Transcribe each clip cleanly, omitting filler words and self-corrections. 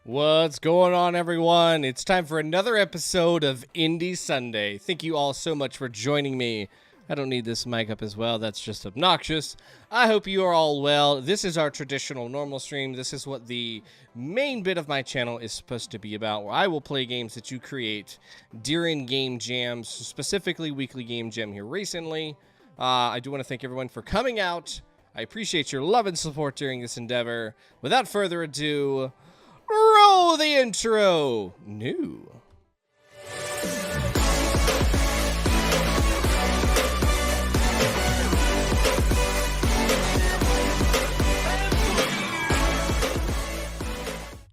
What's going on, everyone? It's time for another episode of Indie Sunday. Thank you all so much for joining me. I don't need this mic up as well. That's just obnoxious. I hope you are all well. This is our traditional normal stream. This is what the main bit of my channel is supposed to be about, where I will play games that you create during game jams, specifically weekly game jam here recently. I do want to thank everyone for coming out. I appreciate your love and support during this endeavor. Without further ado, roll the intro. New.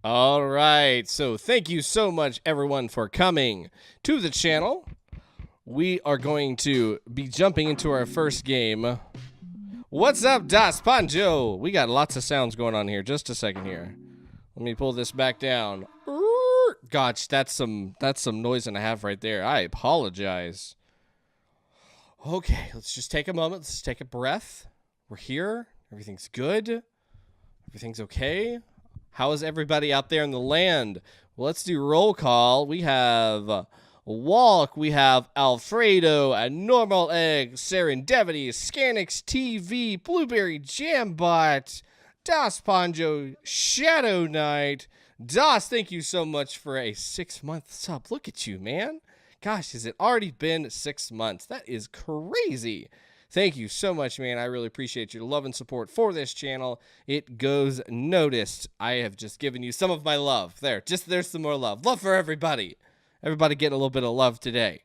All right, so thank you so much, everyone, for coming to the channel. We are going to be jumping into our first game. What's up, Das Panjo? We got lots of sounds going on here. Just a second here. Let me pull this back down. Gosh, that's some noise and a half right there. I apologize. Okay, let's just take a moment. Let's take a breath. We're here. Everything's good. Everything's okay. How is everybody out there in the land? Well, let's do roll call. We have Walk, we have Alfredo, a Normal Egg, Serendevity, Scanix TV, Blueberry Jambot, Das Ponjo, Shadow Knight. Das, thank you so much for a 6-month sub. Look at you, man. Gosh, has it already been 6 months? That is crazy. Thank you so much, man. I really appreciate your love and support for this channel. It goes noticed. I have just given you some of my love. There's some more love. Love for everybody. Everybody getting a little bit of love today.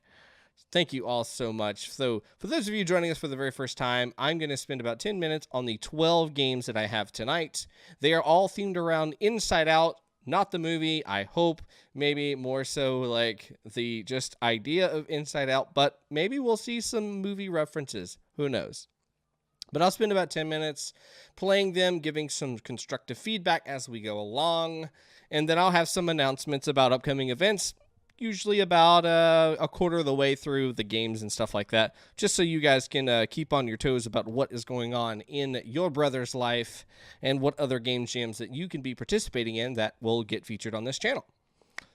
Thank you all so much. So for those of you joining us for the very first time, I'm going to spend about 10 minutes on the 12 games that I have tonight. They are all themed around Inside Out, not the movie. I hope maybe more so like the just idea of Inside Out, but maybe we'll see some movie references. Who knows? But I'll spend about 10 minutes playing them, giving some constructive feedback as we go along, and then I'll have some announcements about upcoming events, usually about a quarter of the way through the games and stuff like that, just so you guys can keep on your toes about what is going on in your brother's life and what other game jams that you can be participating in that will get featured on this channel.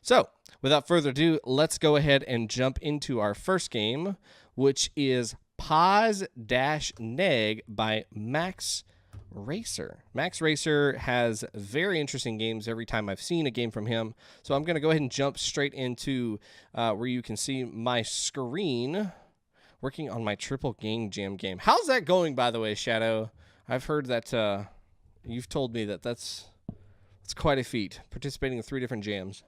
So, without further ado, let's go ahead and jump into our first game, which is pos-neg by maxracer. Maxracer has very interesting games every time I've seen a game from him. So I'm going to go ahead and jump straight into where you can see my screen working on my triple game jam game. How's that going, by the way, Shadow? I've heard that you've told me that that's quite a feat, participating in 3 different jams.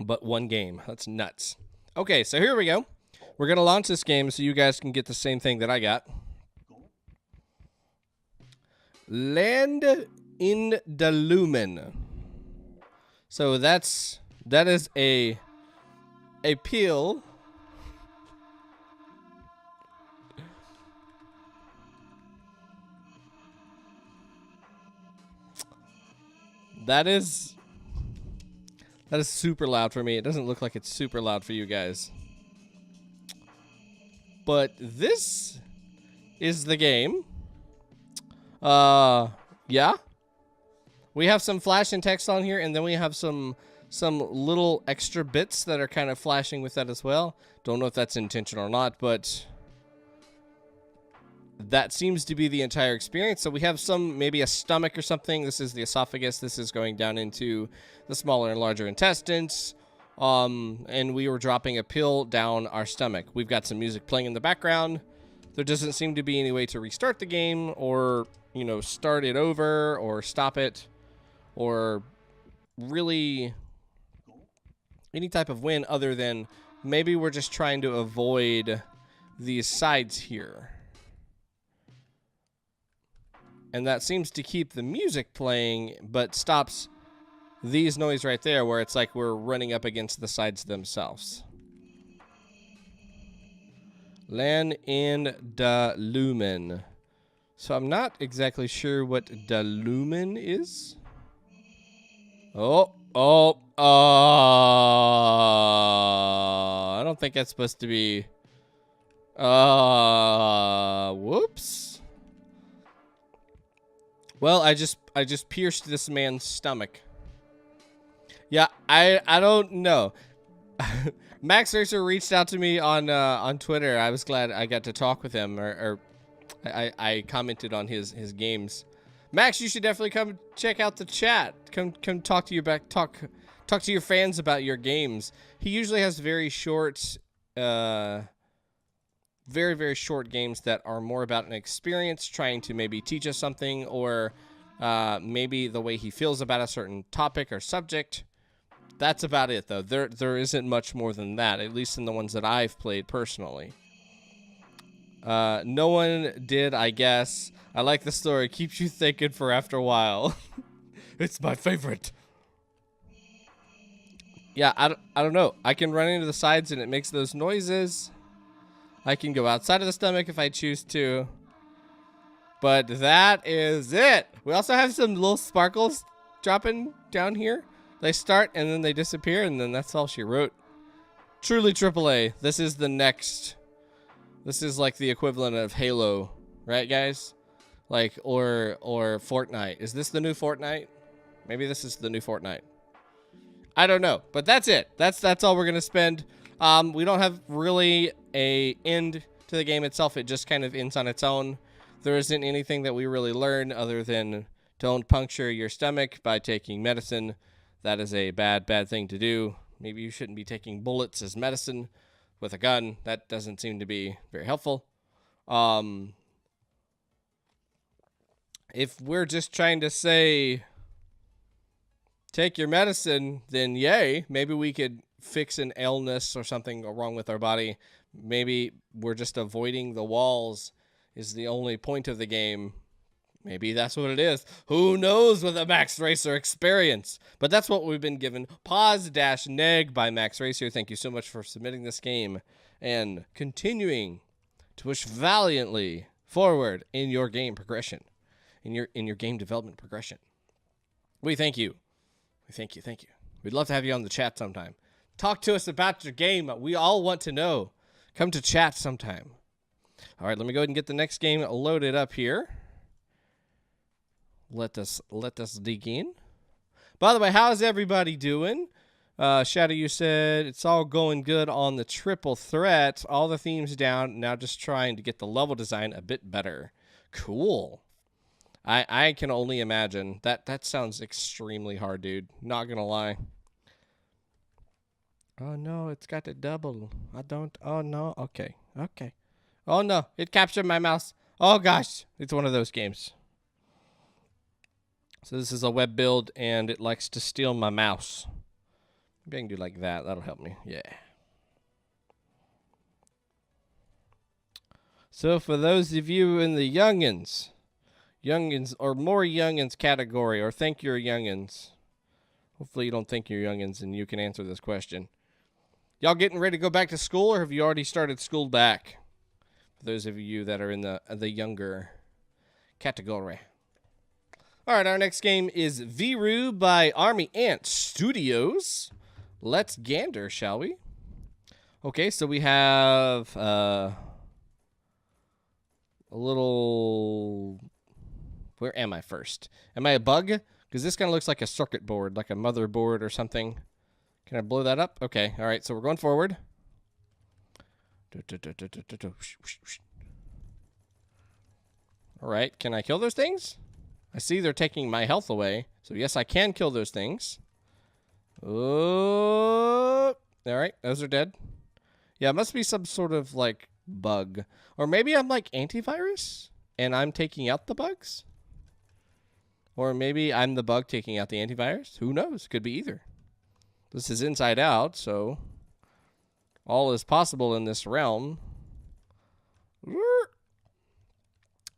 But one game. That's nuts. Okay, so here we go. We're going to launch this game so you guys can get the same thing that I got. Land in the Lumen. So that is a peel. That is super loud for me. It doesn't look like it's super loud for you guys. But this is the game. Yeah. We have some flash and text on here, and then we have some little extra bits that are kind of flashing with that as well. Don't know if that's intentional or not, but that seems to be the entire experience. So we have maybe a stomach or something. This is the esophagus. This is going down into the smaller and larger intestines. And we were dropping a pill down our stomach. We've got some music playing in the background. There doesn't seem to be any way to restart the game or, you know, start it over or stop it or really any type of win other than maybe we're just trying to avoid these sides here. And that seems to keep the music playing, but stops these noise right there where it's like we're running up against the sides themselves. Land in the Lumen. So I'm not exactly sure what the Lumen is. I don't think that's supposed to be. Whoops. Well, I just pierced this man's stomach. Yeah, I don't know. maxracer reached out to me on Twitter. I was glad I got to talk with him, or I commented on his games. Max, you should definitely come check out the chat. Come talk to talk to your fans about your games. He usually has very short, very short games that are more about an experience, trying to maybe teach us something, or maybe the way he feels about a certain topic or subject. That's about it, though. There isn't much more than that, at least in the ones that I've played personally. No one did, I guess. I like the story. Keeps you thinking for after a while. It's my favorite. Yeah, I don't know. I can run into the sides and it makes those noises. I can go outside of the stomach if I choose to. But that is it. We also have some little sparkles dropping down here. They start and then they disappear, and then that's all she wrote. Truly AAA. This is the next. This is like the equivalent of Halo, right, guys? Like, or Fortnite. Is this the new Fortnite? Maybe this is the new Fortnite. I don't know, but that's it. That's all we're gonna spend. We don't have really a end to the game itself. It just kind of ends on its own. There isn't anything that we really learn other than don't puncture your stomach by taking medicine. That is a bad thing to do. Maybe you shouldn't be taking bullets as medicine with a gun. That doesn't seem to be very helpful. If we're just trying to say, take your medicine, then yay. Maybe we could fix an illness or something wrong with our body. Maybe we're just avoiding the walls is the only point of the game. Maybe that's what it is. Who knows with a maxracer experience? But that's what we've been given. Pos-neg by maxracer. Thank you so much for submitting this game and continuing to push valiantly forward in your game progression, in your game development progression. We thank you. We thank you. Thank you. We'd love to have you on the chat sometime. Talk to us about your game. We all want to know. Come to chat sometime. All right, let me go ahead and get the next game loaded up here. Let us dig in. By the way, how's everybody doing? Shadow, you said it's all going good on the triple threat. All the themes down. Now just trying to get the level design a bit better. Cool. I can only imagine. That sounds extremely hard, dude. Not gonna lie. Oh no, it's got a double. I don't. Oh no. Okay. Okay. Oh no, it captured my mouse. Oh gosh, it's one of those games. So this is a web build, and it likes to steal my mouse. Maybe I can do like that. That'll help me. Yeah. So for those of you in the youngins or more youngins category, or think you're youngins. Hopefully you don't think you're youngins, and you can answer this question. Y'all getting ready to go back to school, or have you already started school back? For those of you that are in the younger category. All right, our next game is Viru by ArmyAnt Studios. Let's gander, shall we? Okay, so we have a little... Where am I first? Am I a bug? Because this kind of looks like a circuit board, like a motherboard or something. Can I blow that up? Okay, all right, so we're going forward. All right, can I kill those things? I see they're taking my health away. So, yes, I can kill those things. Oh, all right, those are dead. Yeah, it must be some sort of, like, bug. Or maybe I'm, like, antivirus, and I'm taking out the bugs? Or maybe I'm the bug taking out the antivirus? Who knows? Could be either. This is inside out, so all is possible in this realm.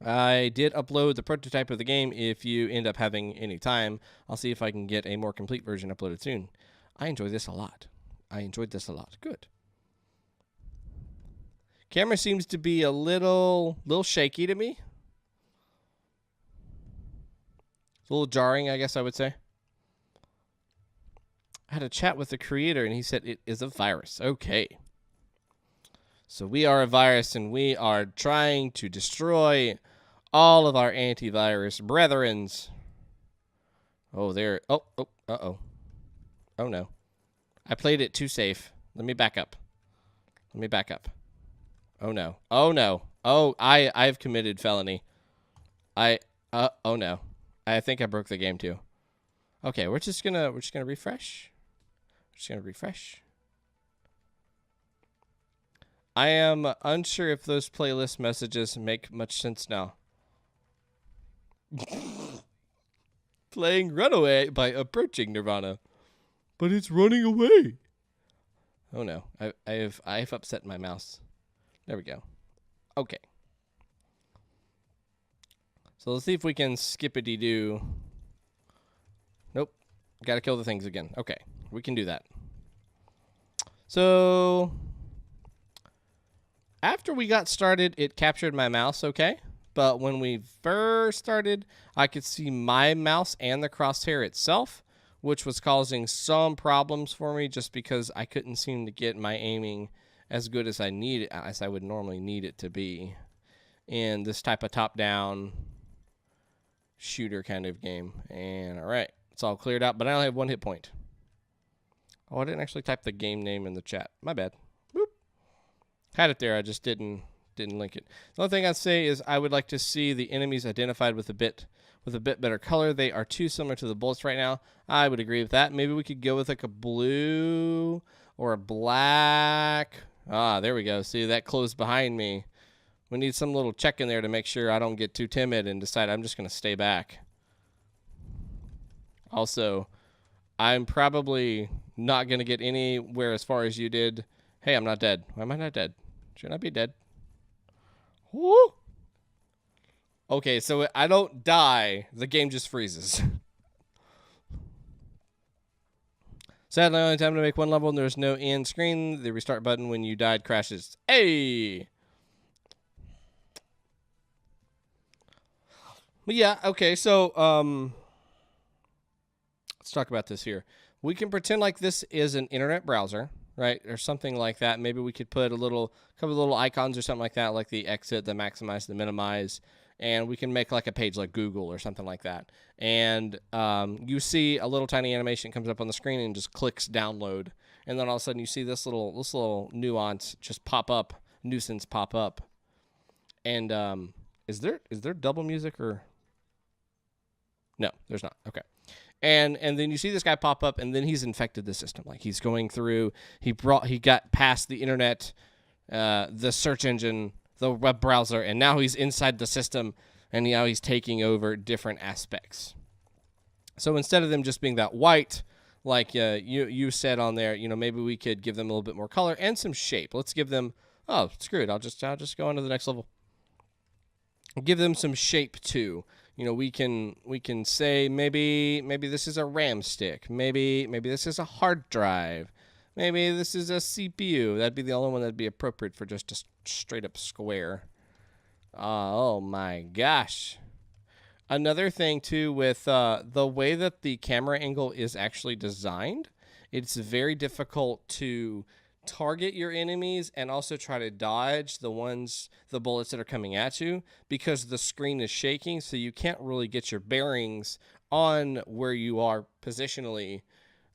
I did upload the prototype of the game. If you end up having any time, I'll see if I can get a more complete version uploaded soon. I enjoy this a lot. I enjoyed this a lot. Good. Camera seems to be a little shaky to me. It's a little jarring, I guess I would say. I had a chat with the creator, and he said it is a virus. Okay. So we are a virus, and we are trying to destroy all of our antivirus brethrens. Oh, there. Oh, uh-oh. Oh, no. I played it too safe. Let me back up. Oh, no. Oh, no. Oh, I've committed felony. Oh, no. I think I broke the game, too. Okay, we're just gonna refresh. I am unsure if those playlist messages make much sense now. Playing Runaway by Approaching Nirvana. But it's running away. Oh no. I've upset my mouse. There we go. Okay. So let's see if we can skippity-doo. Nope. Gotta kill the things again. Okay. We can do that. So after we got started, it captured my mouse, okay? But when we first started, I could see my mouse and the crosshair itself, which was causing some problems for me just because I couldn't seem to get my aiming as good as I would normally need it to be in this type of top-down shooter kind of game. And all right, it's all cleared out, but I only have 1 hit point. Oh, I didn't actually type the game name in the chat. My bad. Boop. Had it there, I just didn't link it. The only thing I'd say is I would like to see the enemies identified with a bit better color. They are too similar to the bullets right now. I would agree with that. Maybe we could go with like a blue or a black. Ah, there we go. See, that closed behind me. We need some little check in there to make sure I don't get too timid and decide I'm just going to stay back. Also, I'm probably not going to get anywhere as far as you did. Hey, I'm not dead. Why am I not dead? Shouldn't I be dead? Woo! Okay, so I don't die. The game just freezes. Sadly, only time to make one level and there's no end screen. The restart button when you died crashes. Hey! But yeah, okay, so let's talk about this here. We can pretend like this is an internet browser, right, or something like that. Maybe we could put couple of little icons or something like that, like the exit, the maximize, the minimize, and we can make like a page like Google or something like that. And you see a little tiny animation comes up on the screen and just clicks download, and then all of a sudden you see this little nuance just nuisance pop up. And is there double music or? No, there's not. Okay. And then you see this guy pop up, and then he's infected the system. Like he's going through, he got past the internet, the search engine, the web browser, and now he's inside the system, and now he's taking over different aspects. So instead of them just being that white, like you said on there, maybe we could give them a little bit more color and some shape. Let's give them, oh, screw it, I'll just go on to the next level. Give them some shape too. We can say maybe this is a RAM stick. Maybe this is a hard drive. Maybe this is a CPU. That'd be the only one that'd be appropriate for just a straight up square. Oh my gosh. Another thing too with the way that the camera angle is actually designed, it's very difficult to target your enemies and also try to dodge the bullets that are coming at you because the screen is shaking, so you can't really get your bearings on where you are positionally,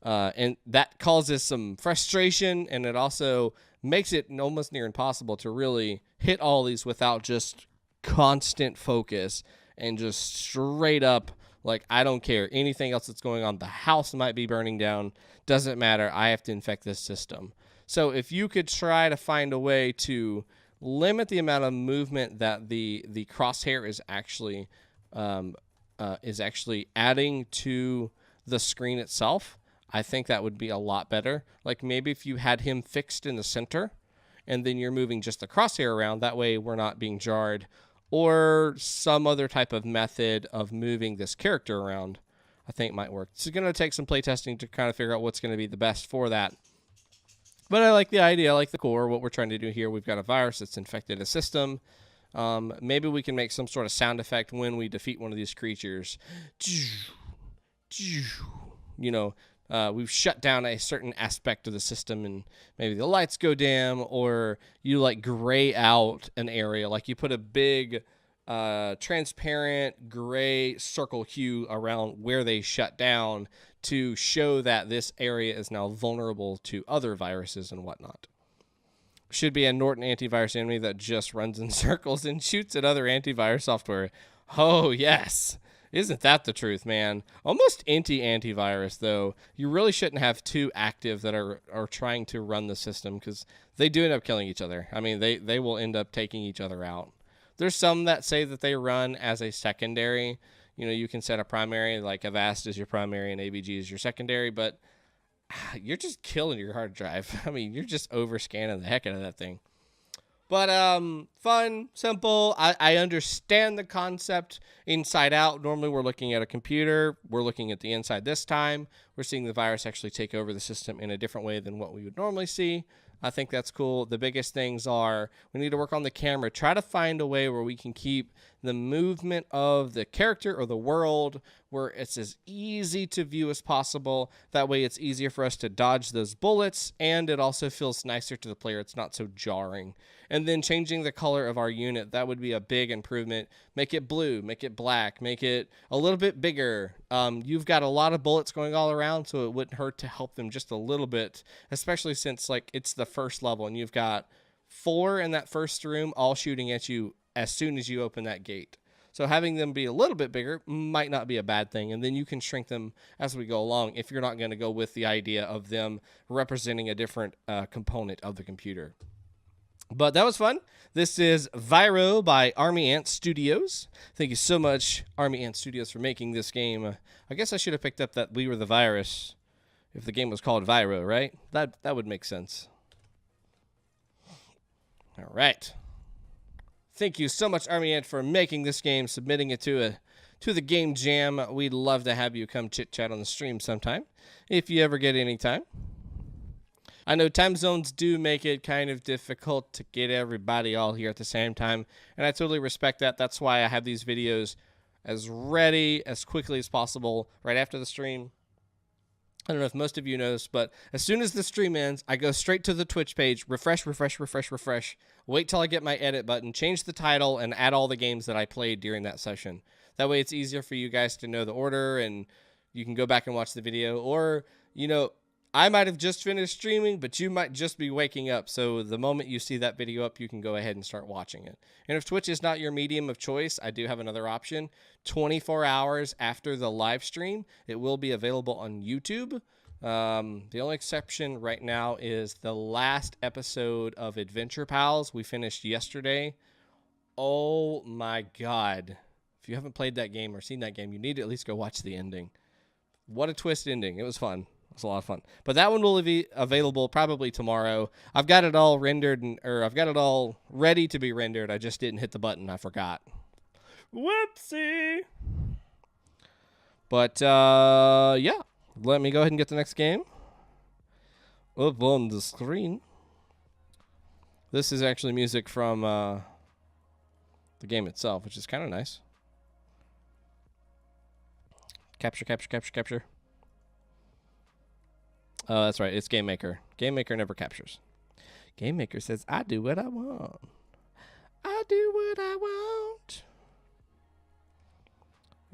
and that causes some frustration, and it also makes it almost near impossible to really hit all these without just constant focus and just straight up, like, I don't care anything else that's going on. The house might be burning down, doesn't matter, I have to infect this system. So if you could try to find a way to limit the amount of movement that the crosshair is actually adding to the screen itself, I think that would be a lot better. Like maybe if you had him fixed in the center and then you're moving just the crosshair around, that way we're not being jarred, or some other type of method of moving this character around, I think might work. It's going to take some playtesting to kind of figure out what's going to be the best for that. But I like the idea, I like the core, what we're trying to do here. We've got a virus that's infected a system. Maybe we can make some sort of sound effect when we defeat one of these creatures. We've shut down a certain aspect of the system, and maybe the lights go dim, or you like gray out an area, like you put a big transparent gray circle hue around where they shut down to show that this area is now vulnerable to other viruses and whatnot. Should be a Norton antivirus enemy that just runs in circles and shoots at other antivirus software. Oh, yes. Isn't that the truth, man? Almost anti-antivirus, though. You really shouldn't have two active that are trying to run the system because they do end up killing each other. I mean, they will end up taking each other out. There's some that say that they run as a secondary. You know, you can set a primary, like Avast is your primary and ABG is your secondary, but you're just killing your hard drive. I mean, you're just over-scanning the heck out of that thing. But fun, simple. I understand the concept inside out. Normally we're looking at a computer. We're looking at the inside this time. We're seeing the virus actually take over the system in a different way than what we would normally see. I think that's cool. The biggest things are we need to work on the camera. Try to find a way where we can keep the movement of the character or the world where it's as easy to view as possible. That way it's easier for us to dodge those bullets, and it also feels nicer to the player. It's not so jarring. And then changing the color of our unit, that would be a big improvement. Make it blue, make it black, make it a little bit bigger. You've got a lot of bullets going all around, so it wouldn't hurt to help them just a little bit, especially since like it's the first level and you've got 4 in that first room all shooting at you as soon as you open that gate. So having them be a little bit bigger might not be a bad thing, and then you can shrink them as we go along if you're not going to go with the idea of them representing a different component of the computer. But that was fun. This is Viru by ArmyAnt Studios. Thank you so much, ArmyAnt Studios, for making this game. I guess I should have picked up that We Were the Virus if the game was called Viru, right? That would make sense. All right. Thank you so much, ArmyAnt, for making this game, submitting it to the Game Jam. We'd love to have you come chit-chat on the stream sometime, if you ever get any time. I know time zones do make it kind of difficult to get everybody all here at the same time, and I totally respect that. That's why I have these videos as ready as quickly as possible right after the stream. I don't know if most of you know this, but as soon as the stream ends, I go straight to the Twitch page, refresh, wait till I get my edit button, change the title, and add all the games that I played during that session. That way it's easier for you guys to know the order, and you can go back and watch the video. Or, you know, I might have just finished streaming, but you might just be waking up. So the moment you see that video up, you can go ahead and start watching it. And if Twitch is not your medium of choice, I do have another option. 24 hours after the live stream, it will be available on YouTube. The only exception right now is the last episode of Adventure Pals we finished yesterday. Oh my God. If you haven't played that game or seen that game, you need to at least go watch the ending. What a twist ending. It was fun. It's a lot of fun. But that one will be available probably tomorrow. I've got it all rendered, or I've got it all ready to be rendered. I just didn't hit the button. I forgot. Whoopsie. But, yeah. Let me go ahead and get the next game up on the screen. This is actually music from the game itself, which is kind of nice. Capture. Oh, that's right. It's Game Maker. Game Maker never captures. Game Maker says, I do what I want. I do what I want.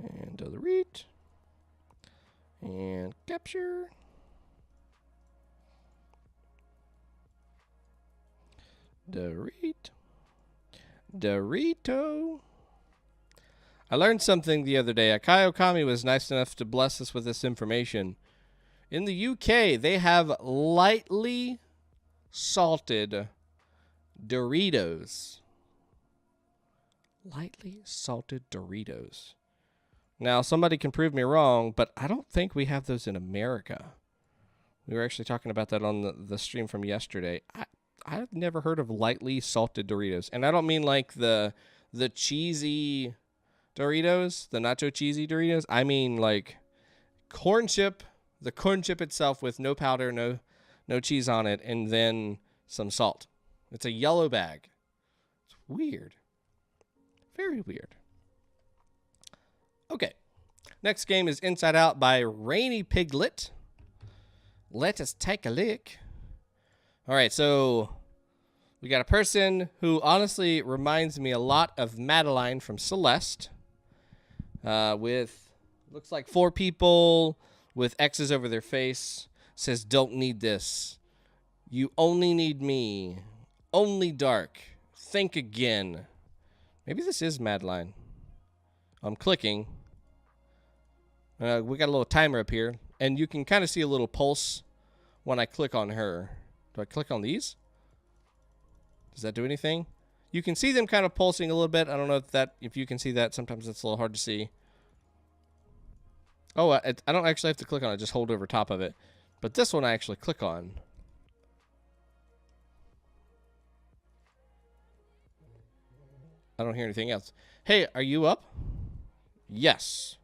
And delete. And capture. Delete. Dorito. I learned something the other day. Akai Okami was nice enough to bless us with this information. In the UK, they have lightly salted Doritos. Lightly salted Doritos. Now, somebody can prove me wrong, but I don't think we have those in America. We were actually talking about that on the stream from yesterday. I've never heard of lightly salted Doritos. And I don't mean like the cheesy Doritos, the nacho cheesy Doritos. I mean like corn chip. The corn chip itself with no powder, no cheese on it, and then some salt. It's a yellow bag. It's weird. Very weird. Okay. Next game is Inside Out by rainypiglet. Let us take a look. All right, so We got a person who honestly reminds me a lot of Madeline from Celeste. With, looks like 4 people with X's over their face. Says, don't need this. You only need me. Only dark. Think again. Maybe this is Madeline. I'm clicking. We got a little timer up here. And you can kind of see a little pulse when I click on her. Do I click on these? Does that do anything? You can see them kind of pulsing a little bit. I don't know if you can see that. Sometimes it's a little hard to see. Oh, I don't actually have to click on it. Just hold over top of it. But this one I actually click on. I don't hear anything else. Hey, are you up? Yes.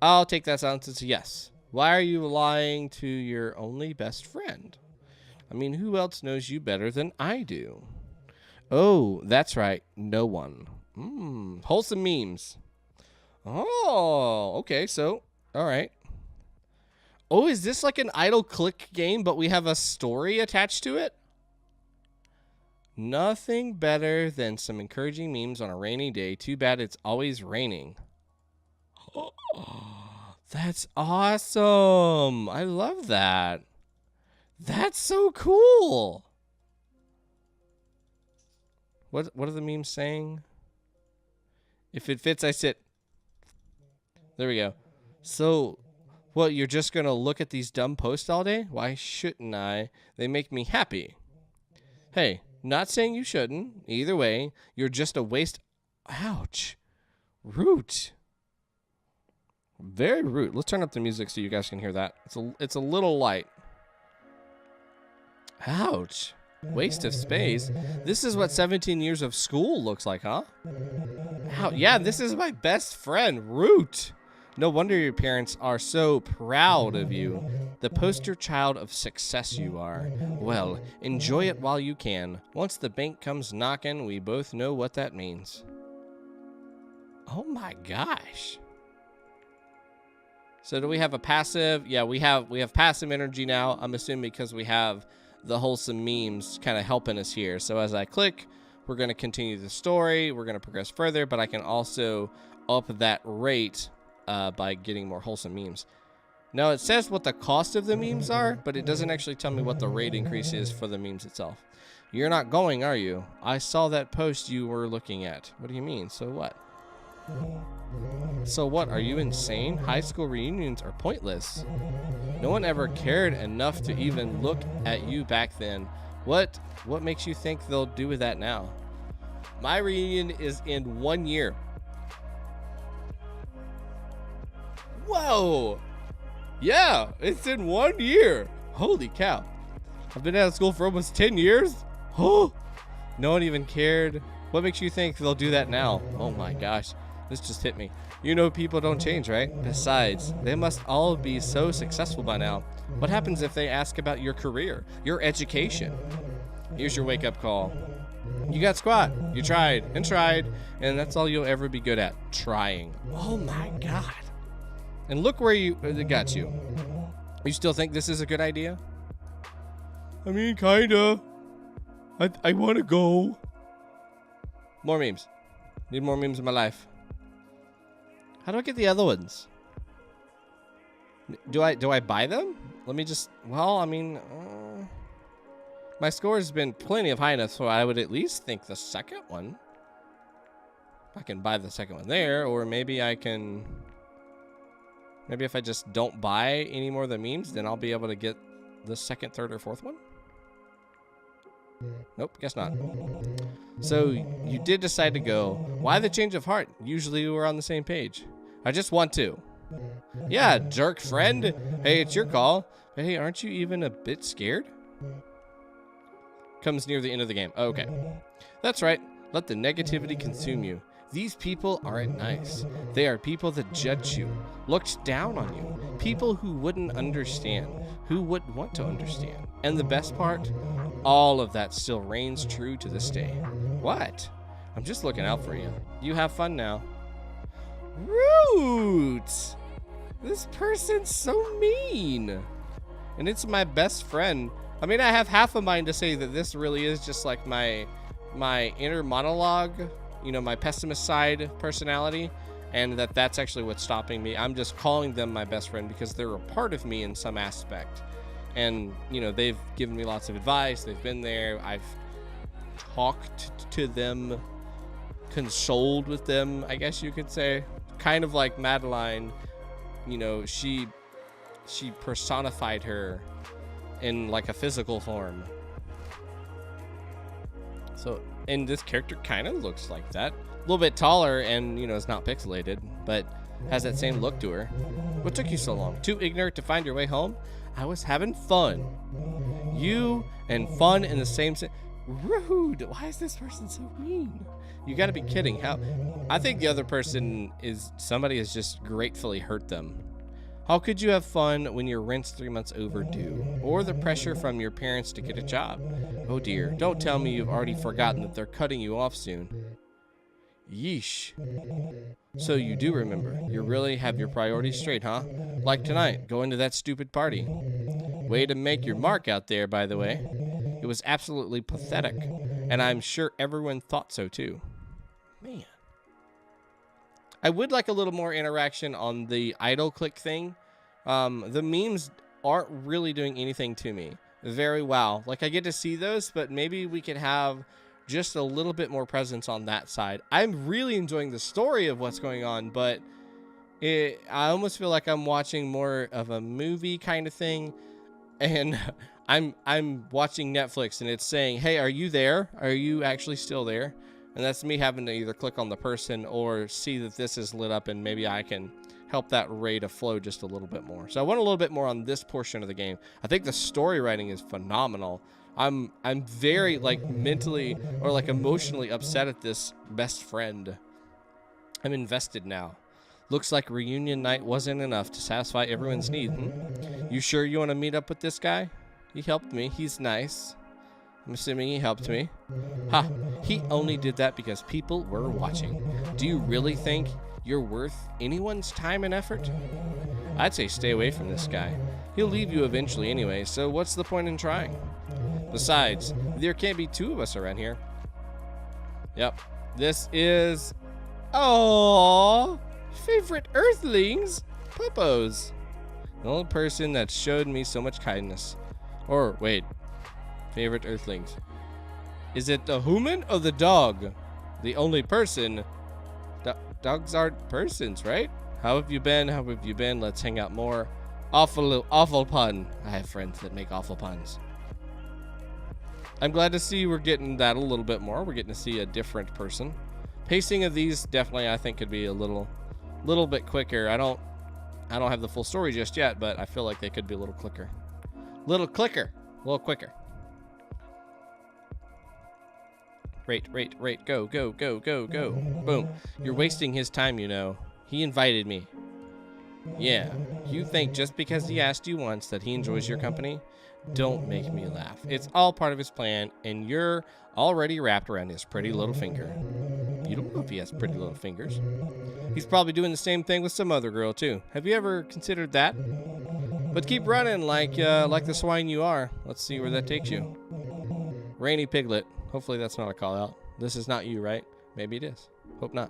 I'll take that silence as a yes. Why are you lying to your only best friend? I mean, who else knows you better than I do? Oh, that's right. No one. Wholesome memes. Oh, okay. So, all right. Oh, is this like an idle click game, but we have a story attached to it? Nothing better than some encouraging memes on a rainy day. Too bad it's always raining. Oh, that's awesome. I love that. That's so cool. What are the memes saying? If it fits, I sit. There we go. So, what, you're just going to look at these dumb posts all day? Why shouldn't I? They make me happy. Hey, not saying you shouldn't. Either way, you're just a waste. Ouch. Root. Very rude. Let's turn up the music so you guys can hear that. It's a little light. Ouch. Waste of space. This is what 17 years of school looks like, huh? Ow. Yeah, this is my best friend, Root. No wonder your parents are so proud of you. The poster child of success you are. Well, enjoy it while you can. Once the bank comes knocking, we both know what that means. Oh my gosh. So do we have a passive? Yeah, we have passive energy now. I'm assuming because we have the wholesome memes kind of helping us here. So as I click, we're going to continue the story. We're going to progress further, but I can also up that rate by getting more wholesome memes. Now it says what the cost of the memes are, but it doesn't actually tell me what the rate increase is for the memes itself. You're not going, are you? I saw that post you were looking at. What do you mean? So what? So what? Are you insane? High school reunions are pointless. No one ever cared enough to even look at you back then. What makes you think they'll do with that now? My reunion is in 1 year. Whoa! Yeah, it's in 1 year. Holy cow. I've been out of school for almost 10 years. Oh, no one even cared. What makes you think they'll do that now? Oh my gosh, this just hit me. You know people don't change, right? Besides, they must all be so successful by now. What happens if they ask about your career, your education? Here's your wake-up call. You got squat. You tried, and that's all you'll ever be good at, trying. Oh my God. And look where it got you. You still think this is a good idea? I mean, kinda. I want to go. More memes. Need more memes in my life. How do I get the other ones? Do I buy them? Let me just, well, I mean, my score has been plenty of high enough, so I would at least think the second one. I can buy the second one there, or maybe I can, maybe if I just don't buy any more of the memes, then I'll be able to get the second, third, or fourth one. Nope, guess not. So you did decide to go. Why the change of heart? Usually we're on the same page. I just want to. Yeah, jerk friend. Hey, it's your call. Hey, aren't you even a bit scared? Comes near the end of the game. Okay. That's right. Let the negativity consume you. These people aren't nice. They are people that judge you, looked down on you, people who wouldn't understand, who wouldn't want to understand. And the best part, all of that still reigns true to this day. What? I'm just looking out for you. You have fun now. Root! This person's so mean. And it's my best friend. I mean, I have half a mind to say that this really is just like my inner monologue, you know, my pessimist side personality, and that's actually what's stopping me. I'm just calling them my best friend because they're a part of me in some aspect. And, you know, they've given me lots of advice. They've been there. I've talked to them, consoled with them, I guess you could say. Kind of like Madeline, you know, she personified her in like a physical form. So, and this character kind of looks like that. A little bit taller and, you know, it's not pixelated, but has that same look to her. What took you so long? Too ignorant to find your way home? I was having fun. You and fun in the same rude. Why is this person so mean? You gotta be kidding. How? I think the other person is somebody has just gratefully hurt them. How could you have fun when your rent's 3 months overdue? Or the pressure from your parents to get a job? Oh dear, don't tell me you've already forgotten that they're cutting you off soon. Yeesh. So you do remember. You really have your priorities straight, huh? Like tonight, going to that stupid party. Way to make your mark out there, by the way. It was absolutely pathetic, and I'm sure everyone thought so too. Man. I would like a little more interaction on the idle click thing. The memes aren't really doing anything to me. Very well. Like, I get to see those, but maybe we could have just a little bit more presence on that side. I'm really enjoying the story of what's going on, but I almost feel like I'm watching more of a movie kind of thing, and I'm watching Netflix and it's saying, hey, are you there? Are you actually still there? And that's me having to either click on the person or see that this is lit up, and maybe I can help that ray to flow just a little bit more. So I want a little bit more on this portion of the game. I think the story writing is phenomenal. I'm very like mentally or like emotionally upset at this best friend. I'm invested now. Looks like reunion night wasn't enough to satisfy everyone's need. You sure you want to meet up with this guy? He helped me. He's nice. I'm assuming he helped me. Ha! He only did that because people were watching. Do you really think you're worth anyone's time and effort? I'd say stay away from this guy. He'll leave you eventually anyway, so what's the point in trying? Besides, there can't be two of us around here. Yep. This is... Aww! Favorite Earthlings? Puppos. The only person that showed me so much kindness. Or, wait. Favorite Earthlings. Is it the human or the dog? The only person. Dogs aren't persons, right? How have you been? How have you been? Let's hang out more. Awful pun. I have friends that make awful puns. I'm glad to see we're getting that a little bit more. We're getting to see a different person. Pacing of these definitely, I think, could be a little bit quicker. I don't have the full story just yet, but I feel like they could be a little quicker. A little quicker. Rate. Go. Boom. You're wasting his time, you know. He invited me. Yeah. You think just because he asked you once that he enjoys your company? Don't make me laugh. It's all part of his plan, and you're already wrapped around his pretty little finger. You don't know if he has pretty little fingers. He's probably doing the same thing with some other girl, too. Have you ever considered that? But keep running like the swine you are. Let's see where that takes you. Rainypiglet. Hopefully that's not a call out. This is not you, right? Maybe it is. Hope not.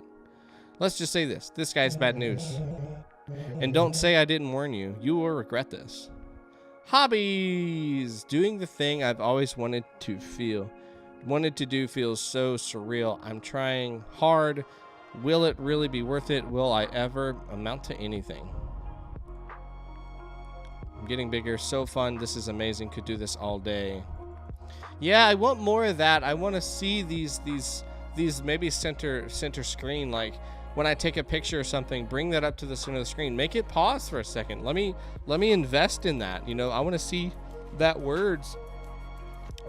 Let's just say this. This guy's bad news. And don't say I didn't warn you. You will regret this. Hobbies. Doing the thing I've always wanted to do feels so surreal. I'm trying hard. Will it really be worth it? Will I ever amount to anything? I'm getting bigger. So fun. This is amazing. Could do this all day. Yeah, I want more of that. I want to see these maybe center screen. Like when I take a picture or something, bring that up to the center of the screen. Make it pause for a second. Let me invest in that. You know, I want to see that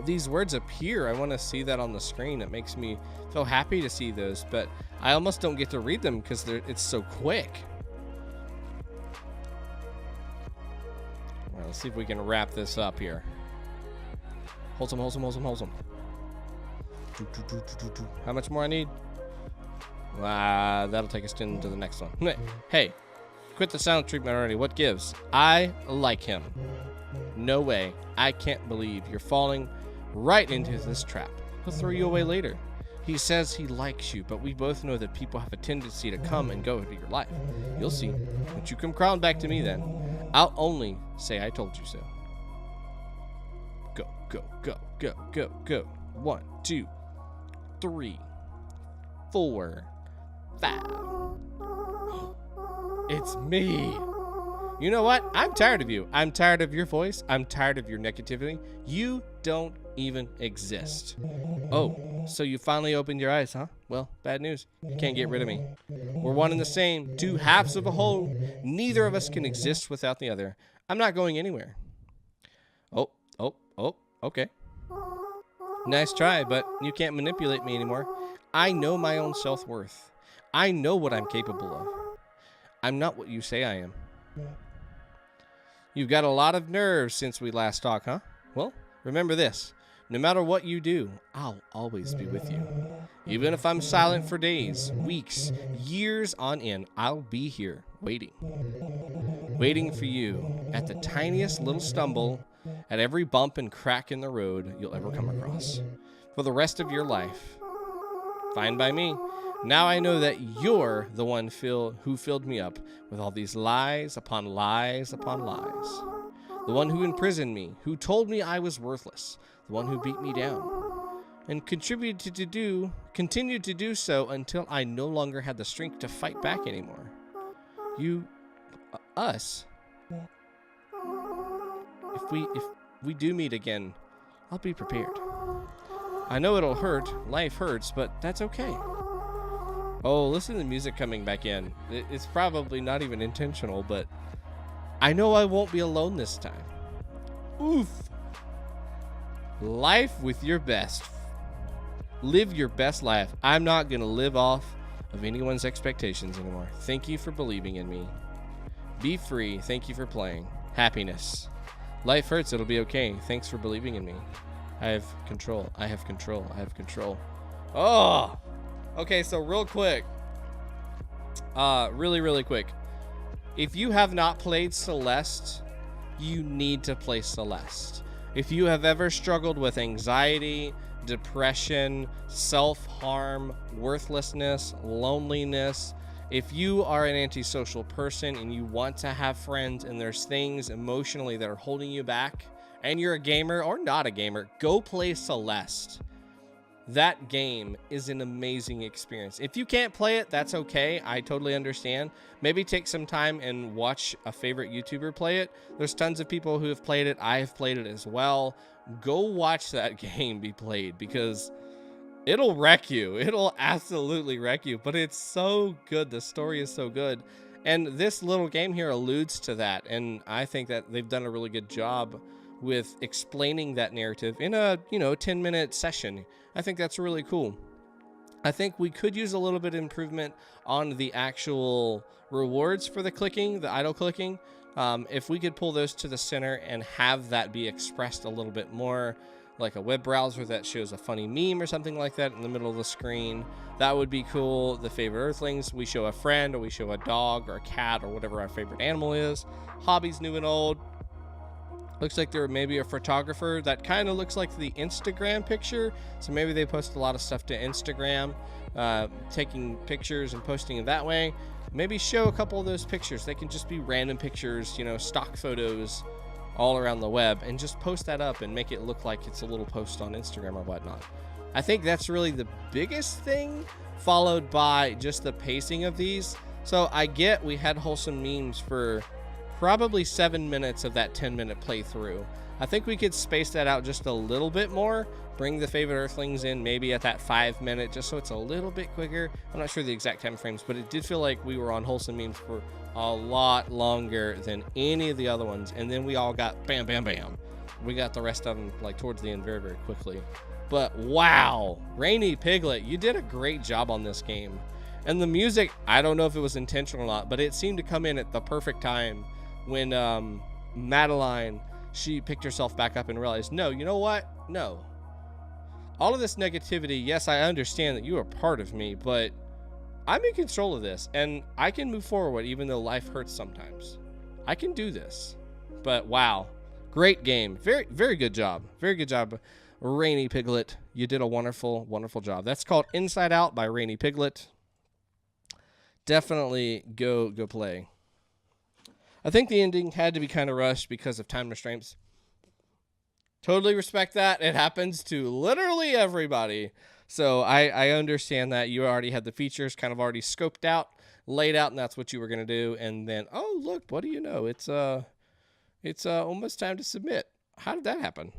these words appear. I want to see that on the screen. It makes me feel happy to see those, but I almost don't get to read them because it's so quick. All right, let's see if we can wrap this up here. Hold some. How much more I need? That'll take us into the next one. Hey, quit the sound treatment already. What gives? I like him. No way. I can't believe you're falling right into this trap. He'll throw you away later. He says he likes you, but we both know that people have a tendency to come and go into your life. You'll see. Don't you come crawling back to me then. I'll only say I told you so. Go, go, go, go, go, go. 1, 2, 3, 4, 5. It's me. You know what? I'm tired of you. I'm tired of your voice. I'm tired of your negativity. You don't even exist. Oh, so you finally opened your eyes, huh? Well, bad news. You can't get rid of me. We're one and the same, two halves of a whole. Neither of us can exist without the other. I'm not going anywhere. Oh, okay. Nice try, but you can't manipulate me anymore. I know my own self-worth. I know what I'm capable of. I'm not what you say I am. You've got a lot of nerves since we last talked, huh? Well, remember this. No matter what you do, I'll always be with you. Even if I'm silent for days, weeks, years on end, I'll be here waiting. Waiting for you at the tiniest little stumble, at every bump and crack in the road you'll ever come across. For the rest of your life. Fine by me. Now I know that you're the one who filled me up with all these lies upon lies upon lies. The one who imprisoned me, who told me I was worthless, the one who beat me down, and continued to do so until I no longer had the strength to fight back anymore. Us. If we do meet again, I'll be prepared. I know it'll hurt, life hurts, but that's okay. Oh, listen to the music coming back in. It's probably not even intentional, but I know I won't be alone this time. Oof. Life with your best. Live your best life. I'm not going to live off of anyone's expectations anymore. Thank you for believing in me. Be free. Thank you for playing. Happiness. Life hurts. It'll be okay. Thanks for believing in me. I have control. I have control. I have control. Oh! Okay, so real quick. Really quick. If you have not played Celeste, you need to play Celeste. If you have ever struggled with anxiety, depression, self-harm, worthlessness, loneliness, if you are an antisocial person and you want to have friends and there's things emotionally that are holding you back, and you're a gamer or not a gamer, go play Celeste. That game is an amazing experience. If you can't play it, that's okay. I totally understand. Maybe take some time and watch a favorite YouTuber play it. There's tons of people who have played it. I have played it as well. Go watch that game be played because it'll wreck you. It'll absolutely wreck you, but it's so good. The story is so good. And this little game here alludes to that. And I think that they've done a really good job with explaining that narrative in a, 10-minute session. I think that's really cool. I think we could use a little bit of improvement on the actual rewards for the clicking, the idle clicking. If we could pull those to the center and have that be expressed a little bit more, like a web browser that shows a funny meme or something like that in the middle of the screen, that would be cool. The favorite Earthlings, we show a friend or we show a dog or a cat or whatever our favorite animal is. Hobbies, new and old. Looks like there may be a photographer that kind of looks like the Instagram picture. So maybe they post a lot of stuff to Instagram, taking pictures and posting it that way. Maybe show a couple of those pictures. They can just be random pictures, stock photos all around the web, and just post that up and make it look like it's a little post on Instagram or whatnot. I think that's really the biggest thing, followed by just the pacing of these. So I get we had wholesome memes for probably 7 minutes of that 10-minute playthrough. I think we could space that out just a little bit more, bring the favorite Earthlings in maybe at that 5-minute, just so it's a little bit quicker. I'm not sure the exact time frames, but it did feel like we were on wholesome memes for a lot longer than any of the other ones, and then we all got bam, bam, bam. We got the rest of them like towards the end very, very quickly. But wow, rainypiglet, you did a great job on this game. And the music, I don't know if it was intentional or not, but it seemed to come in at the perfect time when Madeline, she picked herself back up and realized, no, you know what? No. All of this negativity, yes, I understand that you are part of me, but I'm in control of this, and I can move forward even though life hurts sometimes. I can do this. But wow, Great game. Very good job. Very good job, rainypiglet. You did a wonderful, wonderful job. That's called Inside Out by rainypiglet. Definitely go play. I think the ending had to be kind of rushed because of time restraints. Totally respect that. It happens to literally everybody. So I understand that you already had the features kind of already scoped out, laid out, and that's what you were going to do. And then, oh, look, what do you know? It's almost time to submit. How did that happen?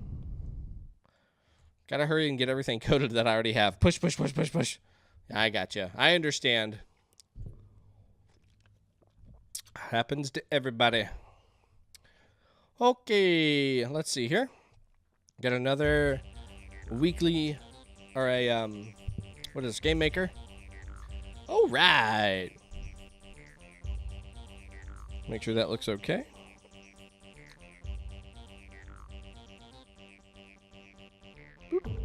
Got to hurry and get everything coded that I already have. Push. I gotcha. I understand. Happens to everybody. Okay, let's see here. Got another weekly, or a, what is this, Game Maker? All right. Make sure that looks okay. Boop.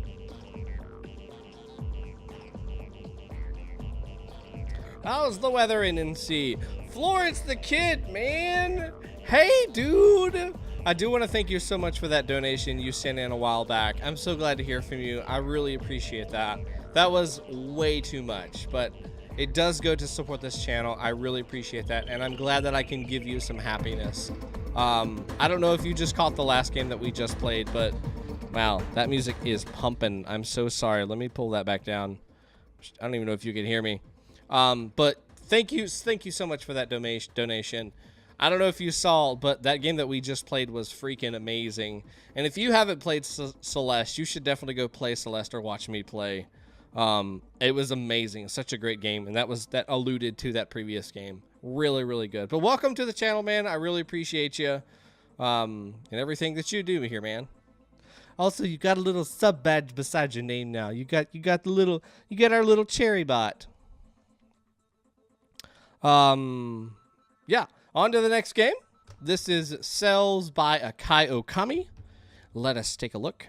How's the weather in NC? Florence the Kid, man. Hey, dude. I do want to thank you so much for that donation you sent in a while back. I'm so glad to hear from you. I really appreciate that. That was way too much, but it does go to support this channel. I really appreciate that, and I'm glad that I can give you some happiness. I don't know if you just caught the last game that we just played, but wow, that music is pumping. I'm so sorry. Let me pull that back down. I don't even know if you can hear me. But thank you so much for that donation. I don't know if you saw, but that game that we just played was freaking amazing. And if you haven't played Celeste, you should definitely go play Celeste or watch me play. It was amazing. Such a great game, and that alluded to that previous game. Really, really good. But welcome to the channel, man. I really appreciate you and everything that you do here, man. Also, you got a little sub badge beside your name now. You got our little cherry bot. Yeah. On to the next game. This is Cells by Akai Okami. Let us take a look.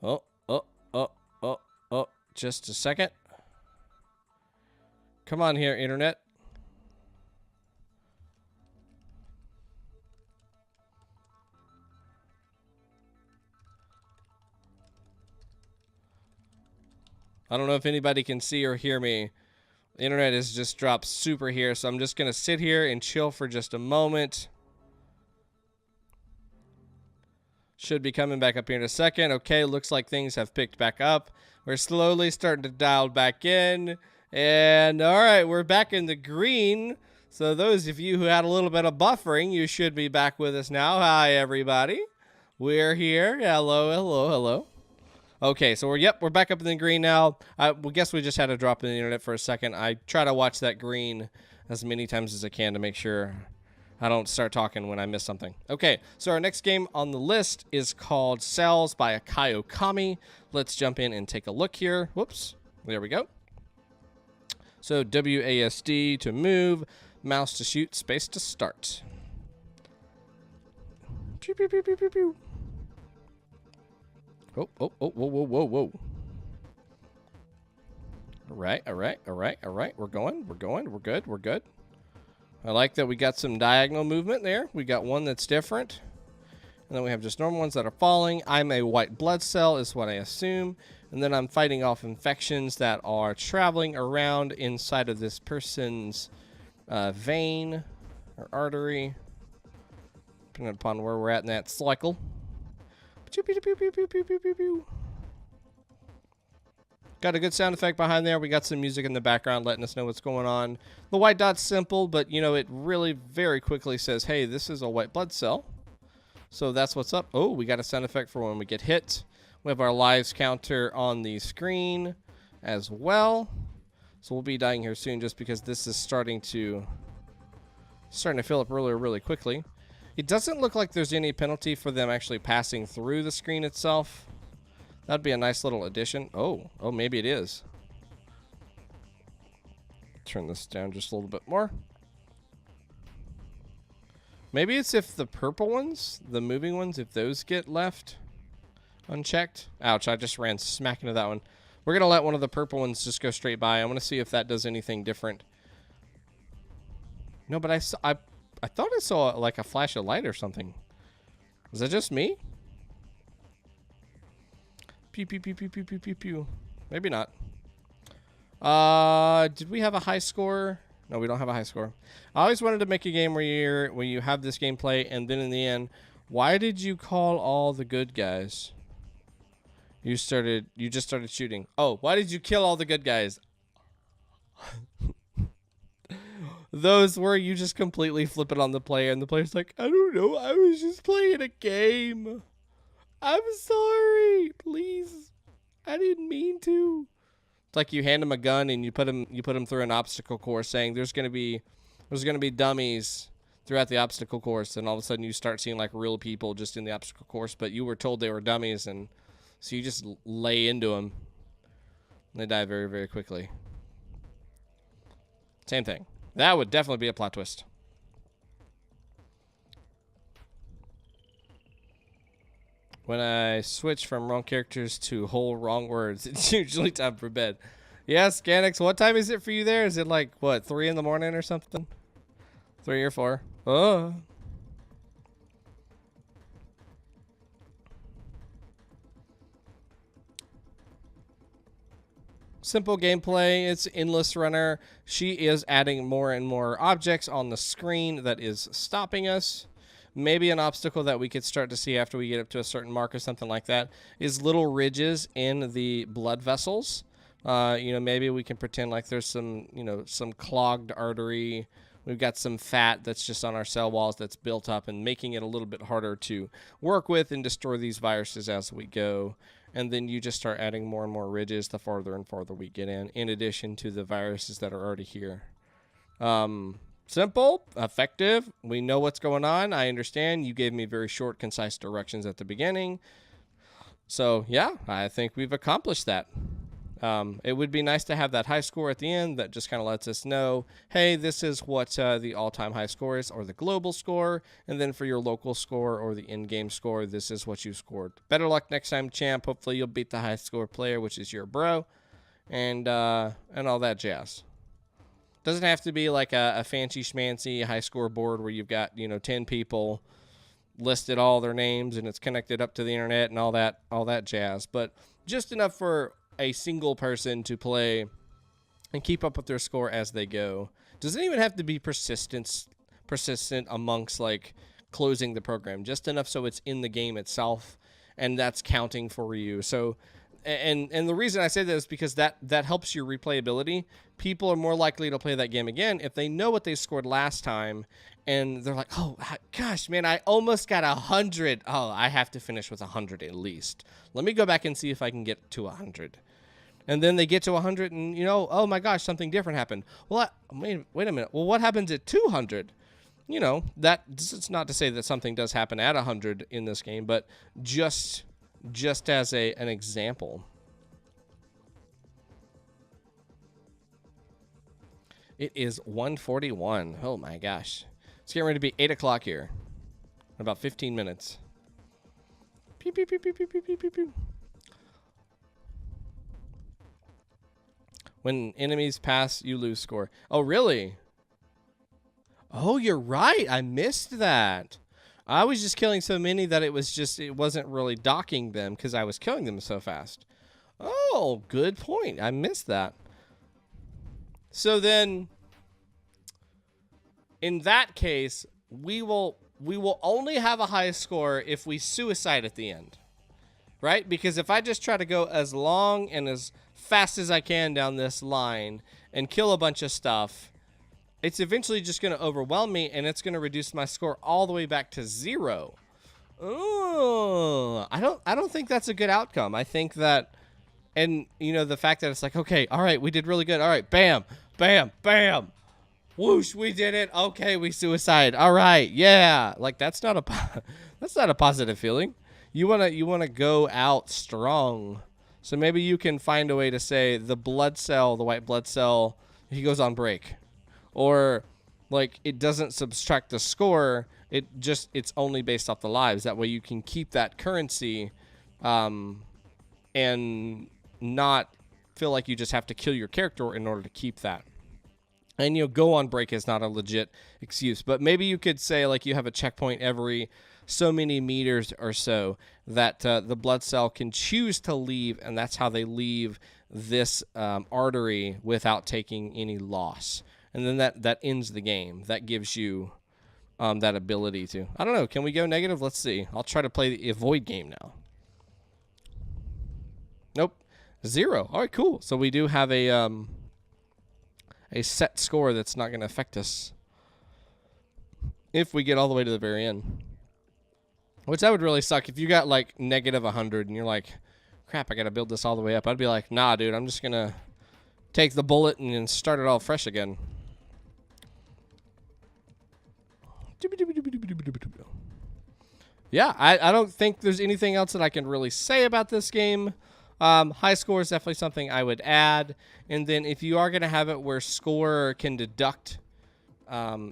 Oh. Just a second. Come on here, internet. I don't know if anybody can see or hear me. The internet has just dropped super here, so I'm just going to sit here and chill for just a moment. Should be coming back up here in a second. Okay, looks like things have picked back up. We're slowly starting to dial back in. And, all right, we're back in the green. So those of you who had a little bit of buffering, you should be back with us now. Hi, everybody. We're here. Hello. Okay, so we're back up in the green now. I guess we just had to drop in the internet for a second. I try to watch that green as many times as I can to make sure I don't start talking when I miss something. Okay, so our next game on the list is called Cells by Akai Okami. Let's jump in and take a look here. Whoops, there we go. So WASD to move, mouse to shoot, space to start. Pew, pew, pew, pew, pew, pew. Whoa. All right. We're good. I like that we got some diagonal movement there. We got one that's different. And then we have just normal ones that are falling. I'm a white blood cell is what I assume. And then I'm fighting off infections that are traveling around inside of this person's vein or artery, depending upon where we're at in that cycle. Got a good sound effect behind there. We got some music in the background letting us know what's going on. The white dot's simple, but you know, it really very quickly says, hey, this is a white blood cell. So that's what's up. Oh, we got a sound effect for when we get hit. We have our lives counter on the screen as well. So we'll be dying here soon just because this is starting to fill up really, really quickly. It doesn't look like there's any penalty for them actually passing through the screen itself. That'd be a nice little addition. Oh, maybe it is. Turn this down just a little bit more. Maybe it's if the purple ones, the moving ones, if those get left unchecked. Ouch, I just ran smack into that one. We're going to let one of the purple ones just go straight by. I want to see if that does anything different. No, but I thought I saw like a flash of light or something. Is that just me? Pew, pew, pew, pew, pew, pew, pew, pew. Maybe not. Did we have a high score? No, we don't have a high score. I always wanted to make a game where you have this gameplay, and then in the end, why did you call all the good guys? You just started shooting. Oh, why did you kill all the good guys? Those where you just completely flip it on the player, and the player's like, I don't know, I was just playing a game. I'm sorry, please. I didn't mean to. It's like you hand him a gun and you put him through an obstacle course, saying there's gonna be dummies throughout the obstacle course, and all of a sudden you start seeing like real people just in the obstacle course, but you were told they were dummies, and so you just lay into them. And they die very, very quickly. Same thing. That would definitely be a plot twist. When I switch from wrong characters to whole wrong words, it's usually time for bed. Yes, Ganix, what time is it for you there? Is it like, what, 3 in the morning or something? 3 or 4? Oh. Simple gameplay. It's endless runner. She is adding more and more objects on the screen that is stopping us. Maybe an obstacle that we could start to see after we get up to a certain mark or something like that is little ridges in the blood vessels. Maybe we can pretend like there's some clogged artery. We've got some fat that's just on our cell walls that's built up and making it a little bit harder to work with and destroy these viruses as we go. And then you just start adding more and more ridges the farther and farther we get in addition to the viruses that are already here. Simple, effective. We know what's going on. I understand. You gave me very short, concise directions at the beginning. So, yeah, I think we've accomplished that. It would be nice to have that high score at the end that just kind of lets us know, hey, this is what the all-time high score is, or the global score, and then for your local score or the in-game score, this is what you scored. Better luck next time, champ. Hopefully you'll beat the high score player, which is your bro, and all that jazz. Doesn't have to be like a fancy schmancy high score board where you've got 10 people listed all their names and it's connected up to the internet and all that jazz, but just enough for a single person to play and keep up with their score as they go. Doesn't even have to be persistent amongst like closing the program, just enough so it's in the game itself and that's counting for you. So and the reason I say that is because that helps your replayability. People are more likely to play that game again if they know what they scored last time and they're like, oh gosh, man, I almost got 100. Oh, I have to finish with 100 at least. Let me go back and see if I can get to 100. And then they get to 100 and, oh my gosh, something different happened. Well, wait a minute. Well, what happens at 200? It's not to say that something does happen at 100 in this game, but just as an example. It is 1:41. Oh my gosh. It's getting ready to be 8 o'clock here. In about 15 minutes. Pew, pew, pew, pew, pew, pew, pew, pew. When enemies pass, you lose score. Oh, really? Oh, you're right. I missed that. I was just killing so many that it wasn't really docking them because I was killing them so fast. Oh, good point. I missed that. So then, in that case, we will only have a high score if we suicide at the end. Right? Because if I just try to go as long and as fast as I can down this line and kill a bunch of stuff, it's eventually just going to overwhelm me and it's going to reduce my score all the way back to 0. Oh, I don't think that's a good outcome. I think that, and the fact that it's like, okay, all right, we did really good. All right, bam, bam, bam. Whoosh, we did it. Okay, we suicide. All right, yeah. Like that's not a positive feeling. You wanna go out strong. So maybe you can find a way to say the white blood cell, he goes on break. Or like it doesn't subtract the score, it's only based off the lives. That way you can keep that currency and not feel like you just have to kill your character in order to keep that. And, you know, go on break is not a legit excuse. But maybe you could say, like, you have a checkpoint every so many meters or so that the blood cell can choose to leave, and that's how they leave this artery without taking any loss. And then that ends the game. That gives you that ability to. I don't know. Can we go negative? Let's see. I'll try to play the avoid game now. Nope. 0. All right, cool. So we do have a set score that's not going to affect us if we get all the way to the very end. Which that would really suck if you got like negative 100 and you're like, crap, I got to build this all the way up. I'd be like, nah, dude, I'm just going to take the bullet and then start it all fresh again. Yeah, I don't think there's anything else that I can really say about this game. High score is definitely something I would add. And then if you are going to have it where score can deduct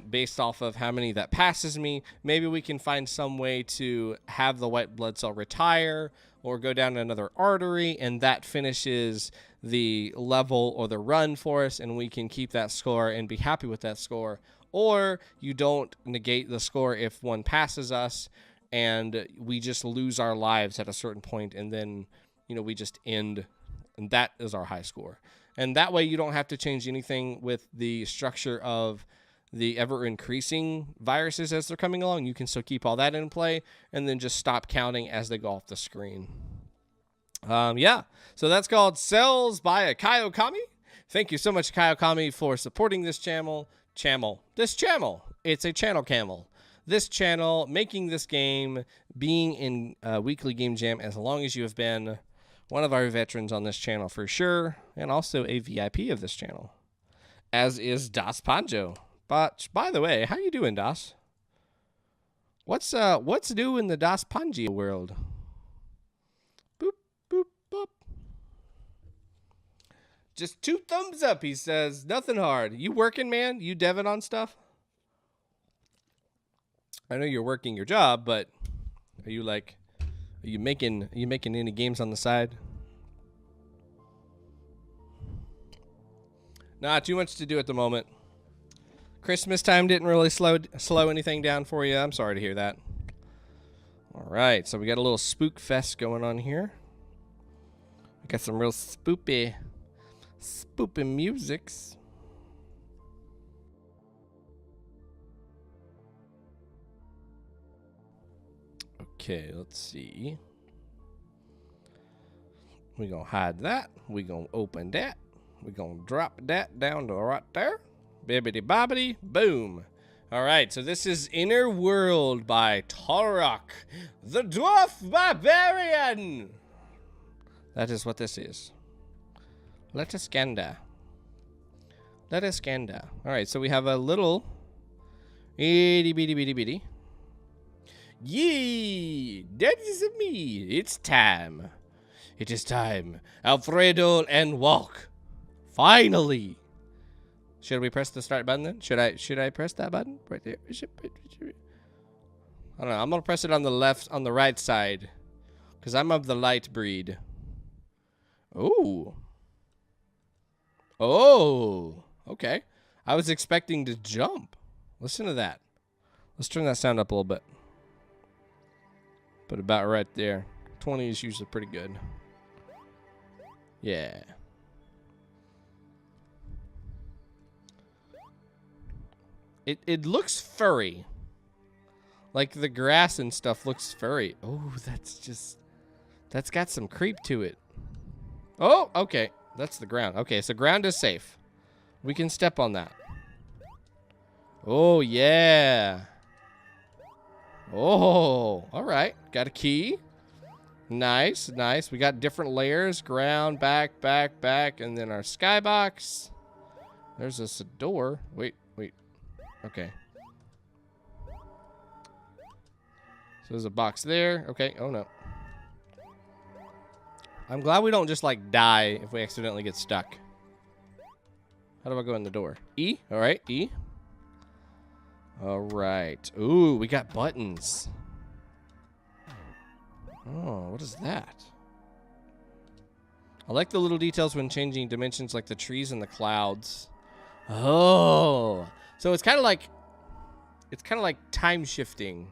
based off of how many that passes me, maybe we can find some way to have the white blood cell retire or go down another artery, and that finishes the level or the run for us, and we can keep that score and be happy with that score. Or you don't negate the score if one passes us, and we just lose our lives at a certain point, and then, you know, we just end, and that is our high score. And that way you don't have to change anything with the structure of the ever-increasing viruses as they're coming along. You can still keep all that in play, and then just stop counting as they go off the screen. Yeah, so that's called Cells by Kyokami. Thank you so much, Kyokami, for supporting this channel. It's a channel camel. This channel, making this game, being in weekly game jam as long as you have been one of our veterans on this channel for sure, and also a VIP of this channel, as is Das Panjo. But by the way, how you doing, Das? What's new in the Das Panjo world? Boop boop boop. Just 2 thumbs up, he says. Nothing hard. You working, man? You deving on stuff? I know you're working your job, but are you making any games on the side? Nah, too much to do at the moment. Christmas time didn't really slow anything down for you. I'm sorry to hear that. All right, so we got a little spook fest going on here. We got some real spoopy musics. Okay, let's see. We're going to hide that. We're going to open that. We're going to drop that down to right there. Bibbidi bobbidi, boom. All right, so this is Inner World by Taurok, the dwarf barbarian. That is what this is. Let us gander. Let us gander. All right, so we have a little itty bitty bitty bitty. Yee, that is me. It's time. It is time. Alfredo and walk. Finally. Should we press the start button then? Should I press that button right there? I don't know. I'm gonna press it on the left, on the right side, because I'm of the light breed. Ooh. Oh. Okay. I was expecting to jump. Listen to that. Let's turn that sound up a little bit. But about right there. 20 is usually pretty good. Yeah. It looks furry. Like the grass and stuff looks furry. Oh, that's got some creep to it. Oh, okay. That's the ground. Okay, so ground is safe. We can step on that. Oh, yeah. Oh, all right. Got a key. Nice, nice. We got different layers. Ground, back, and then our skybox. There's a door. Wait. Okay. So there's a box there. Okay. Oh, no. I'm glad we don't just, like, die if we accidentally get stuck. How do I go in the door? E? All right. E. All right. Ooh, we got buttons. Oh, what is that? I like the little details when changing dimensions, like the trees and the clouds. Oh, so it's kind of like time shifting,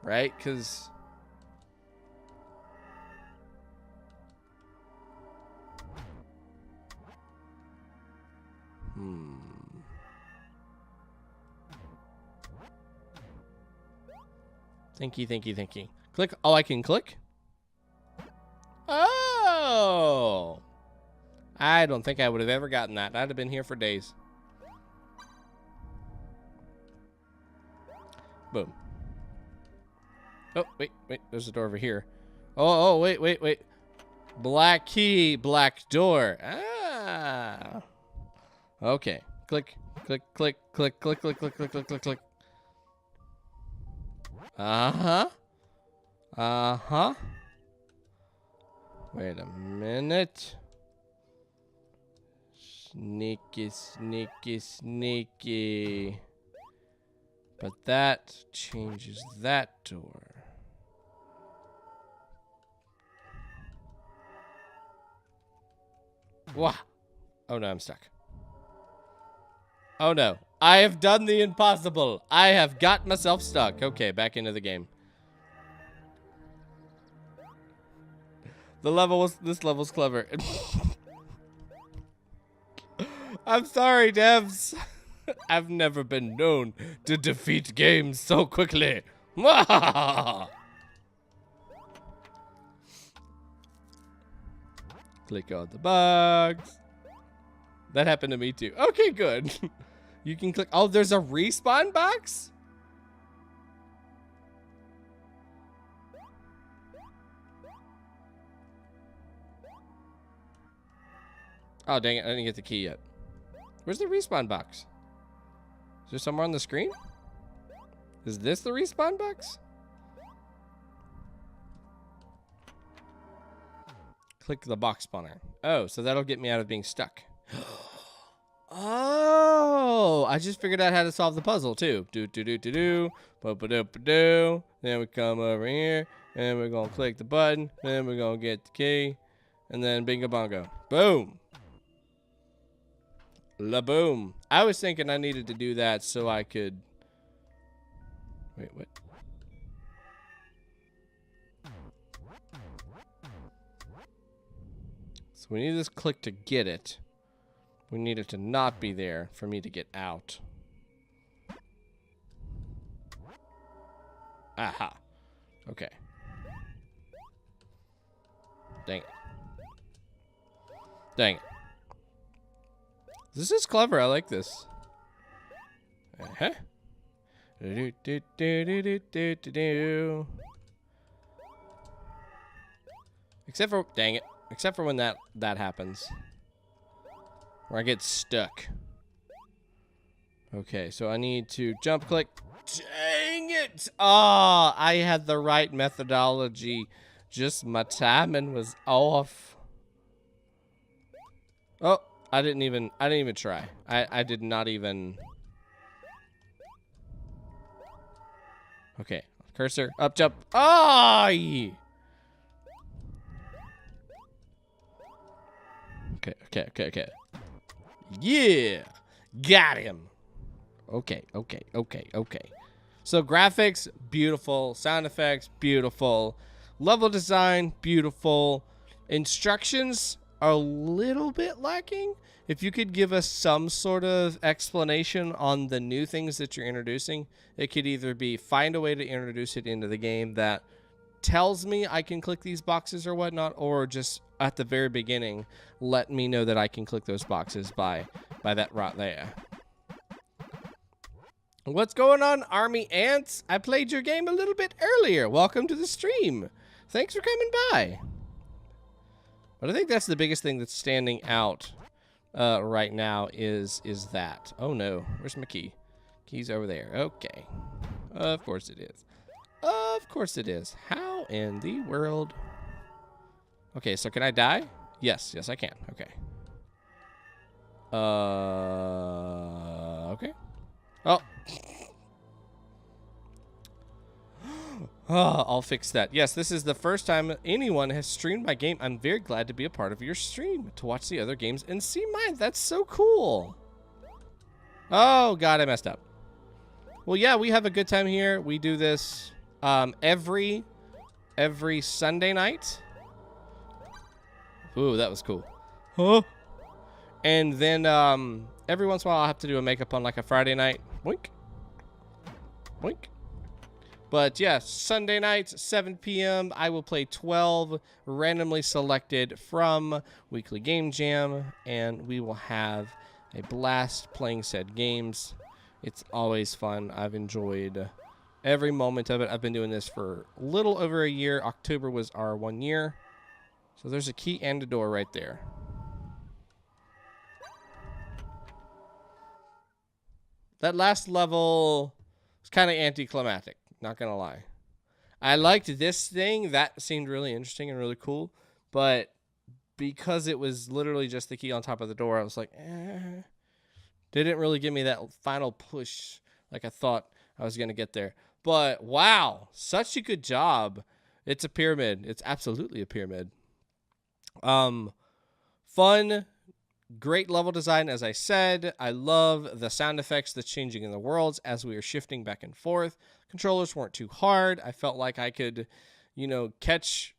right? Because Thinky. Click. Oh, I can click. Oh, I don't think I would have ever gotten that. I'd have been here for days. Boom. Oh, wait. There's a door over here. Oh, wait. Black key, black door. Ah. Okay. Click. Uh-huh. Wait a minute. Sneaky. But that changes that door. Wah. Oh no, I'm stuck. Oh no. I have done the impossible. I have got myself stuck. Okay, back into the game. This level's clever. I'm sorry, devs. I've never been known to defeat games so quickly. Click on the box. That happened to me too. Okay, good. You can click. Oh, there's a respawn box? Oh, dang it. I didn't get the key yet. Where's the respawn box? Is there somewhere on the screen? Is this the respawn box? Click the box spawner. Oh, so that'll get me out of being stuck. Oh, I just figured out how to solve the puzzle too. Do. Then we come over here, and we're gonna click the button. Then we're gonna get the key, and then bingo bongo, boom, la boom. I was thinking I needed to do that so I could. Wait, what? So we need this click to get it. We need it to not be there for me to get out. Aha. Okay. Dang it. This is clever. I like this. Uh-huh. Except for, dang it. Except for when that happens. Where I get stuck. Okay, so I need to jump click. Dang it! Oh, I had the right methodology. Just my timing was off. Oh, I didn't even try. I did not even. Okay, cursor, up, jump. Oh! Okay. Yeah, got him. Okay. So graphics, beautiful. Sound effects, beautiful. Level design, beautiful. Instructions are a little bit lacking. If you could give us some sort of explanation on the new things that you're introducing, it could either be find a way to introduce it into the game that tells me I can click these boxes or whatnot, or just at the very beginning, let me know that I can click those boxes by that right there. What's going on, ArmyAnts? I played your game a little bit earlier. Welcome to the stream. Thanks for coming by. But I think that's the biggest thing that's standing out right now is that. Oh no, where's my key? Key's over there. Okay. Of course it is. Of course it is. How in the world? Okay, so can I die? Yes, I can. Okay. Okay. Oh. Oh, I'll fix that. Yes, this is the first time anyone has streamed my game. I'm very glad to be a part of your stream, to watch the other games and see mine. That's so cool. Oh, God, I messed up. Well, yeah, we have a good time here. We do this every Sunday night. Ooh, that was cool. Huh? And then every once in a while, I'll have to do a makeup on like a Friday night. Boink. Boink. But yeah, Sunday nights, 7 p.m., I will play 12 randomly selected from Weekly Game Jam, and we will have a blast playing said games. It's always fun. I've enjoyed every moment of it. I've been doing this for a little over a year. October was our 1 year. So there's a key and a door right there. That last level was kind of anticlimactic. Not gonna lie. I liked this thing. That seemed really interesting and really cool. But because it was literally just the key on top of the door, I was like, didn't really give me that final push like I thought I was gonna get there. But wow, such a good job. It's a pyramid. It's absolutely a pyramid. Fun. Great level design, as I said. I love the sound effects that's changing in the worlds as we are shifting back and forth. Controllers weren't too hard. I felt like I could, you know, catch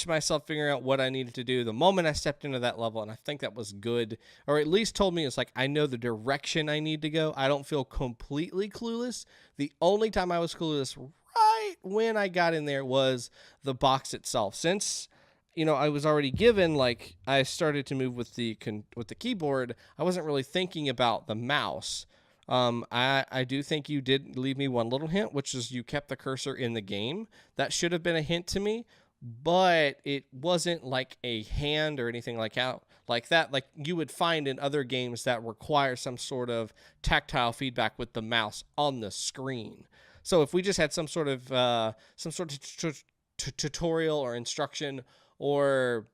myself figuring out what I needed to do the moment I stepped into that level, and I think that was good. Or at least told me it's like I know the direction I need to go. I don't feel completely clueless. The only time I was clueless right when I got in there was the box itself. Since you know, I was already given, like, I started to move with the keyboard, I wasn't really thinking about the mouse. I do think you did leave me one little hint, which is you kept the cursor in the game. That should have been a hint to me, but it wasn't like a hand or anything like that, like you would find in other games that require some sort of tactile feedback with the mouse on the screen. So if we just had some sort of tutorial or instruction or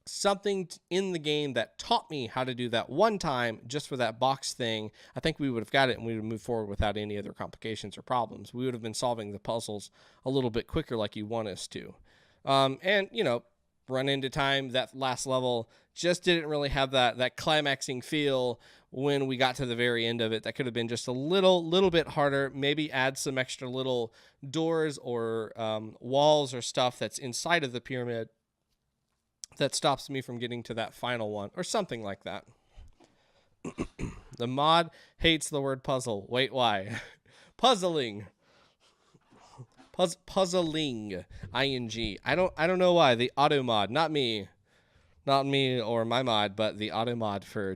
something in the game that taught me how to do that one time just for that box thing, I think we would have got it and we would move forward without any other complications or problems. We would have been solving the puzzles a little bit quicker like you want us to. And, you know, run into time, that last level just didn't really have that climaxing feel when we got to the very end of it. That could have been just a little bit harder. Maybe add some extra little doors or walls or stuff that's inside of the pyramid that stops me from getting to that final one or something like that. The mod hates the word puzzle. Wait, why? Puzzling. Puzzling. ING. I don't know why. The auto mod, not me or my mod, but the auto mod for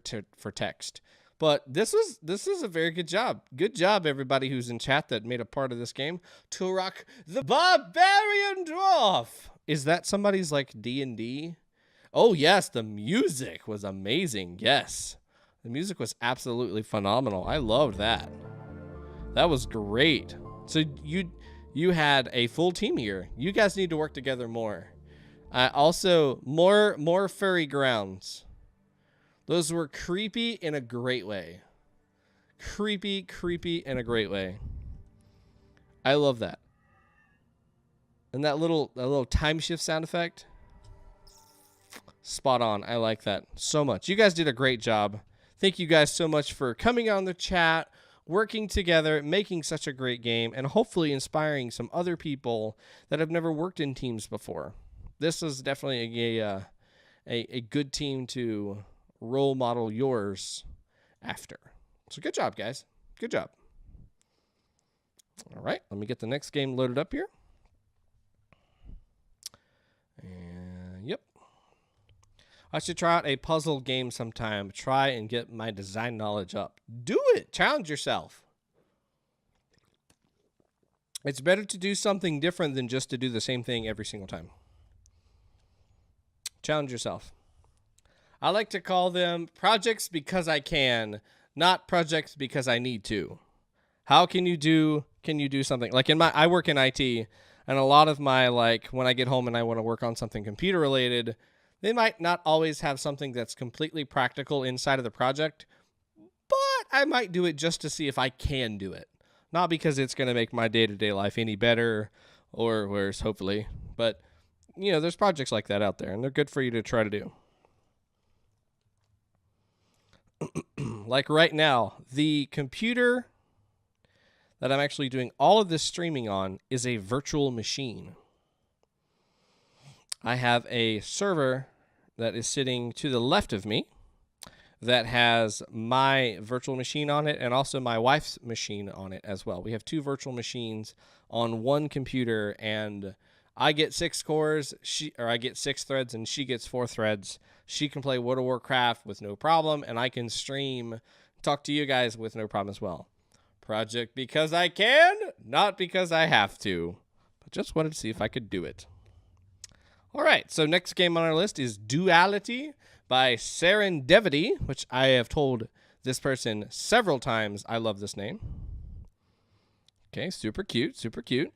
text. But this is a very good job. Good job, everybody who's in chat that made a part of this game. Taurok, the barbarian dwarf. Is that somebody's like D&D? Oh yes, the music was amazing. Yes, the music was absolutely phenomenal. I loved that. That was great. So you had a full team here. You guys need to work together more. Also, more furry grounds. Those were creepy in a great way. Creepy in a great way. I love that. And that little time shift sound effect. Spot on. I like that so much. You guys did a great job. Thank you guys so much for coming on the chat, working together, making such a great game, and hopefully inspiring some other people that have never worked in teams before. This is definitely a good team to role model yours after. So good job, guys. Good job. All right, let me get the next game loaded up here. And yep. I should try out a puzzle game sometime. Try and get my design knowledge up. Do it. Challenge yourself. It's better to do something different than just to do the same thing every single time. Challenge yourself. I like to call them projects because I can, not projects because I need to. How can you do something? Like I work in IT, and a lot of my, like, when I get home and I want to work on something computer related, they might not always have something that's completely practical inside of the project, but I might do it just to see if I can do it. Not because it's going to make my day-to-day life any better or worse, hopefully. But, you know, there's projects like that out there, and they're good for you to try to do. Like right now, the computer that I'm actually doing all of this streaming on is a virtual machine. I have a server that is sitting to the left of me that has my virtual machine on it and also my wife's machine on it as well. We have 2 virtual machines on one computer, and I get 6 cores, I get 6 threads, and she gets 4 threads. She can play World of Warcraft with no problem, and I can stream, talk to you guys with no problem as well. Project because I can, not because I have to. But just wanted to see if I could do it. All right, so next game on our list is Duality by Serendevity, which I have told this person several times I love this name. Okay, super cute, super cute.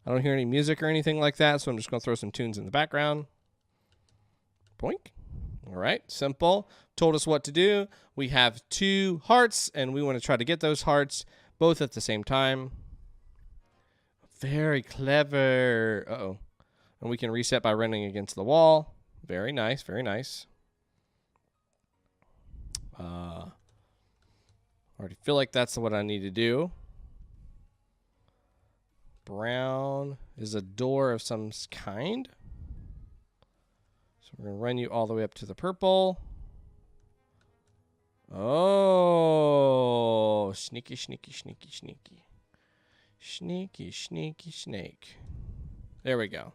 I don't hear any music or anything like that, so I'm just going to throw some tunes in the background. Boink. All right, simple. Told us what to do. We have 2 hearts, and we want to try to get those hearts both at the same time. Very clever. Uh-oh. And we can reset by running against the wall. Very nice, very nice. Already feel like that's what I need to do. Brown is a door of some kind. So we're going to run you all the way up to the purple. Oh, sneaky, sneaky, sneaky, sneaky. Sneaky, sneaky, snake. There we go.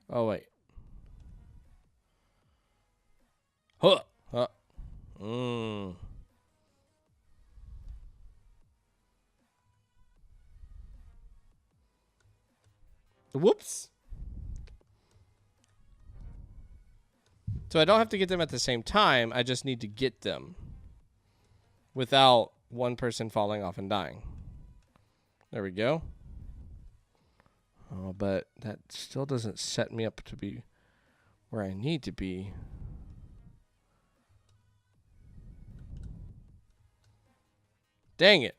Oh, wait. Huh. Huh. Whoops. So I don't have to get them at the same time. I just need to get them without one person falling off and dying. There we go. Oh, but that still doesn't set me up to be where I need to be. Dang it.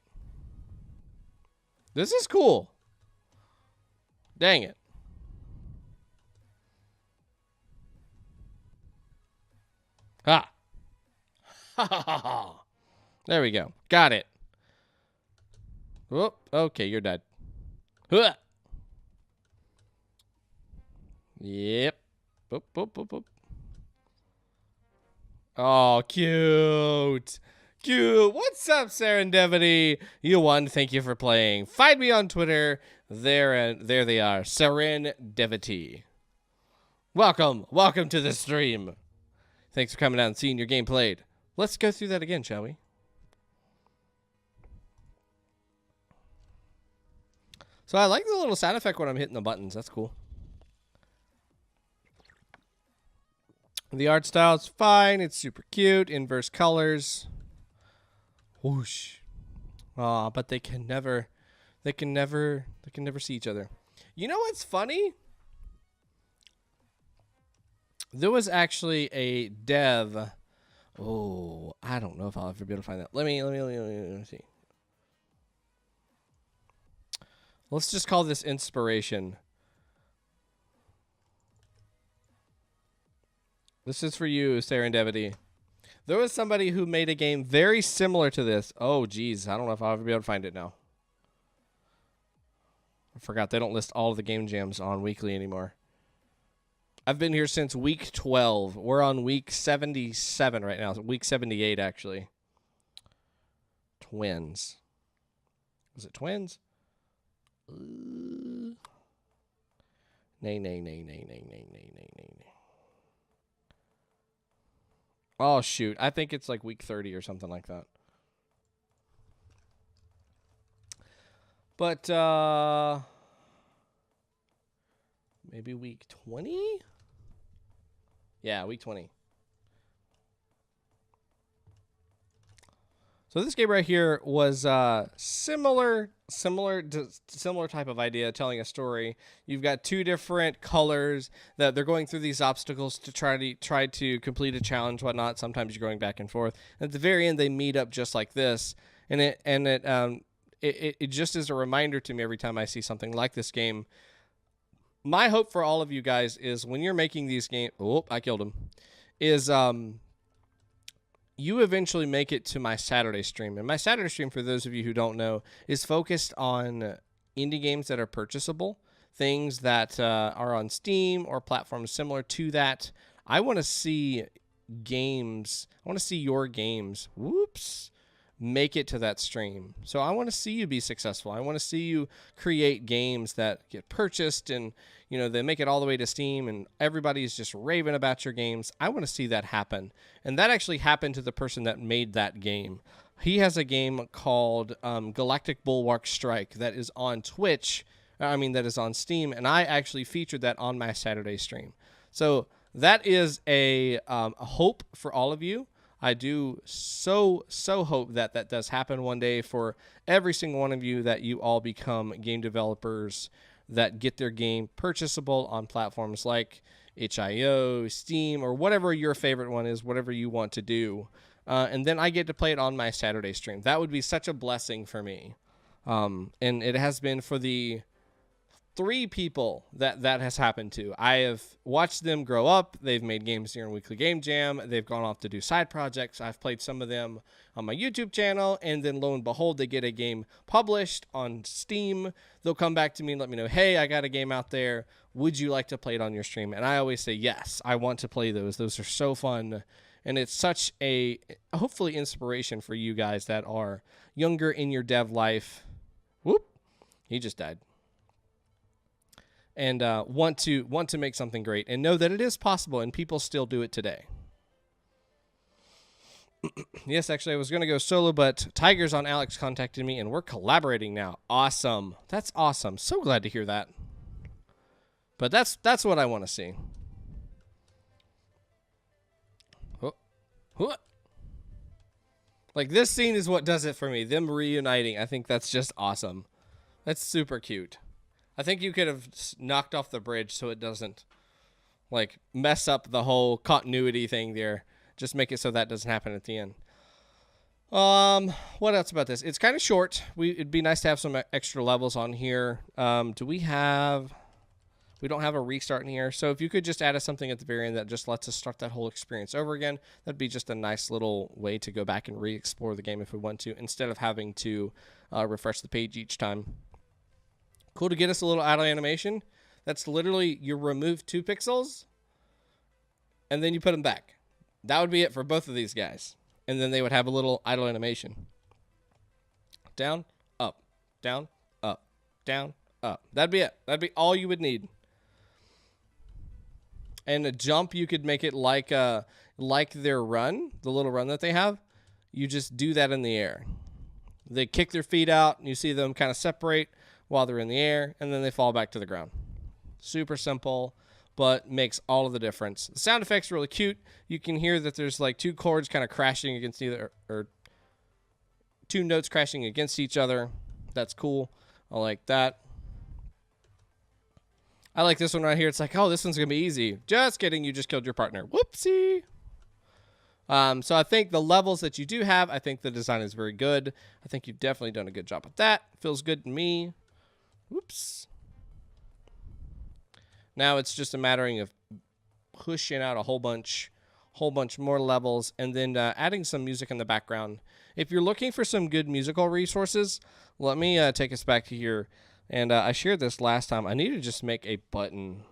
This is cool. Dang it. Ha. Ha ha ha ha. There we go. Got it. Whoop. Okay, you're dead. Huh. Yep. Boop, boop, boop, boop. Oh, cute. Cute. What's up, Serendevity? You won. Thank you for playing. Find me on Twitter. There they are. Serendevity. Welcome. Welcome to the stream. Thanks for coming out and seeing your game played. Let's go through that again, shall we? So I like the little sound effect when I'm hitting the buttons. That's cool. The art style is fine. It's super cute. Inverse colors. Whoosh. Aw, but they can never see each other. You know what's funny? There was actually a dev. Oh, I don't know if I'll ever be able to find that. Let me see. Let's just call this inspiration. This is for you, Serendevity. There was somebody who made a game very similar to this. Oh, geez. I don't know if I'll ever be able to find it now. I forgot they don't list all of the game jams on Weekly anymore. I've been here since week 12. We're on week 77 right now. Week 78, actually. Twins. Was it twins? Nay. Oh, shoot. I think it's like week 30 or something like that. But, maybe week 20? Yeah, week 20. So this game right here was similar type of idea, telling a story. You've got 2 different colors that they're going through these obstacles to try to complete a challenge, whatnot. Sometimes you're going back and forth. At the very end, they meet up just like this, And it just is a reminder to me every time I see something like this game. My hope for all of you guys is when you're making these games, oh, I killed him, is you eventually make it to my Saturday stream. And my Saturday stream, for those of you who don't know, is focused on indie games that are purchasable, things that are on Steam or platforms similar to that. I want to see games, I want to see your games, make it to that stream. So I want to see you be successful. I want to see you create games that get purchased and, you know, they make it all the way to Steam and everybody's just raving about your games. I want to see that happen. And that actually happened to the person that made that game. He has a game called Galactic Bulwark Strike that is on Twitch. That is on Steam. And I actually featured that on my Saturday stream. So that is a hope for all of you. I do so hope that that does happen one day for every single one of you, that you all become game developers that get their game purchasable on platforms like itch.io, Steam, or whatever your favorite one is, whatever you want to do. And then I get to play it on my Saturday stream. That would be such a blessing for me. And it has been for the 3 people that has happened to. I have watched them grow up. They've made games during Weekly Game Jam. They've gone off to do side projects. I've played some of them on my YouTube channel, and then lo and behold, they get a game published on Steam. They'll come back to me and let me know, hey, I got a game out there. Would you like to play it on your stream? And I always say, yes, I want to play those. Those are so fun. And it's such a, hopefully, inspiration for you guys that are younger in your dev life. Whoop, he just died. And want to make something great and know that it is possible and people still do it today. Yes, actually, I was going to go solo, but Tigers on Alex contacted me and we're collaborating now. Awesome. That's awesome. So glad to hear that. But that's what I want to see. Like, this scene is what does it for me. Them reuniting. I think that's just awesome. That's super cute. I think you could have knocked off the bridge so it doesn't, like, mess up the whole continuity thing there. Just make it so that doesn't happen at the end. What else about this? It's kind of short. It'd be nice to have some extra levels on here. We don't have a restart in here. So if you could just add us something at the very end that just lets us start that whole experience over again, that'd be just a nice little way to go back and re-explore the game if we want to, instead of having to refresh the page each time. Cool to get us a little idle animation. That's literally, you remove 2 pixels and then you put them back. That would be it for both of these guys. And then they would have a little idle animation. Down, up, down, up, down, up. That'd be it. That'd be all you would need. And a jump, you could make it like their run, the little run that they have. You just do that in the air. They kick their feet out, and you see them kind of separate while they're in the air, and then they fall back to the ground. Super simple, but makes all of the difference. The sound effect's really cute. You can hear that there's like 2 chords kind of crashing against or 2 notes crashing against each other. That's cool. I like that. I like this one right here. It's like, oh, this one's going to be easy. Just kidding. You just killed your partner. Whoopsie. So I think the levels that you do have, I think the design is very good. I think you've definitely done a good job with that. Feels good to me. Whoops. Now it's just a matter of pushing out a whole bunch more levels and then adding some music in the background. If you're looking for some good musical resources, let me take us back to here. And I shared this last time. I need to just make a button.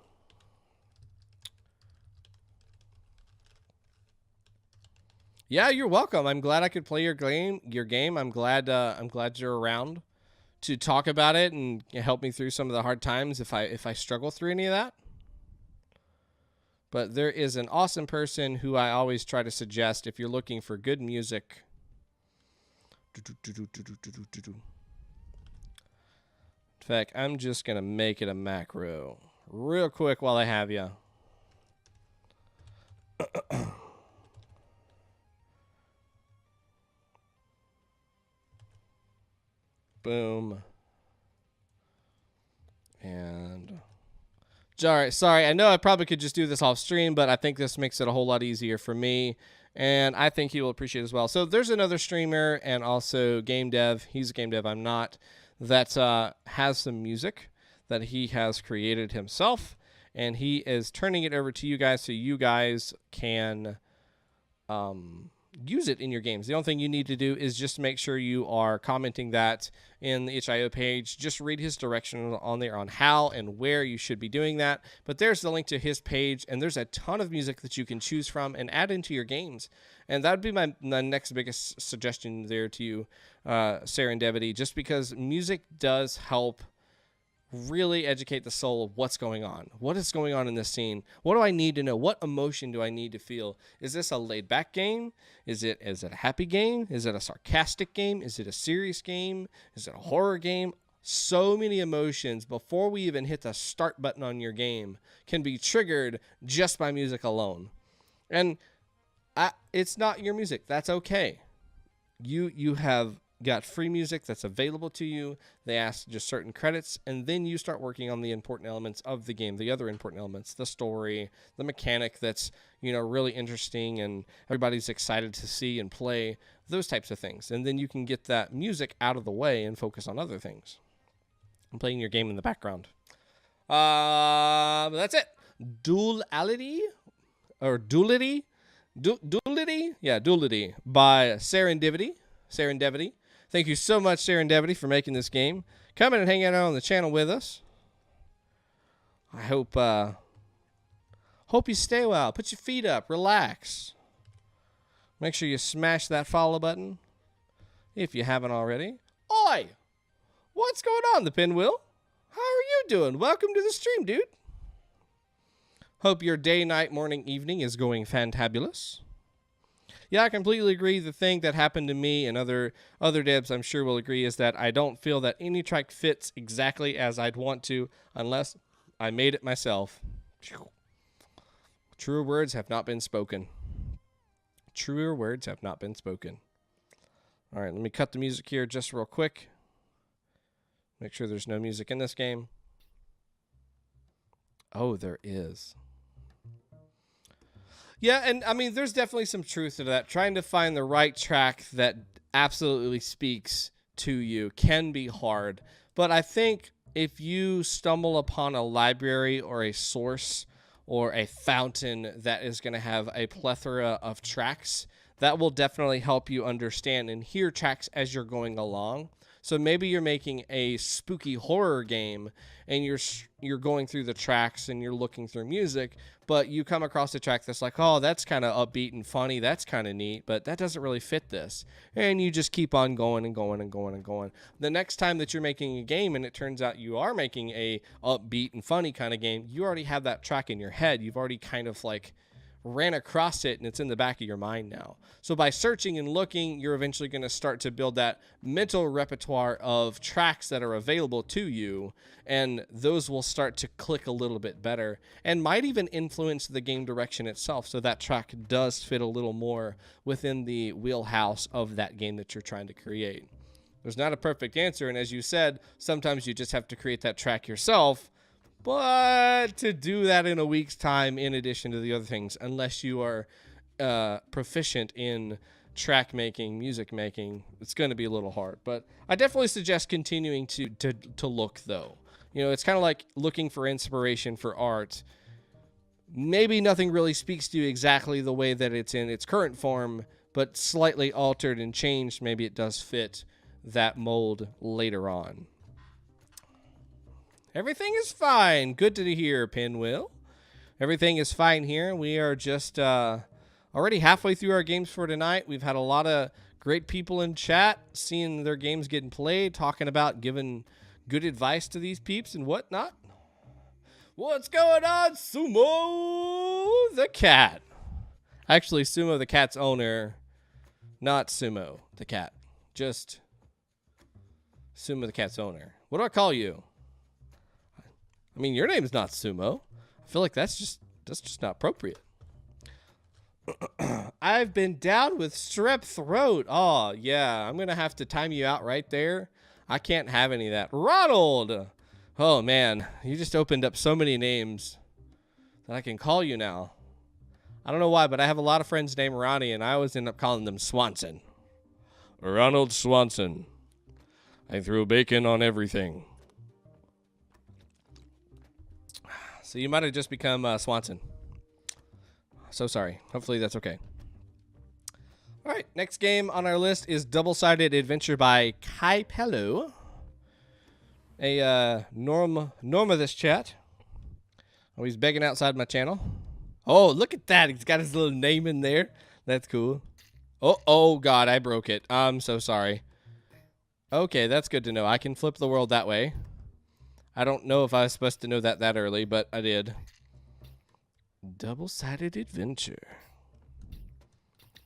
Yeah, you're welcome. I'm glad I could play your game. I'm glad you're around to talk about it and help me through some of the hard times if I struggle through any of that. But there is an awesome person who I always try to suggest if you're looking for good music. In fact, I'm just going to make it a macro real quick while I have you. Boom. And all right, sorry. I know I probably could just do this off stream, but I think this makes it a whole lot easier for me and I think he will appreciate it as well. So there's another streamer and also game dev. He's a game dev, I'm not. That has some music that he has created himself, and he is turning it over to you guys so you guys can use it in your games. The only thing you need to do is just make sure you are commenting that in the itch.io page. Just read his direction on there on how and where you should be doing that. But there's the link to his page, and there's a ton of music that you can choose from and add into your games. And that would be my next biggest suggestion there to you, Serendevity, just because music does help really educate the soul of what's going on. What is going on in this scene? What do I need to know? What emotion do I need to feel? Is this a laid-back game? Is it a happy game? Is it a sarcastic game? Is it a serious game? Is it a horror game? So many emotions before we even hit the start button on your game can be triggered just by music alone. And it's not your music. That's okay. You have got free music that's available to you. They ask just certain credits, and then you start working on the important elements of the game, the other important elements, the story, the mechanic that's, really interesting and everybody's excited to see and play, those types of things. And then you can get that music out of the way and focus on other things and playing your game in the background. But that's it. Duality or Duality? Duality? Yeah, Duality by Serendevity. Thank you so much, Serendevity, for making this game. Come in and hang out on the channel with us. I hope you stay well. Put your feet up. Relax. Make sure you smash that follow button if you haven't already. Oi! What's going on, the Pinwheel? How are you doing? Welcome to the stream, dude. Hope your day, night, morning, evening is going fantabulous. Yeah, I completely agree. The thing that happened to me and other devs, I'm sure, will agree, is that I don't feel that any track fits exactly as I'd want to unless I made it myself. Truer words have not been spoken. Truer words have not been spoken. All right, let me cut the music here just real quick. Make sure there's no music in this game. Oh, there is. Yeah, and I mean, there's definitely some truth to that. Trying to find the right track that absolutely speaks to you can be hard. But I think if you stumble upon a library or a source or a fountain that is going to have a plethora of tracks, that will definitely help you understand and hear tracks as you're going along. So maybe you're making a spooky horror game and you're going through the tracks and you're looking through music, but you come across a track that's like, oh, that's kind of upbeat and funny. That's kind of neat, but that doesn't really fit this. And you just keep on going and going and going and going. The next time that you're making a game and it turns out you are making a upbeat and funny kind of game, you already have that track in your head. You've already kind of like ran across it and it's in the back of your mind now. So by searching and looking, you're eventually going to start to build that mental repertoire of tracks that are available to you, and those will start to click a little bit better and might even influence the game direction itself, so that track does fit a little more within the wheelhouse of that game that you're trying to create. There's not a perfect answer, and as you said, sometimes you just have to create that track yourself. But to do that in a week's time, in addition to the other things, unless you are proficient in track making, music making, it's going to be a little hard. But I definitely suggest continuing to look, though. It's kind of like looking for inspiration for art. Maybe nothing really speaks to you exactly the way that it's in its current form, but slightly altered and changed, maybe it does fit that mold later on. Everything is fine. Good to hear, Pinwheel. Everything is fine here. We are just already halfway through our games for tonight. We've had a lot of great people in chat, seeing their games getting played, talking about giving good advice to these peeps and whatnot. What's going on, Sumo the cat? Actually, Sumo the cat's owner, not Sumo the cat. Just Sumo the cat's owner. What do I call you? I mean, your name's not Sumo. I feel like that's just not appropriate. I've been down with strep throat. Oh, yeah. I'm going to have to time you out right there. I can't have any of that. Ronald! Oh, man. You just opened up so many names that I can call you now. I don't know why, but I have a lot of friends named Ronnie, and I always end up calling them Swanson. Ronald Swanson. I threw bacon on everything. So you might have just become Swanson. So sorry. Hopefully that's okay. All right, next game on our list is Double-Sided Adventure by Kypello. A norm of this chat. Oh, he's begging outside my channel. Oh, look at that. He's got his little name in there. That's cool. Oh, God, I broke it. I'm so sorry. Okay, that's good to know. I can flip the world that way. I don't know if I was supposed to know that early, but I did. Double-Sided Adventure.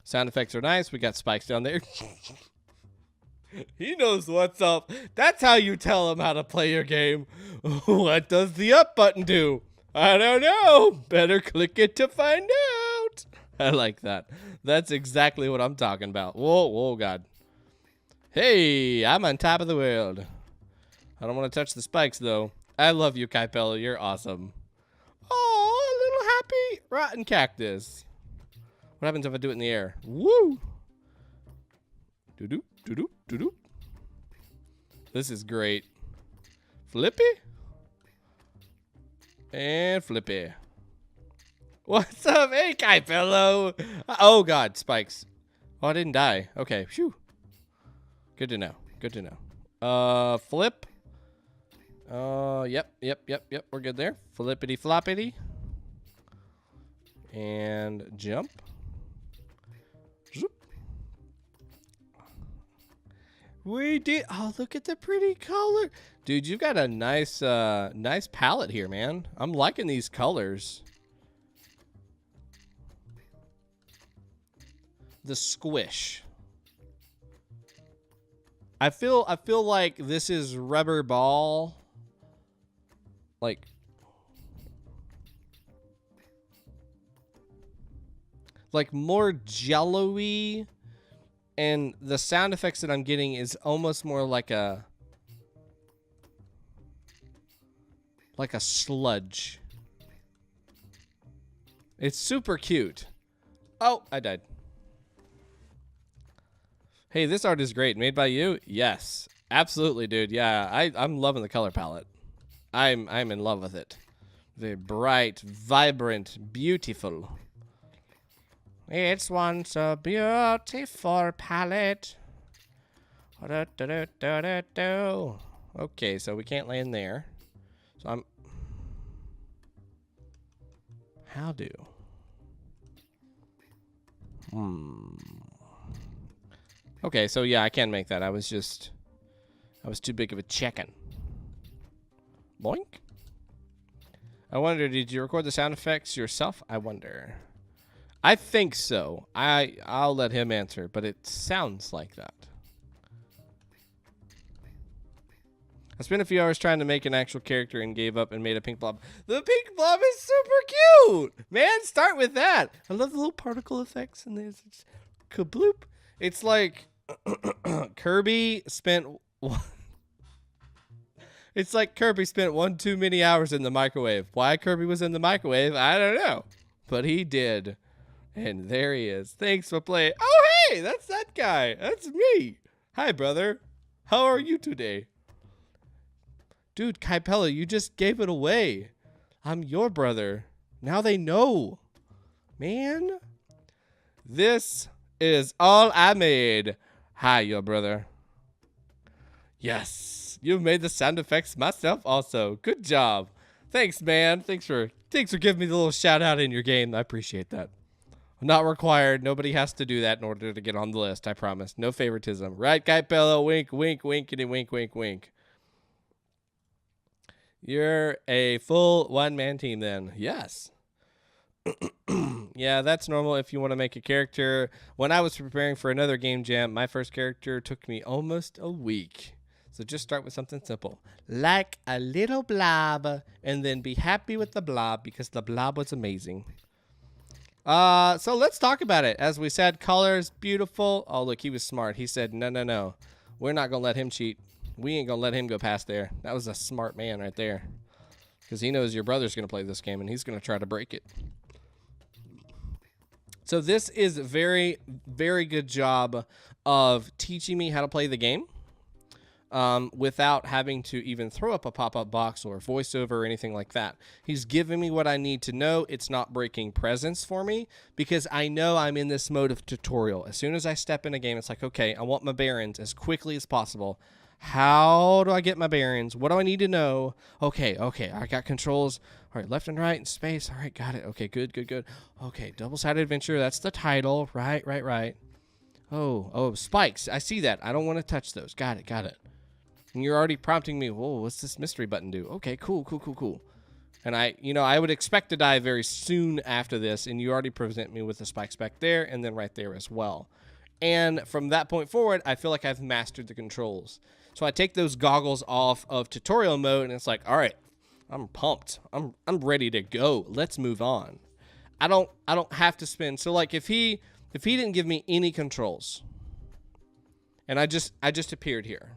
Sound effects are nice. We got spikes down there. He knows what's up. That's how you tell him how to play your game. What does the up button do? I don't know. Better click it to find out. I like that. That's exactly what I'm talking about. Whoa, God. Hey, I'm on top of the world. I don't want to touch the spikes, though. I love you, Kypello. You're awesome. Oh, a little happy rotten cactus. What happens if I do it in the air? Woo! Doo-doo, doo-doo, doo-doo. This is great. Flippy. And flippy. What's up? Hey, Kypello. Oh, God. Spikes. Oh, I didn't die. Okay. Phew. Good to know. Good to know. Flip. Yep. We're good there. Flippity floppity. And jump. Zoop. We did. Oh, look at the pretty color. Dude, you've got a nice nice palette here, man. I'm liking these colors. The squish. I feel like this is rubber ball. Like more jello-y, and the sound effects that I'm getting is almost more like a sludge. It's super cute. Oh, I died. Hey, this art is great. Made by you? Yes. Absolutely, dude. Yeah, I'm loving the color palette. I'm in love with it. Very bright, vibrant, beautiful. It's one so beautiful palette. Okay, so we can't land there. So I'm... How do? Okay, so yeah, I can make that. I was too big of a chicken. Boink. I wonder, did you record the sound effects yourself? I wonder. I think so. I'll let him answer, but it sounds like that. I spent a few hours trying to make an actual character and gave up and made a pink blob. The pink blob is super cute! Man, start with that. I love the little particle effects and there's kabloop. It's like Kirby spent It's like Kirby spent one too many hours in the microwave. Why Kirby was in the microwave, I don't know. But he did. And there he is. Thanks for playing. Oh, hey, that's that guy. That's me. Hi, brother. How are you today? Dude, Kypello, you just gave it away. I'm your brother. Now they know. Man. This is all I made. Hi, your brother. Yes. You've made the sound effects myself also. Good job. Thanks, man. Thanks for giving me the little shout out in your game. I appreciate that. Not required. Nobody has to do that in order to get on the list. I promise. No favoritism. Right, Kypello? Wink, wink, winkity, wink, wink, wink. You're a full one-man team then. Yes. Yeah, that's normal if you want to make a character. When I was preparing for another game jam, my first character took me almost a week. So just start with something simple. Like a little blob, and then be happy with the blob because the blob was amazing. So let's talk about it. As we said, colors, beautiful. Oh, look, he was smart. He said, no. We're not going to let him cheat. We ain't going to let him go past there. That was a smart man right there. Because he knows your brother's going to play this game, and he's going to try to break it. So this is a very, very good job of teaching me how to play the game without having to even throw up a pop-up box or voiceover or anything like that. He's giving me what I need to know. It's not breaking presence for me because I know I'm in this mode of tutorial. As soon as I step in a game, it's like, okay, I want my bearings as quickly as possible. How do I get my bearings? What do I need to know? Okay, I got controls. All right, left and right and space. All right, got it. Okay, good. Okay, double-sided adventure. That's the title. Right. Oh, spikes. I see that. I don't want to touch those. Got it. And you're already prompting me, whoa, what's this mystery button do? Okay, cool. And I would expect to die very soon after this, and you already present me with the spikes back there and then right there as well. And from that point forward, I feel like I've mastered the controls. So I take those goggles off of tutorial mode, and it's like, all right, I'm pumped. I'm ready to go. Let's move on. I don't have to spend. So like if he didn't give me any controls, and I just appeared here,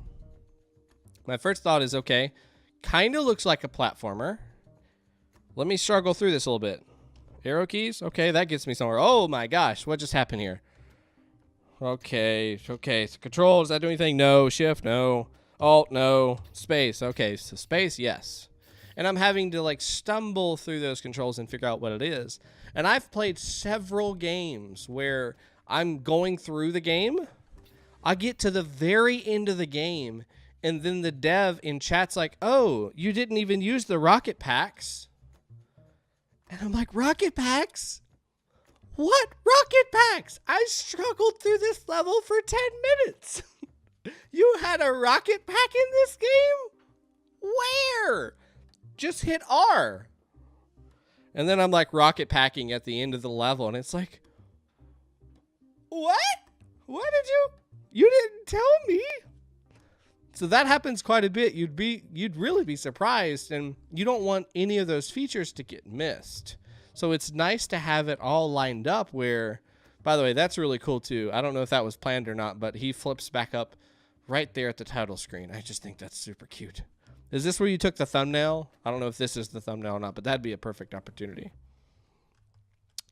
my first thought is, okay, kind of looks like a platformer. Let me struggle through this a little bit. Arrow keys, okay, that gets me somewhere. Oh my gosh, what just happened here? Okay, so control, does that do anything? No. Shift, no. Alt, no. Space, okay, so space, yes. And I'm having to like stumble through those controls and figure out what it is. And I've played several games where I'm going through the game, I get to the very end of the game, and then the dev in chat's like, oh, you didn't even use the rocket packs. And I'm like, rocket packs? What rocket packs? I struggled through this level for 10 minutes. You had a rocket pack in this game? Where? Just hit R. And then I'm like rocket packing at the end of the level, and it's like, what? What did you didn't tell me? So that happens quite a bit. You'd really be surprised, and you don't want any of those features to get missed. So it's nice to have it all lined up where, by the way, that's really cool too. I don't know if that was planned or not, but he flips back up right there at the title screen. I just think that's super cute. Is this where you took the thumbnail? I don't know if this is the thumbnail or not, but that'd be a perfect opportunity.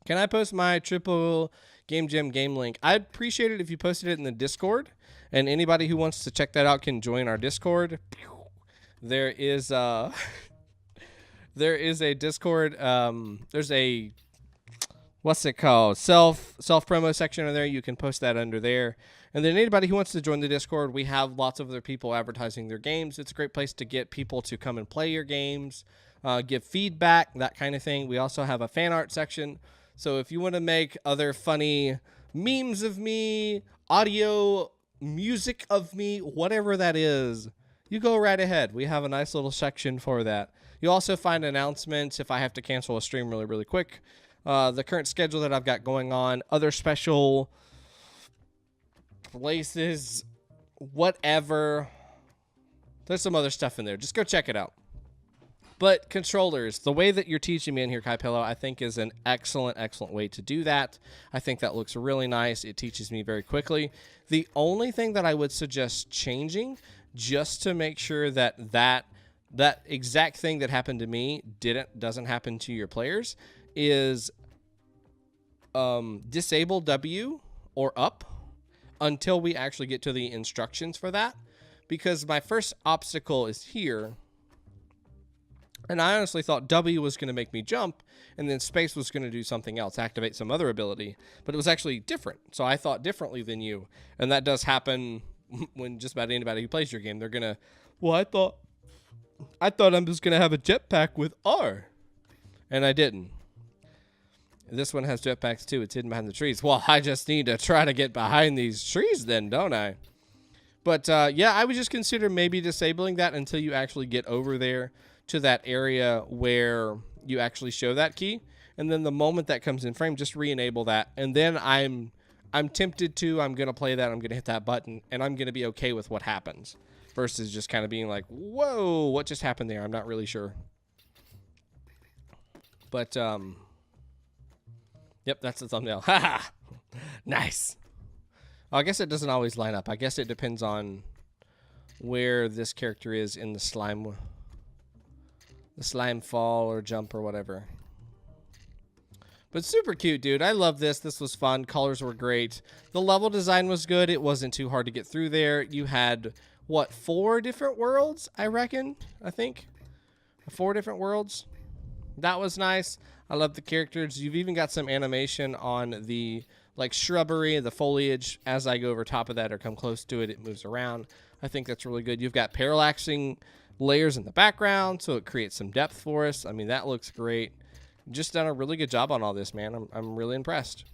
Can I post my triple Game Jam game link? I'd appreciate it if you posted it in the Discord, and anybody who wants to check that out can join our Discord. There is a Discord. There's a, what's it called? Self promo section in there. You can post that under there. And then anybody who wants to join the Discord, we have lots of other people advertising their games. It's a great place to get people to come and play your games, give feedback, that kind of thing. We also have a fan art section. So if you want to make other funny memes of me, audio, music of me, whatever that is, you go right ahead. We have a nice little section for that. You'll also find announcements if I have to cancel a stream really, really quick. The current schedule that I've got going on, other special places, whatever. There's some other stuff in there. Just go check it out. But controllers, the way that you're teaching me in here, kypello, I think is an excellent, excellent way to do that. I think that looks really nice. It teaches me very quickly. The only thing that I would suggest changing, just to make sure that that exact thing that happened to me doesn't happen to your players, is disable W or up until we actually get to the instructions for that. Because my first obstacle is here. And I honestly thought W was going to make me jump, and then space was going to do something else, activate some other ability. But it was actually different. So I thought differently than you. And that does happen when just about anybody who plays your game. They're going to, well, I thought I'm just going to have a jetpack with R. And I didn't. This one has jetpacks too. It's hidden behind the trees. Well, I just need to try to get behind these trees then, don't I? But yeah, I would just consider maybe disabling that until you actually get over there to that area where you actually show that key. And then the moment that comes in frame, just re-enable that. And then I'm tempted to, I'm going to play that, I'm going to hit that button, and I'm going to be okay with what happens. Versus just kind of being like, whoa, what just happened there? I'm not really sure. But, yep, that's the thumbnail. Haha! Nice. I guess it doesn't always line up. I guess it depends on where this character is in the slime fall or jump or whatever. But super cute, dude. I love this. This was fun. Colors were great. The level design was good. It wasn't too hard to get through there. You had, what, 4 different worlds, I reckon? I think. 4 different worlds. That was nice. I love the characters. You've even got some animation on the, like, shrubbery, the foliage. As I go over top of that or come close to it, it moves around. I think that's really good. You've got parallaxing layers in the background, so it creates some depth for us. I mean, that looks great. Just done a really good job on all this, man. I'm really impressed.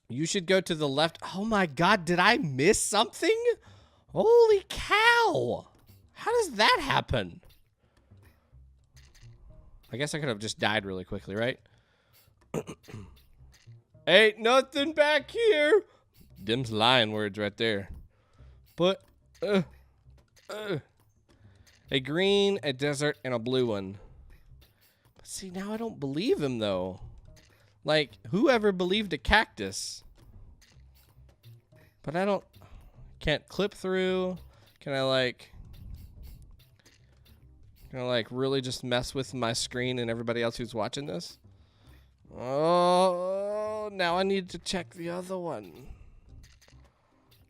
You should go to the left. Oh my God, did I miss something? Holy cow. How does that happen? I guess I could have just died really quickly, right? Ain't nothing back here. Them's lying words right there. But, a green, a desert, and a blue one. See, now I don't believe him, though. Like, whoever believed a cactus? But I don't... Can't clip through. Can I, like... really just mess with my screen and everybody else who's watching this? Oh, now I need to check the other one.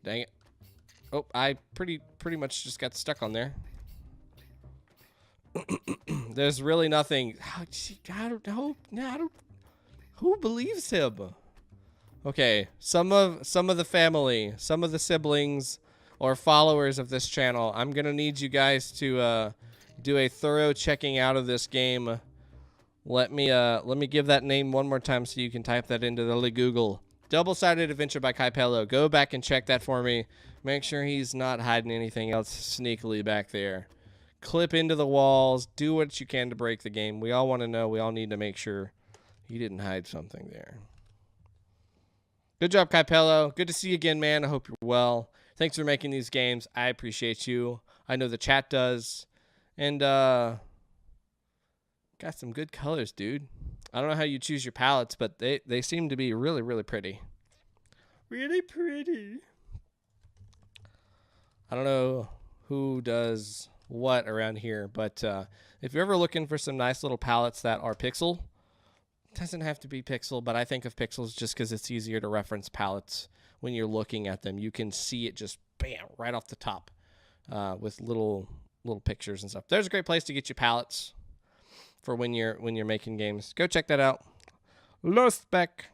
Dang it. Oh, I pretty much just got stuck on there. There's really nothing. I don't know. Who believes him? Okay, some of the family, some of the siblings or followers of this channel, I'm gonna need you guys to do a thorough checking out of this game. Let me give that name one more time so you can type that into the Google. Double-Sided Adventure by Kypello. Go back and check that for me. Make sure he's not hiding anything else sneakily back there. Clip into the walls. Do what you can to break the game. We all want to know. We all need to make sure he didn't hide something there. Good job, Kypello. Good to see you again, man. I hope you're well. Thanks for making these games. I appreciate you. I know the chat does. And, got some good colors, dude. I don't know how you choose your palettes, but they seem to be really, really pretty. Really pretty. I don't know who does what around here, but if you're ever looking for some nice little palettes that are pixel, it doesn't have to be pixel, but I think of pixels just because it's easier to reference palettes when you're looking at them. You can see it just bam right off the top with little pictures and stuff. There's a great place to get you palettes for when you're making games. Go check that out. Lostbeck.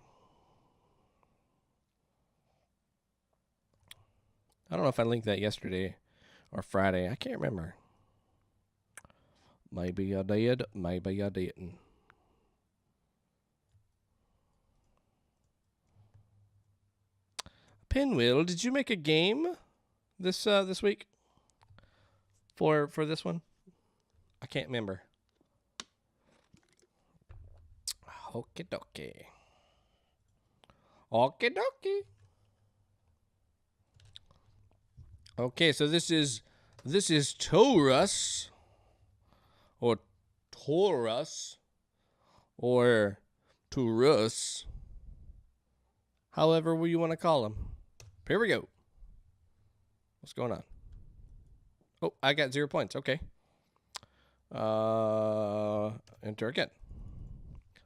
I don't know if I linked that yesterday or Friday. I can't remember. Maybe I did. Maybe I didn't. Pinwheel, did you make a game this week for this one? I can't remember. Okie dokie. Okie dokie. Okay, so this is Torus or Torus or Torus, however you want to call him. Here we go. What's going on? Oh, I got 0 points. Okay. Enter again.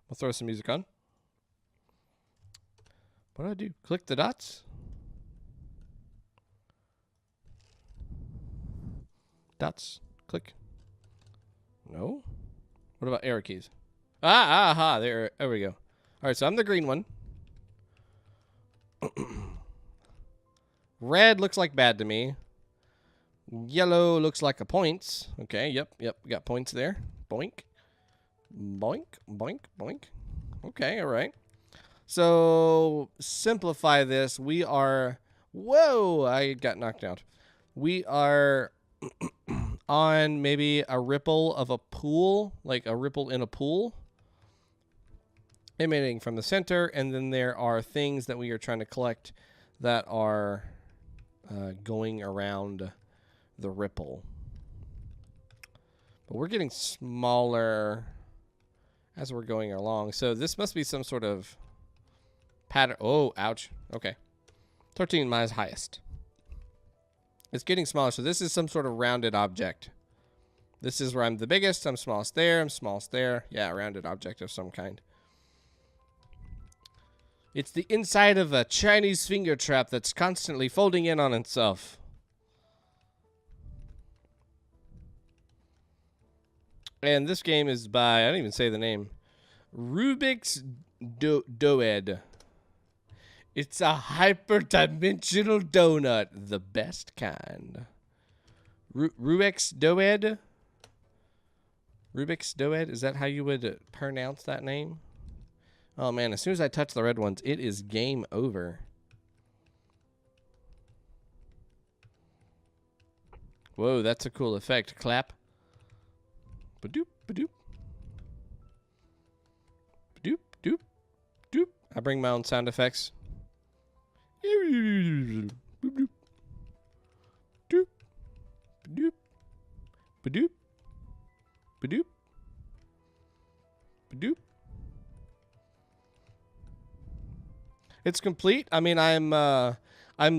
We'll throw some music on. What do I do? Click the dots. Dots. Click. No. What about arrow keys? Aha. There we go. All right, so I'm the green one. Red looks like bad to me. Yellow looks like a points. Okay, yep. We got points there. Boink. Boink, boink, boink. Okay, all right. So, simplify this. We are... Whoa, I got knocked out. We are on maybe a ripple of a pool, like a ripple in a pool, emanating from the center, and then there are things that we are trying to collect that are going around the ripple. But we're getting smaller as we're going along. So this must be some sort of pattern. Oh, ouch. Okay. 13 minus highest. It's getting smaller. So this is some sort of rounded object This is where I'm the biggest. I'm smallest there. I'm smallest there. Yeah, a rounded object of some kind. It's the inside of a Chinese finger trap that's constantly folding in on itself. And this game is by, I don't even say the name, Rubixdoed. It's a hyperdimensional donut, the best kind. Rubixdoed? Rubixdoed? Is that how you would pronounce that name? Oh man, as soon as I touch the red ones, it is game over. Whoa, that's a cool effect. Clap. Ba-doop, ba-doop. Ba-doop, doop, doop. I bring my own sound effects. Doop, doop. Doop. Ba-doop. Ba-doop. Ba-doop. Ba-doop. It's complete. I mean, I'm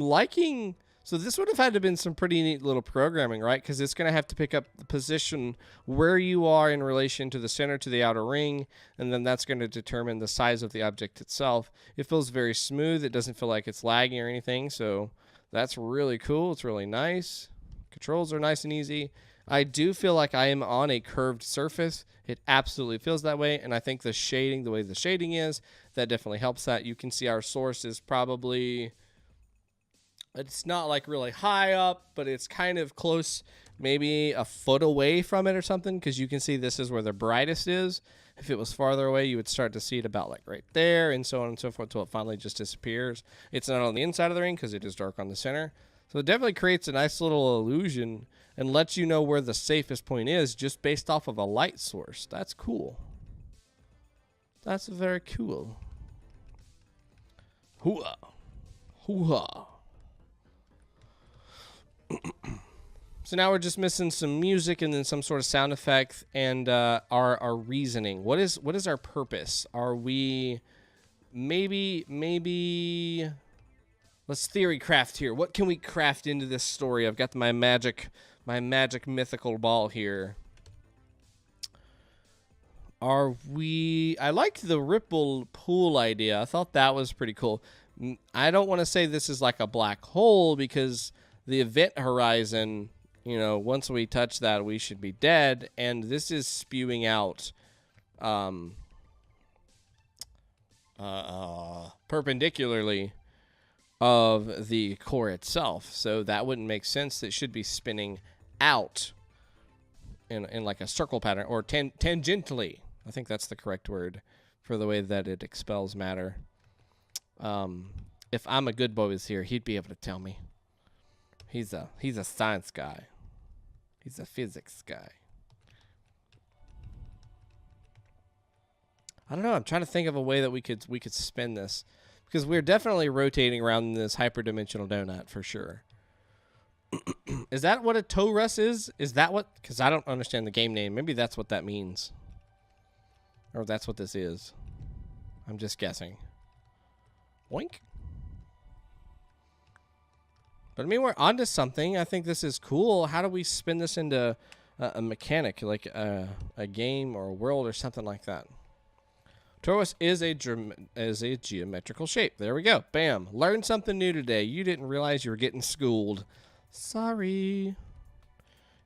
liking. So this would have had to have been some pretty neat little programming, right? Because it's going to have to pick up the position where you are in relation to the center to the outer ring, and then that's going to determine the size of the object itself. It feels very smooth. It doesn't feel like it's lagging or anything, so that's really cool. It's really nice. Controls are nice and easy. I do feel like I am on a curved surface. It absolutely feels that way, and I think the shading, the way the shading is, that definitely helps that. You can see our source is probably, it's not like really high up, but it's kind of close, maybe a foot away from it or something, because you can see this is where the brightest is. If it was farther away, you would start to see it about like right there, and so on and so forth, until it finally just disappears. It's not on the inside of the ring because it is dark on the center. So it definitely creates a nice little illusion and lets you know where the safest point is just based off of a light source. That's cool. That's very cool. Hoo-ah. Hoo-ha. So now we're just missing some music and then some sort of sound effect and our reasoning. What is our purpose? Are we maybe let's theory craft here. What can we craft into this story? I've got my magic mythical ball here. Are we... I liked the ripple pool idea. I thought that was pretty cool. I don't want to say this is like a black hole because the event horizon, you know, once we touch that, we should be dead. And this is spewing out perpendicularly of the core itself. So that wouldn't make sense. It should be spinning out in like a circle pattern or tangentially. I think that's the correct word for the way that it expels matter. If I'm a good boy was here, he'd be able to tell me. He's a science guy. He's a physics guy. I don't know. I'm trying to think of a way that we could spin this because we're definitely rotating around this hyperdimensional donut for sure. Is that what a Torus is? Is that what? Because I don't understand the game name. Maybe that's what that means. Or that's what this is. I'm just guessing. Boink. But I mean, we're onto something. I think this is cool. How do we spin this into a mechanic, like a game or a world or something like that? Torus is a geometrical shape. There we go. Bam. Learned something new today. You didn't realize you were getting schooled. Sorry.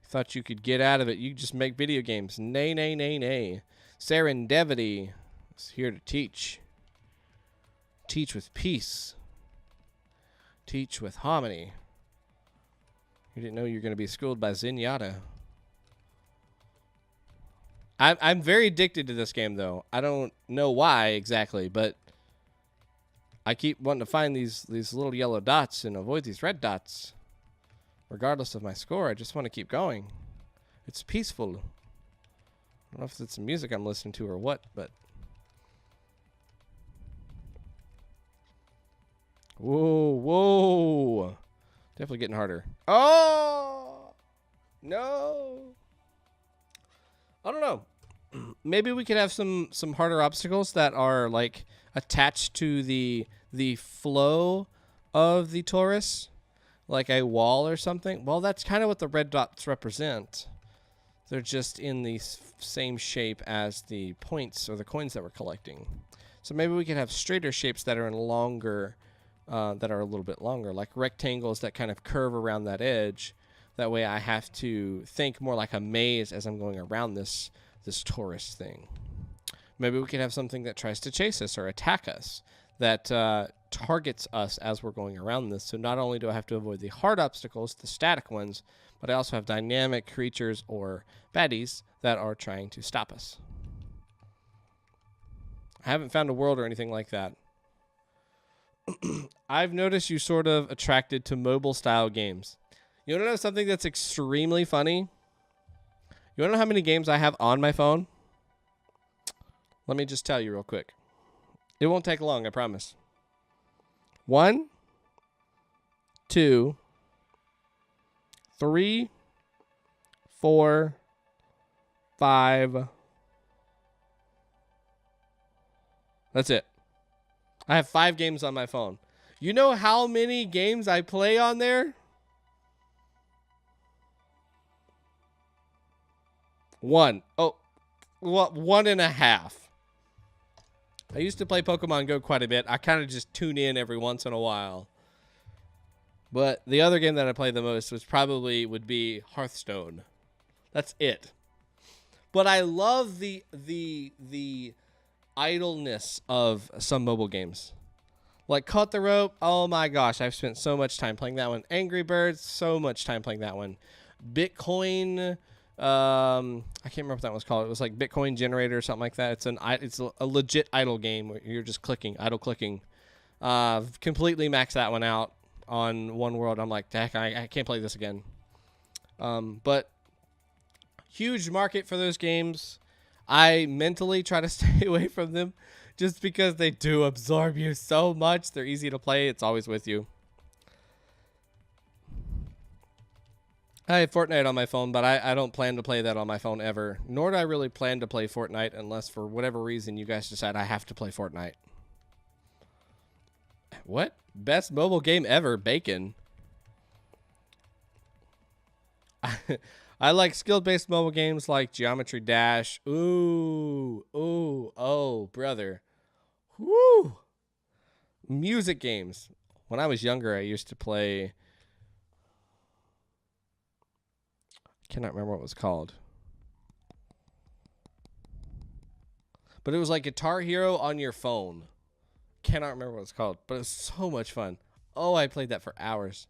Thought you could get out of it. You just make video games. Nay, nay, nay, nay. Serendevity is here to teach. Teach with peace. Teach with harmony. You didn't know you were going to be schooled by Zenyatta. I'm very addicted to this game, though. I don't know why exactly, but I keep wanting to find these little yellow dots and avoid these red dots. Regardless of my score, I just want to keep going. It's peaceful. I don't know if it's the music I'm listening to or what, but... Whoa, whoa. Definitely getting harder. Oh! No! I don't know. Maybe we could have some harder obstacles that are, like, attached to the flow of the Torus. Like a wall or something. Well, that's kind of what the red dots represent. They're just in the same shape as the points or the coins that we're collecting. So maybe we could have straighter shapes that are in longer, that are a little bit longer, like rectangles that kind of curve around that edge. That way I have to think more like a maze as I'm going around this Torus thing. Maybe we could have something that tries to chase us or attack us, that targets us as we're going around this. So not only do I have to avoid the hard obstacles, the static ones, but I also have dynamic creatures or baddies that are trying to stop us. I haven't found a world or anything like that. I've noticed you sort of attracted to mobile style games. You want to know something that's extremely funny? You want to know how many games I have on my phone? Let me just tell you real quick. It won't take long, I promise. 1, 2, 3, 4, 5. That's it. I have 5 games on my phone. You know how many games I play on there? 1. Oh, well, 1.5. I used to play Pokemon Go quite a bit. I kind of just tune in every once in a while. But the other game that I play the most would be Hearthstone. That's it. But I love the idleness of some mobile games. Like Cut the Rope. Oh my gosh, I've spent so much time playing that one. Angry Birds, so much time playing that one. Bitcoin, I can't remember what that was called. It was like Bitcoin Generator or something like that. It's a legit idle game where you're just idle clicking. Completely maxed that one out on one world. I'm like, heck, I can't play this again. But huge market for those games. I mentally try to stay away from them just because they do absorb you so much. They're easy to play. It's always with you. I have Fortnite on my phone, but I don't plan to play that on my phone ever. Nor do I really plan to play Fortnite unless for whatever reason you guys decide I have to play Fortnite. What? Best mobile game ever, Bacon. I like skill-based mobile games like Geometry Dash. Ooh, oh, brother. Woo! Music games. When I was younger, I used to play... I cannot remember what it was called. But it was like Guitar Hero on your phone. Cannot remember what it's called, but it was so much fun. Oh, I played that for hours.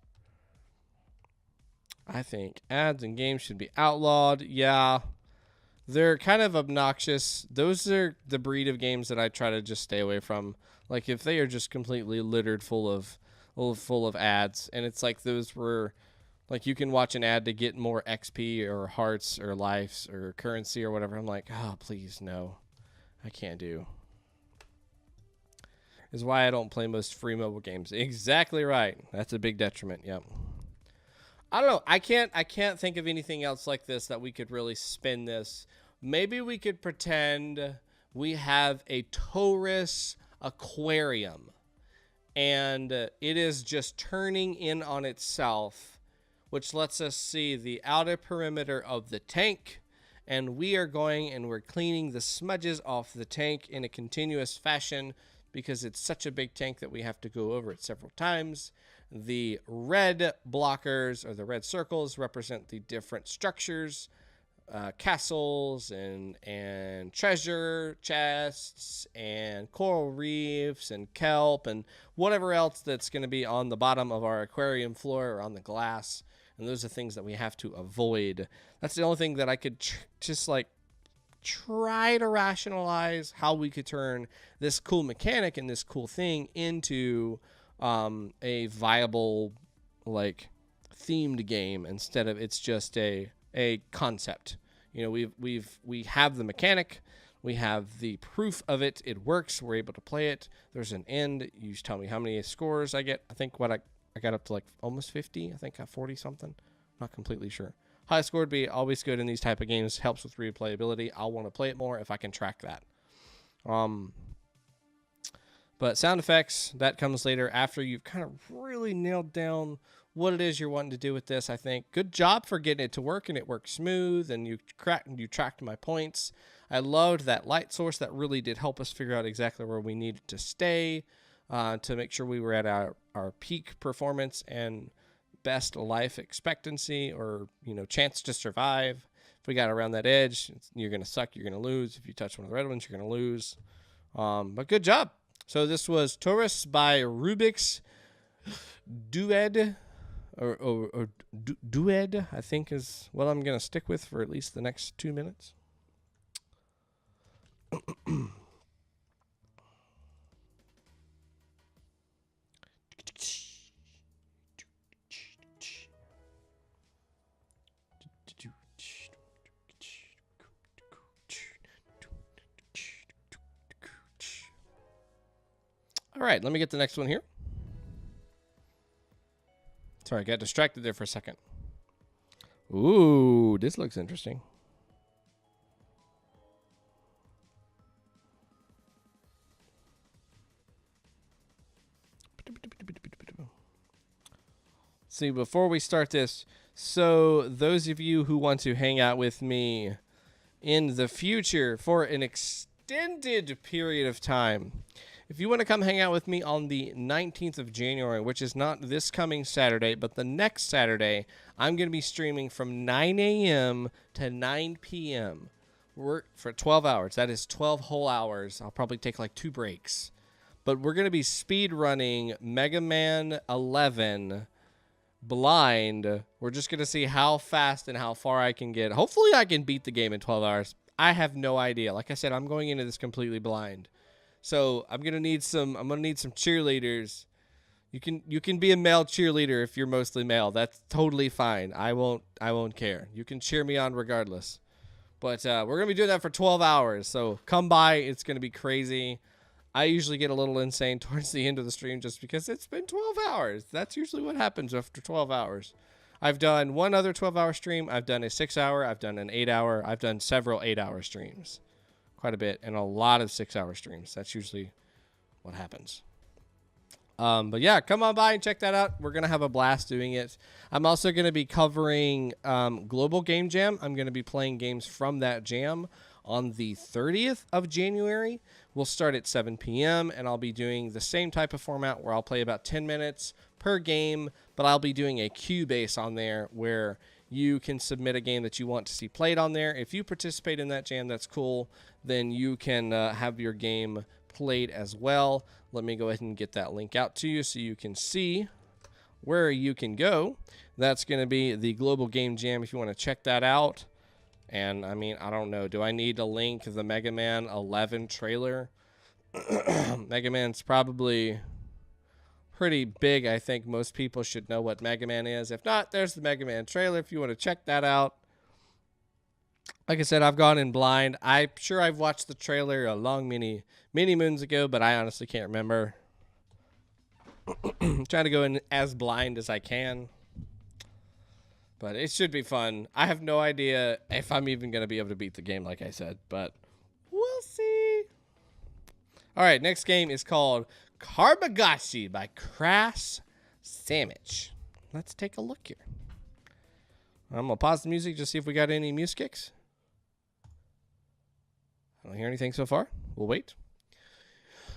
I think ads in games should be outlawed. Yeah, they're kind of obnoxious. Those are the breed of games that I try to just stay away from. Like if they are just completely littered full of ads, and it's like those were like you can watch an ad to get more XP or hearts or lives or currency or whatever. I'm like, oh, please no, I can't do. Is why I don't play most free mobile games. Exactly right. That's a big detriment. Yep. I don't know. I can't think of anything else like this that we could really spin this. Maybe we could pretend we have a Torus aquarium and it is just turning in on itself, which lets us see the outer perimeter of the tank, and we are going and we're cleaning the smudges off the tank in a continuous fashion because it's such a big tank that we have to go over it several times. The red blockers or the red circles represent the different structures, castles and treasure chests and coral reefs and kelp and whatever else that's going to be on the bottom of our aquarium floor or on the glass. And those are things that we have to avoid. That's the only thing that I could just like try to rationalize how we could turn this cool mechanic and this cool thing into a viable like themed game instead of it's just a concept. You know, we have the mechanic, we have the proof of it, it works, we're able to play it, there's an end. You just tell me how many scores I get. I think what I got up to like almost 50. I think I got 40 something, not completely sure. High score would be always good in these type of games, helps with replayability. I'll want to play it more if I can track that. But sound effects, that comes later after you've kind of really nailed down what it is you're wanting to do with this. I think good job for getting it to work, and it worked smooth, and you tracked my points. I loved that light source. That really did help us figure out exactly where we needed to stay to make sure we were at our peak performance and best life expectancy, or chance to survive. If we got around that edge, you're gonna suck, you're gonna lose. If you touch one of the red ones, you're gonna lose. But good job. So this was Torus by Rubixdoed, or Dued, I think is what I'm gonna stick with for at least the next 2 minutes. All right, let me get the next one here. Sorry, I got distracted there for a second. Ooh, this looks interesting. See, before we start this, so those of you who want to hang out with me in the future for an extended period of time, if you want to come hang out with me on the 19th of January, which is not this coming Saturday, but the next Saturday, I'm going to be streaming from 9 a.m. to 9 p.m. for 12 hours. That is 12 whole hours. I'll probably take like 2 breaks. But we're going to be speed running Mega Man 11 blind. We're just going to see how fast and how far I can get. Hopefully I can beat the game in 12 hours. I have no idea. Like I said, I'm going into this completely blind. So I'm gonna need some cheerleaders. You can be a male cheerleader if you're mostly male. That's totally fine. I won't care. You can cheer me on regardless. But we're gonna be doing that for 12 hours. So come by. It's gonna be crazy. I usually get a little insane towards the end of the stream just because it's been 12 hours. That's usually what happens after 12 hours. I've done one other 12-hour stream. I've done a 6-hour. I've done an 8-hour. I've done several 8-hour streams. Quite a bit, and a lot of 6-hour streams. That's usually what happens. But yeah, come on by and check that out. We're going to have a blast doing it. I'm also going to be covering Global Game Jam. I'm going to be playing games from that jam on the 30th of January. We'll start at 7 p.m., and I'll be doing the same type of format where I'll play about 10 minutes per game, but I'll be doing a queue base on there where you can submit a game that you want to see played on there. If you participate in that jam, that's cool. Then you can have your game played as well. Let me go ahead and get that link out to you so you can see where you can go. That's going to be the Global Game Jam if you want to check that out. And, I mean, I don't know. Do I need to link the Mega Man 11 trailer? Mega Man's probably pretty big. I think most people should know what Mega Man is. If not, there's the Mega Man trailer if you want to check that out. Like I said, I've gone in blind. I'm sure I've watched the trailer a long many moons ago, but I honestly can't remember. I'm trying to go in as blind as I can. But it should be fun. I have no idea if I'm even going to be able to beat the game, like I said, but we'll see. All right, next game is called Karmagotchi by Crass Sandwich. Let's take a look here. I'm going to pause the music just see if we got any music kicks. I don't hear anything so far. We'll wait.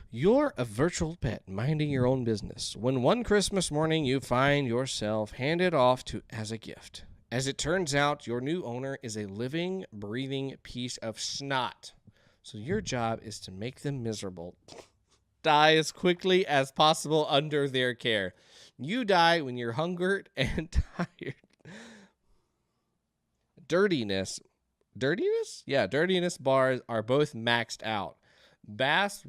You're a virtual pet minding your own business when one Christmas morning you find yourself handed off as a gift. As it turns out, your new owner is a living, breathing piece of snot. So your job is to make them miserable. Die as quickly as possible under their care. You die when you're hungered and tired. Dirtiness? Yeah, dirtiness bars are both maxed out. Baths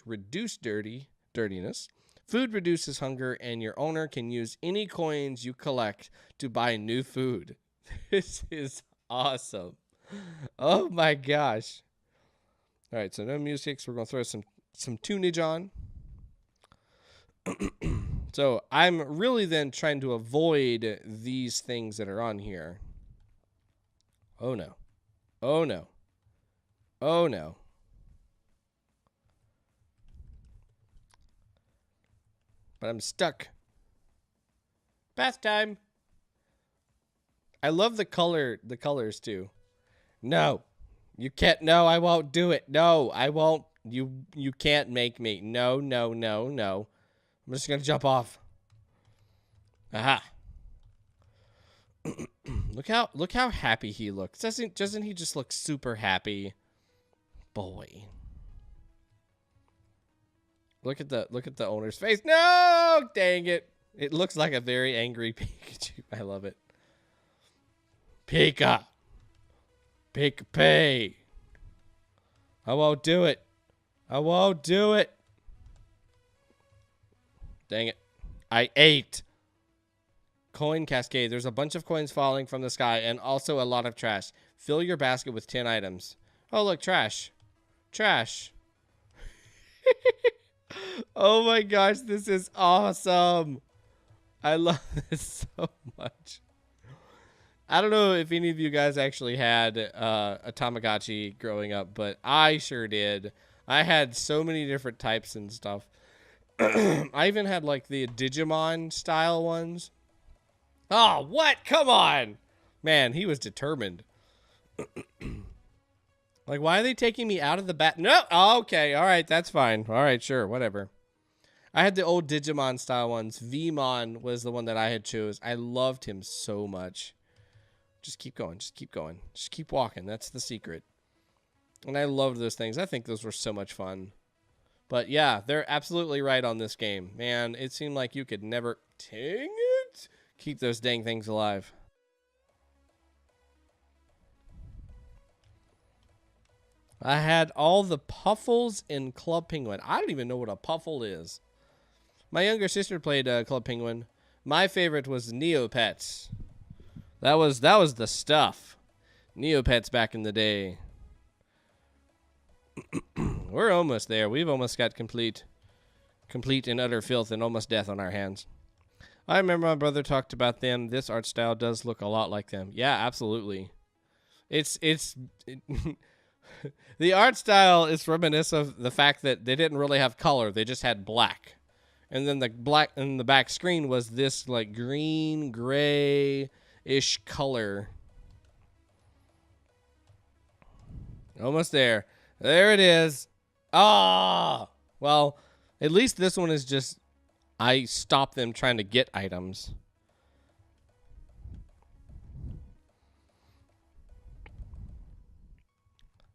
reduce dirtiness. Food reduces hunger, and your owner can use any coins you collect to buy new food. This is awesome. Oh my gosh. All right, so no music, so we're going to throw some tunage on. So I'm really then trying to avoid these things that are on here. Oh no. Oh no. Oh no. But I'm stuck. Bath time. I love the colors too. No. You can't. No, I won't do it. No, I won't. You can't make me. No, no, no, no. I'm just going to jump off. Aha. Look how happy he looks. Doesn't he just look super happy? Boy. Look at the owner's face. No, dang it. It looks like a very angry Pikachu. I love it. Pika. Pay. I won't do it. I won't do it. Dang it. I ate. Coin cascade. There's a bunch of coins falling from the sky and also a lot of trash. Fill your basket with 10 items. Oh, look, trash. Trash. Oh my gosh, this is awesome. I love this so much. I don't know if any of you guys actually had a Tamagotchi growing up, but I sure did. I had so many different types and stuff. I even had like the Digimon style ones. Oh, what? Come on. Man, he was determined. Like, why are they taking me out of the bat? No. Oh, okay. All right. That's fine. All right. Sure. Whatever. I had the old Digimon style ones. Vmon was the one that I had chose. I loved him so much. Just keep going. Just keep going. Just keep walking. That's the secret. And I loved those things. I think those were so much fun. But yeah, they're absolutely right on this game. Man, it seemed like you could never... Dang it! Keep those dang things alive. I had all the Puffles in Club Penguin. I don't even know what a Puffle is. My younger sister played Club Penguin. My favorite was Neopets. That was the stuff. Neopets back in the day. We're almost there. We've almost got complete and utter filth and almost death on our hands. I remember my brother talked about them. This art style does look a lot like them. Yeah, absolutely. The art style is reminiscent of the fact that they didn't really have color. They just had black. And then the black in the back screen was this like green, gray-ish color. Almost there. There it is. Ah! Well, at least this one is just I stopped them trying to get items.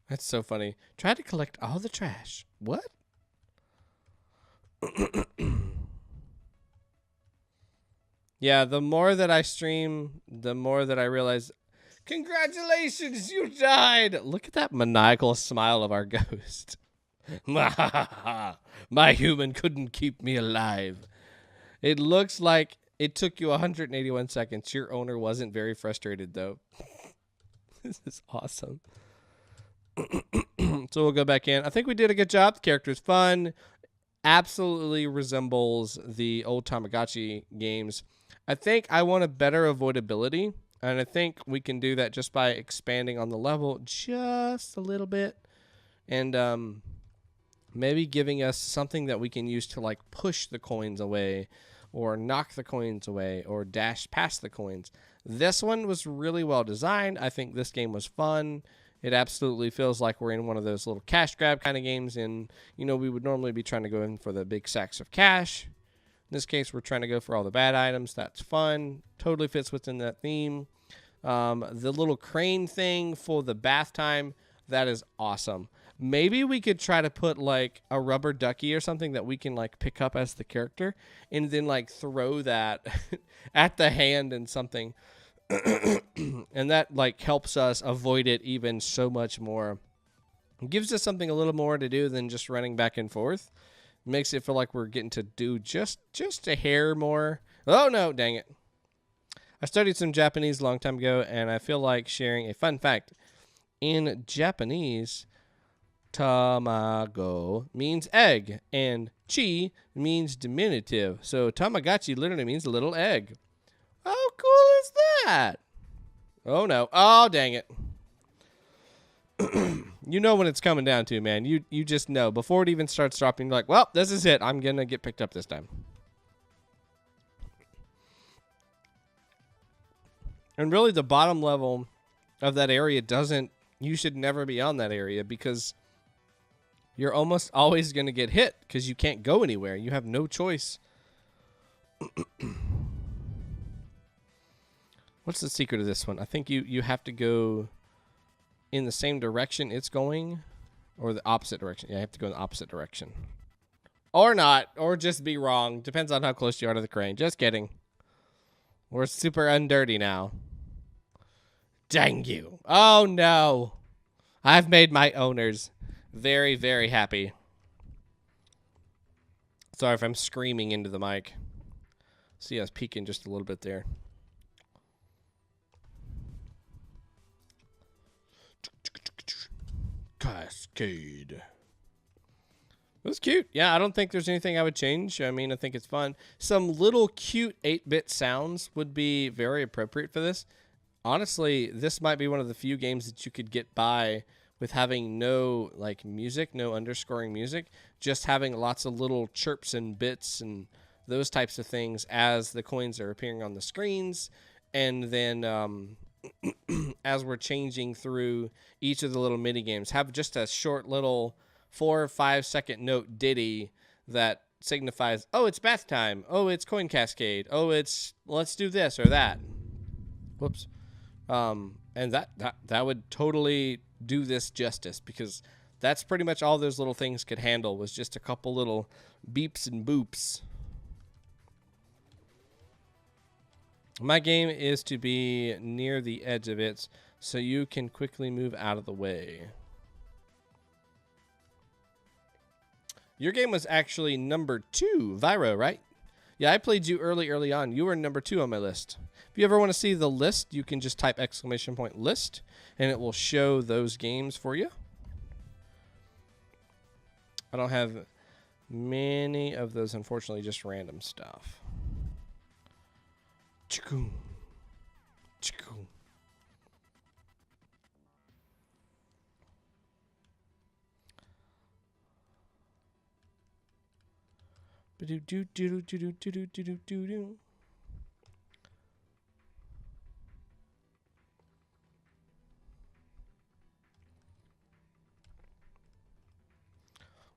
That's so funny. Try to collect all the trash. What? Yeah, the more that I stream, the more that I realize, congratulations, you died. Look at that maniacal smile of our ghost. My human couldn't keep me alive. It looks like it took you 181 seconds. Your owner wasn't very frustrated, though. This is awesome. So we'll go back in. I think we did a good job. The character is fun. Absolutely resembles the old Tamagotchi games. I think I want a better avoidability, and I think we can do that just by expanding on the level just a little bit, and maybe giving us something that we can use to like push the coins away, or knock the coins away, or dash past the coins. This one was really well designed. I think this game was fun. It absolutely feels like we're in one of those little cash grab kind of games, and you know, we would normally be trying to go in for the big sacks of cash. In this case, we're trying to go for all the bad items. That's fun. Totally fits within that theme. The little crane thing for the bath time, that is awesome. Maybe we could try to put like a rubber ducky or something that we can like pick up as the character and then like throw that at the hand and something. And that like helps us avoid it even so much more. It gives us something a little more to do than just running back and forth. Makes it feel like we're getting to do just a hair more. Oh no, dang it. I studied some Japanese a long time ago, and I feel like sharing a fun fact. In Japanese, tamago means egg, and chi means diminutive. So Tamagotchi literally means a little egg. How cool is that? Oh no. Oh, dang it. You know when it's coming down to, man. You just know. Before it even starts dropping, you're like, well, this is it. I'm going to get picked up this time. And really the bottom level of that area you should never be on that area because you're almost always going to get hit because you can't go anywhere. You have no choice. What's the secret of this one? I think you have to go in the same direction it's going or the opposite direction. Yeah, you have to go in the opposite direction. Or not, or just be wrong. Depends on how close you are to the crane. Just kidding. We're super undirty now. Dang you. Oh, no. I've made my owners very, very happy. Sorry if I'm screaming into the mic. See, I was peeking just a little bit there. Cascade. It was cute. Yeah, I don't think there's anything I would change. I mean, I think it's fun. Some little cute 8-bit sounds would be very appropriate for this. Honestly, this might be one of the few games that you could get by with having no like music, no underscoring music, just having lots of little chirps and bits and those types of things as the coins are appearing on the screens. And then as we're changing through each of the little mini games, have just a short little 4 or 5 second note ditty that signifies, oh, it's bath time. Oh, it's coin cascade. Oh, it's let's do this or that. Whoops. And that would totally do this justice because that's pretty much all those little things could handle was just a couple little beeps and boops. My game is to be near the edge of it so you can quickly move out of the way. Your game was actually number 2, Viru, right? Yeah, I played you early on. You were number 2 on my list. If you ever want to see the list, you can just type !list, and it will show those games for you. I don't have many of those, unfortunately, just random stuff. Chikoom. Chikoom.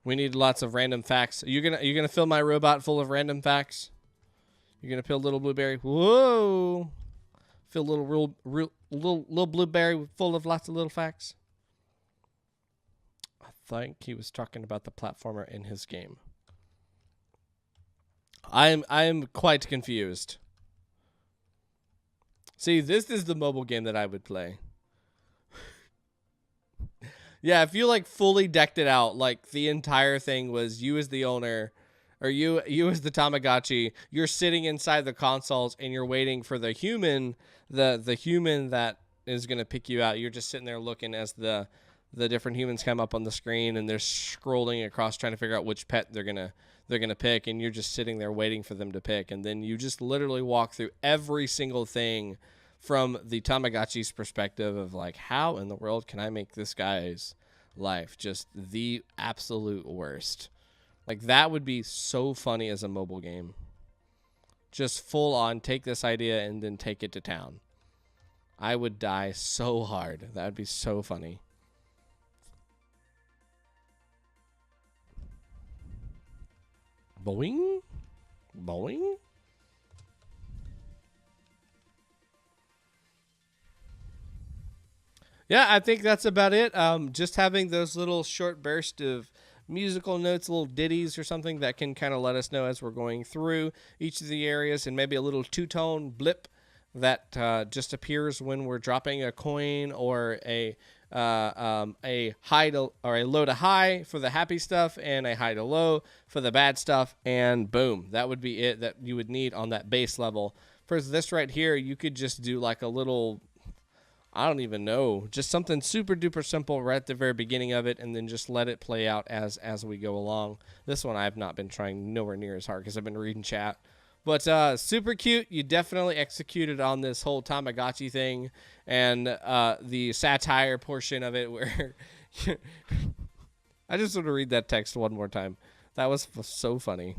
We need lots of random facts. Are you gonna fill my robot full of random facts? You're gonna fill little blueberry. Whoa! Fill little blueberry full of lots of little facts. I think he was talking about the platformer in his game. I'm quite confused. See, this is the mobile game that I would play. Yeah, if you like fully decked it out, like the entire thing was you as the owner, or you as the Tamagotchi, you're sitting inside the consoles and you're waiting for the human, the human that is gonna pick you out. You're just sitting there looking as the different humans come up on the screen and they're scrolling across trying to figure out which pet they're gonna pick, and you're just sitting there waiting for them to pick, and then you just literally walk through every single thing from the Tamagotchi's perspective of like, how in the world can I make this guy's life just the absolute worst? Like, that would be so funny as a mobile game. Just full on take this idea and then take it to town. I would die so hard. That would be so funny. Boing? Boing? Yeah, I think that's about it. Just having those little short bursts of musical notes, little ditties or something that can kind of let us know as we're going through each of the areas, and maybe a little two-tone blip that just appears when we're dropping a coin or a high to, or a low to high for the happy stuff and a high to low for the bad stuff, and boom, that would be it that you would need on that base level. For this right here, you could just do like a little, I don't even know, just something super duper simple right at the very beginning of it, and then just let it play out as we go along. This one I've not been trying nowhere near as hard because I've been reading chat. But super cute. You definitely executed on this whole Tamagotchi thing and the satire portion of it where I just want to read that text one more time. That was so funny.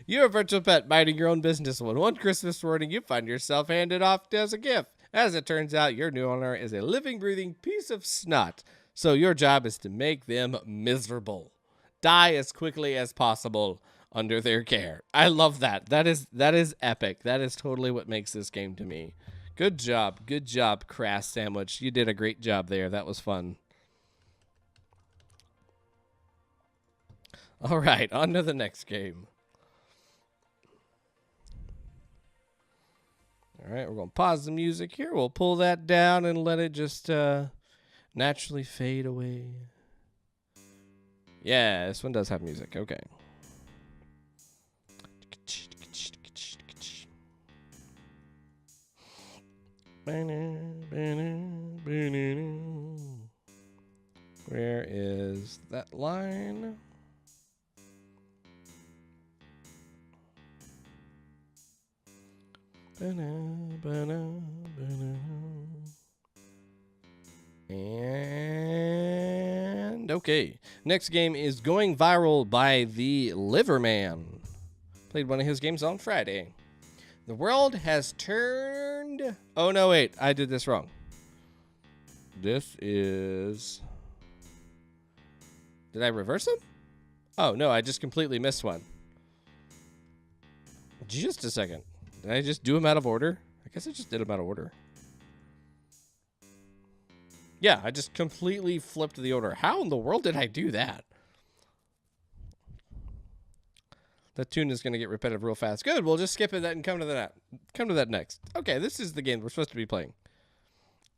You're a virtual pet minding your own business when one Christmas morning you find yourself handed off as a gift. As it turns out, your new owner is a living, breathing piece of snot. So your job is to make them miserable. Die as quickly as possible under their care. I love that. That is epic. That is totally what makes this game to me. Good job. Good job, Crass Sandwich. You did a great job there. That was fun. All right, on to the next game. All right, we're going to pause the music here. We'll pull that down and let it just naturally fade away. Yeah, this one does have music. Okay. Where is that line? And okay, next game is Going Viral by TheLiverMan. Played one of his games on Friday. The world has turned... Oh, no, wait. I did this wrong. This is... Did I reverse them? Oh, no, I just completely missed one. Just a second. Did I just do them out of order? I guess I just did them out of order. Yeah, I just completely flipped the order. How in the world did I do that? That tune is going to get repetitive real fast. Good, we'll just skip that and come to that next. Okay, this is the game we're supposed to be playing.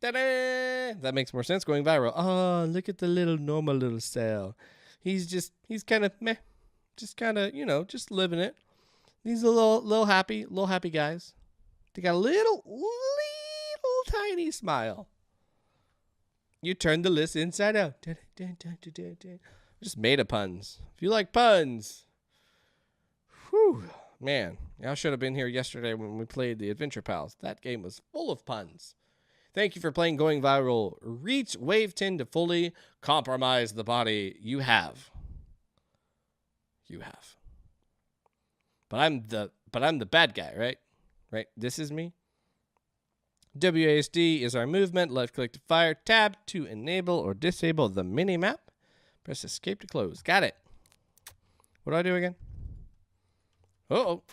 Ta-da! That makes more sense. Going viral. Oh, look at the normal little cell. He's kind of meh. Just kind of, just living it. These are little happy guys. They got a little tiny smile. You turned the list inside out. Just made of puns. If you like puns. Whew. Man, I should have been here yesterday when we played the Adventure Pals. That game was full of puns. Thank you for playing Going Viral. Reach wave 10 to fully compromise the body. You have. But I'm the bad guy, right? Right? This is me. WASD is our movement. Left click to fire. Tab to enable or disable the mini map. Press escape to close. Got it. What do I do again? Oh.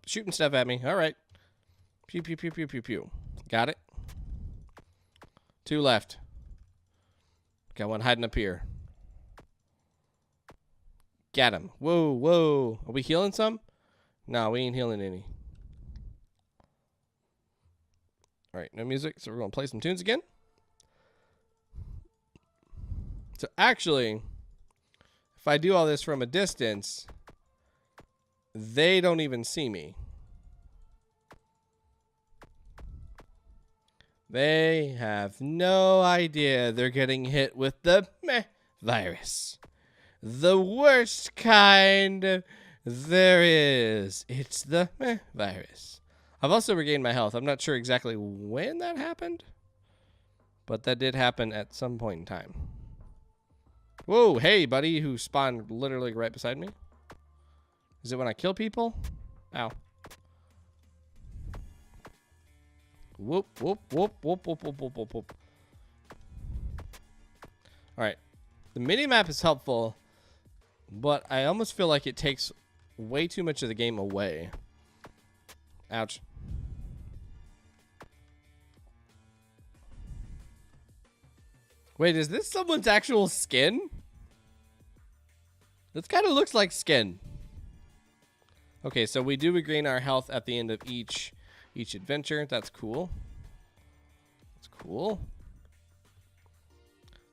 Shooting stuff at me. All right. Pew, pew, pew, pew, pew, pew. Got it. 2 left. Got one hiding up here. Got him. Whoa. Are we healing some? No, we ain't healing any. All right, no music, so we're going to play some tunes again. So actually, if I do all this from a distance, they don't even see me. They have no idea they're getting hit with the virus. The worst kind there is. It's the virus. I've also regained my health. I'm not sure exactly when that happened, but that did happen at some point in time. Whoa, hey, buddy, who spawned literally right beside me. Is it when I kill people? Ow. Whoop. All right. The mini-map is helpful, but I almost feel like it takes way too much of the game away. Ouch. Wait, is this someone's actual skin? This kind of looks like skin. Okay, so we do regain our health at the end of each adventure. That's cool.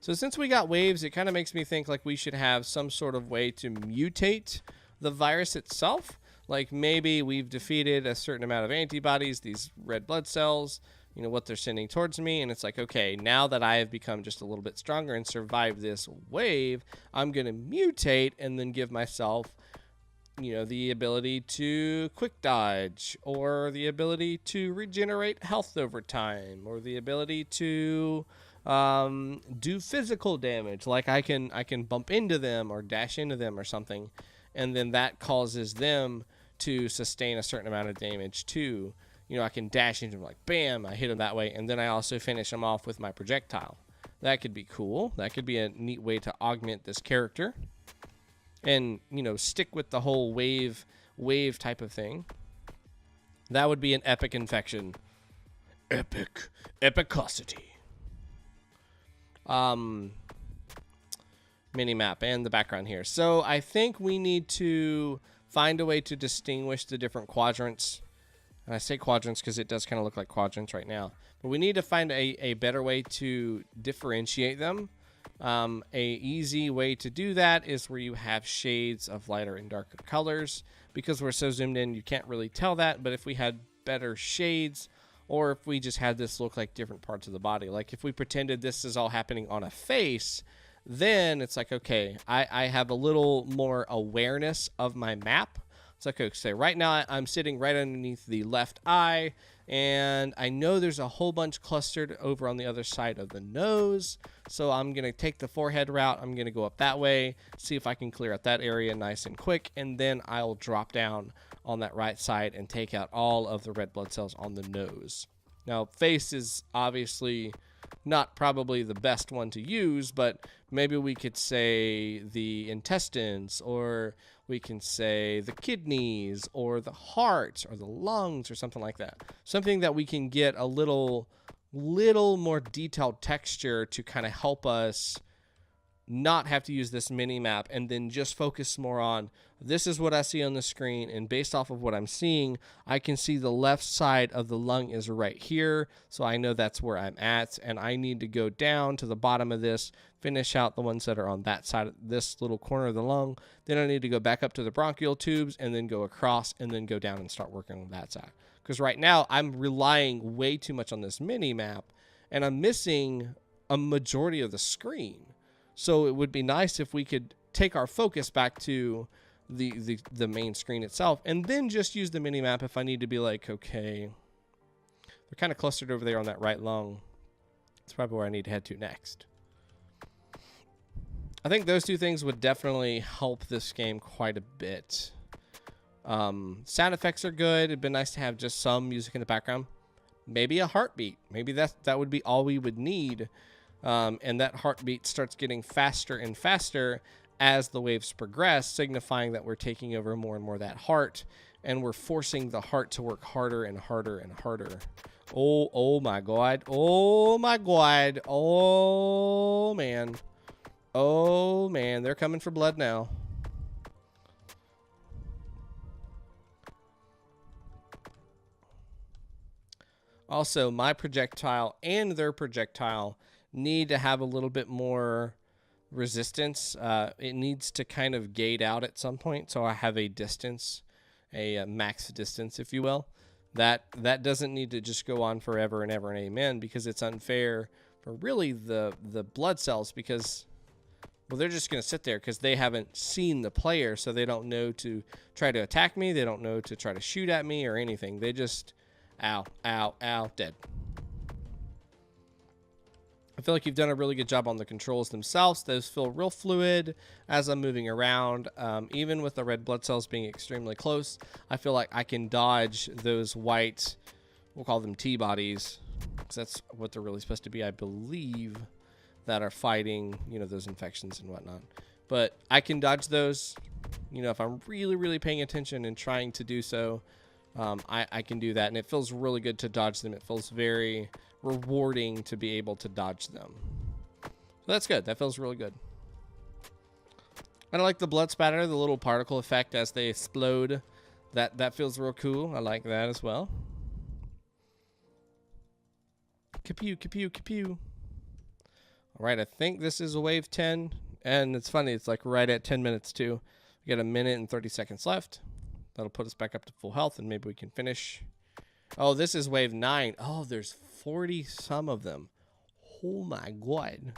So since we got waves, it kind of makes me think like we should have some sort of way to mutate the virus itself. Like maybe we've defeated a certain amount of antibodies, these red blood cells, what they're sending towards me. And it's like, okay, now that I have become just a little bit stronger and survived this wave, I'm going to mutate and then give myself, the ability to quick dodge, or the ability to regenerate health over time, or the ability to do physical damage. Like I can bump into them or dash into them or something. and then that causes them to sustain a certain amount of damage too. You know, I can dash into them like, bam, I hit them that way, and then I also finish them off with my projectile. That could be cool. That could be a neat way to augment this character. And, you know, stick with the whole wave type of thing. That would be an epic infection. Epicosity. Mini-map and the background here. So I think we need to find a way to distinguish the different quadrants. And I say quadrants because it does kind of look like quadrants right now. But we need to find a better way to differentiate them. A easy way to do that is where you have shades of lighter and darker colors. Because we're so zoomed in, you can't really tell that. But if we had better shades, or if we just had this look like different parts of the body, like if we pretended this is all happening on a face, then it's like, okay, I have a little more awareness of my map. It's like, okay, so right now I'm sitting right underneath the left eye, and I know there's a whole bunch clustered over on the other side of the nose. So I'm going to take the forehead route. I'm going to go up that way, see if I can clear out that area nice and quick, and then I'll drop down on that right side and take out all of the red blood cells on the nose. Now, face is obviously not probably the best one to use, but maybe we could say the intestines, or we can say the kidneys, or the heart, or the lungs, or something like that. Something that we can get a little more detailed texture to kind of help us not have to use this mini map, and then just focus more on, this is what I see on the screen, and based off of what I'm seeing, I can see the left side of the lung is right here, so I know that's where I'm at, and I need to go down to the bottom of this, finish out the ones that are on that side of this little corner of the lung. Then I need to go back up to the bronchial tubes, and then go across, and then go down and start working on that side. Because right now, I'm relying way too much on this mini map, and I'm missing a majority of the screen. So it would be nice if we could take our focus back to the main screen itself, and then just use the mini map if I need to be like, okay, they're kind of clustered over there on that right lung. That's probably where I need to head to next. I think those two things would definitely help this game quite a bit. Sound effects are good. It'd been nice to have just some music in the background. Maybe a heartbeat. Maybe that would be all we would need. And that heartbeat starts getting faster and faster as the waves progress, signifying that we're taking over more and more of that heart, and we're forcing the heart to work harder and harder and harder. Oh my God. Oh my God. Oh man. Oh man, they're coming for blood now. Also, my projectile and their projectile need to have a little bit more resistance. It needs to kind of gate out at some point, so I have a distance, a max distance, if you will. That doesn't need to just go on forever and ever and amen, because it's unfair for really the blood cells, because, well, they're just going to sit there because they haven't seen the player, so they don't know to try to attack me. They don't know to try to shoot at me or anything. They just, ow, ow, ow, dead. I feel like you've done a really good job on the controls themselves. Those feel real fluid as I'm moving around. Even with the red blood cells being extremely close, I feel like I can dodge those white, we'll call them T-bodies, because that's what they're really supposed to be, I believe, that are fighting, you know, those infections and whatnot. But I can dodge those, you know, if I'm really, really paying attention and trying to do so. I can do that, and it feels really good to dodge them. It feels very rewarding to be able to dodge them. So that's good. That feels really good. I like the blood spatter, the little particle effect as they explode. That feels real cool. I like that as well. Kapew, kapew, kapew. All right, I think this is a wave 10, and it's funny. It's like right at 10 minutes too. We got a minute and 30 seconds left. That'll put us back up to full health, and maybe we can finish. Oh, this is wave 9. Oh, there's 40 some of them. Oh my God.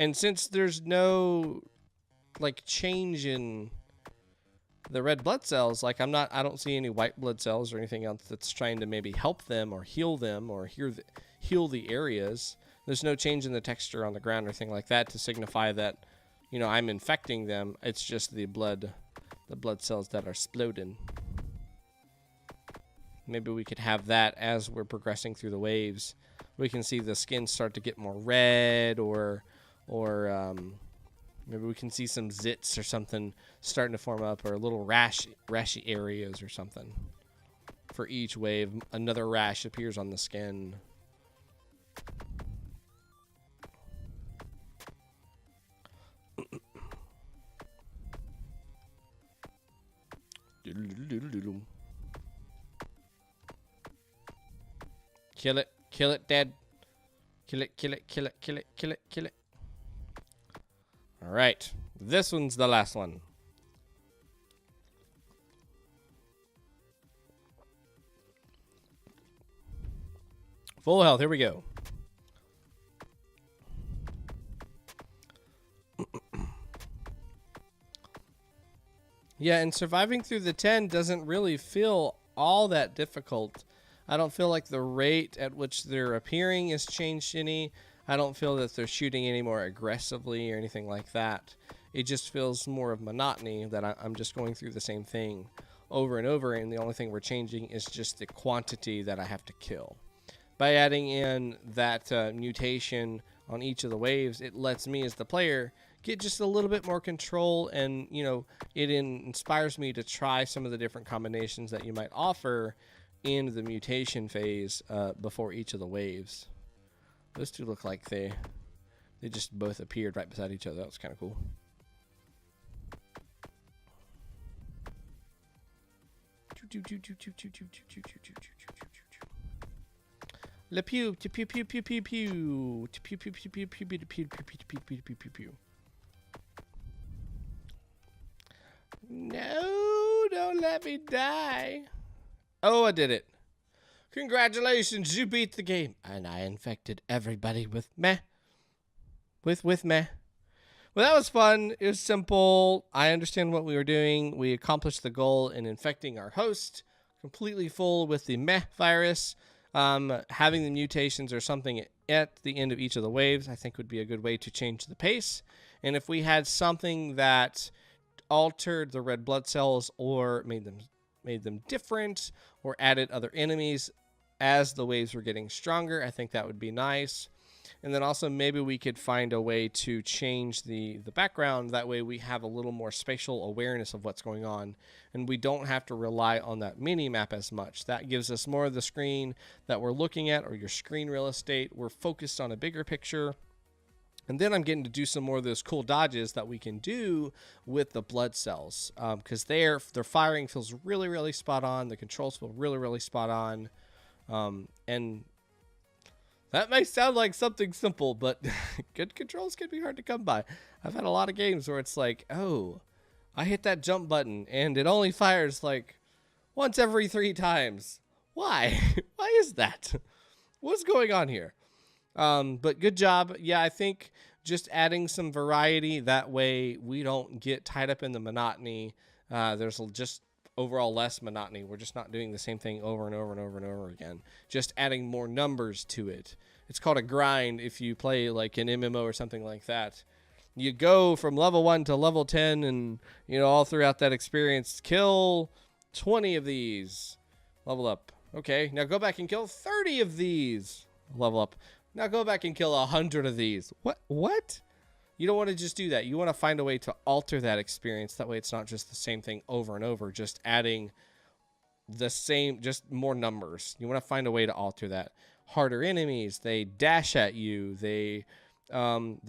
And since there's no like change in the red blood cells, like I don't see any white blood cells or anything else that's trying to maybe help them or heal them or heal the areas. There's no change in the texture on the ground or anything like that to signify that, you know, I'm infecting them. It's just the blood cells that are exploding. Maybe we could have that as we're progressing through the waves. We can see the skin start to get more red, or maybe we can see some zits or something starting to form up, or little rashy areas or something. For each wave, another rash appears on the skin. Kill it. Kill it, dead. Kill it, kill it, kill it, kill it, kill it, kill it. All right. This one's the last one. Full health. Here we go. Yeah, and surviving through the 10 doesn't really feel all that difficult. I don't feel like the rate at which they're appearing has changed any. I don't feel that they're shooting any more aggressively or anything like that. It just feels more of monotony, that I'm just going through the same thing over and over, and the only thing we're changing is just the quantity that I have to kill. By adding in that mutation on each of the waves, it lets me as the player get just a little bit more control, and you know, it inspires me to try some of the different combinations that you might offer in the mutation phase before each of the waves. Those two look like they just both appeared right beside each other. That was kind of cool. Le pew, to pew pew pew pew pew, to pew pew pew pew pew pew pew pew pew pew pew pew. No, don't let me die. Oh, I did it. Congratulations, you beat the game. And I infected everybody with meh. With meh. Well, that was fun. It was simple. I understand what we were doing. We accomplished the goal in infecting our host completely full with the meh virus. Having the mutations or something at the end of each of the waves, I think would be a good way to change the pace. And if we had something that altered the red blood cells or made them different, or added other enemies as the waves were getting stronger, I think that would be nice. And then also maybe we could find a way to change the background. That way we have a little more spatial awareness of what's going on, and we don't have to rely on that mini map as much. That gives us more of the screen that we're looking at, or your screen real estate. We're focused on a bigger picture. And then I'm getting to do some more of those cool dodges that we can do with the blood cells, because their firing feels really, really spot on. The controls feel really, really spot on. And that may sound like something simple, but good controls can be hard to come by. I've had a lot of games where it's like, oh, I hit that jump button and it only fires like once every 3 times. Why? Why is that? What's going on here? But good job. Yeah, I think just adding some variety, that way we don't get tied up in the monotony. There's just overall less monotony. We're just not doing the same thing over and over and over and over again. Just adding more numbers to it. It's called a grind if you play like an MMO or something like that. You go from level 1 to level 10, and you know, all throughout that experience, kill 20 of these. Level up. Okay, now go back and kill 30 of these. Level up. Now go back and kill 100 of these. What? You don't want to just do that. You want to find a way to alter that experience. That way it's not just the same thing over and over, just adding the same, just more numbers. You want to find a way to alter that. Harder enemies, they dash at you. They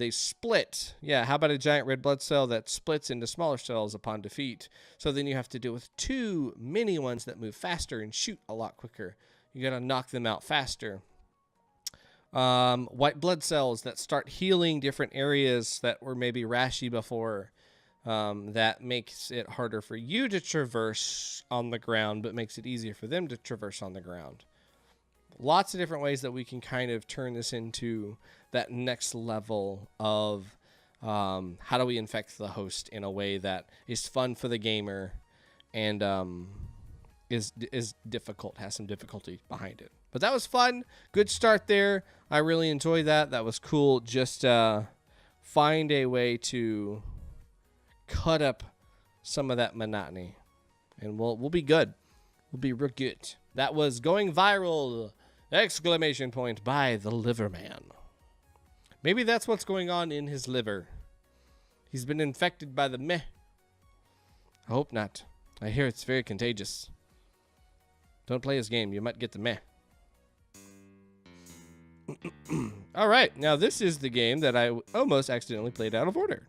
split. Yeah, how about a giant red blood cell that splits into smaller cells upon defeat? So then you have to deal with 2 mini ones that move faster and shoot a lot quicker. You got to knock them out faster. White blood cells that start healing different areas that were maybe rashy before. That makes it harder for you to traverse on the ground, but makes it easier for them to traverse on the ground. Lots of different ways that we can kind of turn this into that next level of how do we infect the host in a way that is fun for the gamer and is difficult, has some difficulty behind it. But that was fun. Good start there. I really enjoyed that. That was cool. Just find a way to cut up some of that monotony, and we'll be good. We'll be real good. That was Going Viral! Exclamation point by TheLiverMan. Maybe that's what's going on in his liver. He's been infected by the meh. I hope not. I hear it's very contagious. Don't play his game. You might get the meh. All right. Now, this is the game that I almost accidentally played out of order.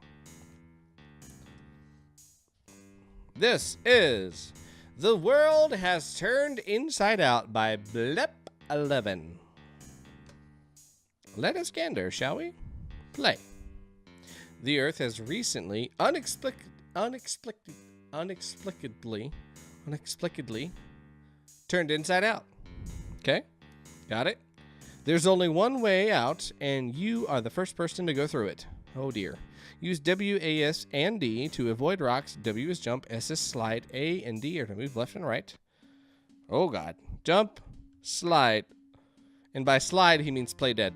This is The World Has Turned Inside Out by Blep11. Let us gander, shall we? Play. The Earth has recently unexplicably turned inside out. Okay? Got it? There's only one way out, and you are the first person to go through it. Oh dear. Use W, A, S, and D to avoid rocks. W is jump, S is slide, A and D are to move left and right. Oh god. Jump, slide. And by slide, he means play dead.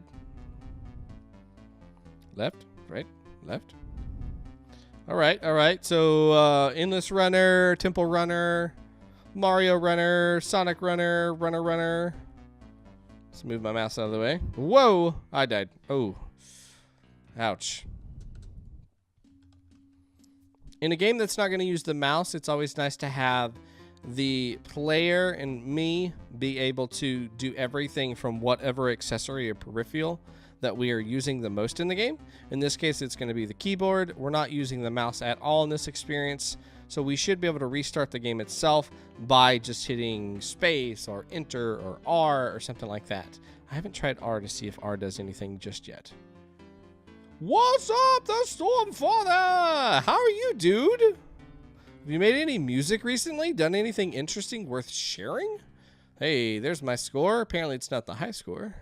Left, right, left. All right. So, Endless Runner, Temple Runner, Mario Runner, Sonic Runner, Runner. Let's move my mouse out of the way. Whoa! I died. Oh. Ouch. In a game that's not going to use the mouse, it's always nice to have the player and me be able to do everything from whatever accessory or peripheral that we are using the most in the game. In this case, it's going to be the keyboard. We're not using the mouse at all in this experience, so we should be able to restart the game itself by just hitting space or enter or R or something like that. I haven't tried R to see if R does anything just yet. What's up, the Stormfather? How are you, dude? Have you made any music recently? Done anything interesting worth sharing? Hey, there's my score. Apparently it's not the high score.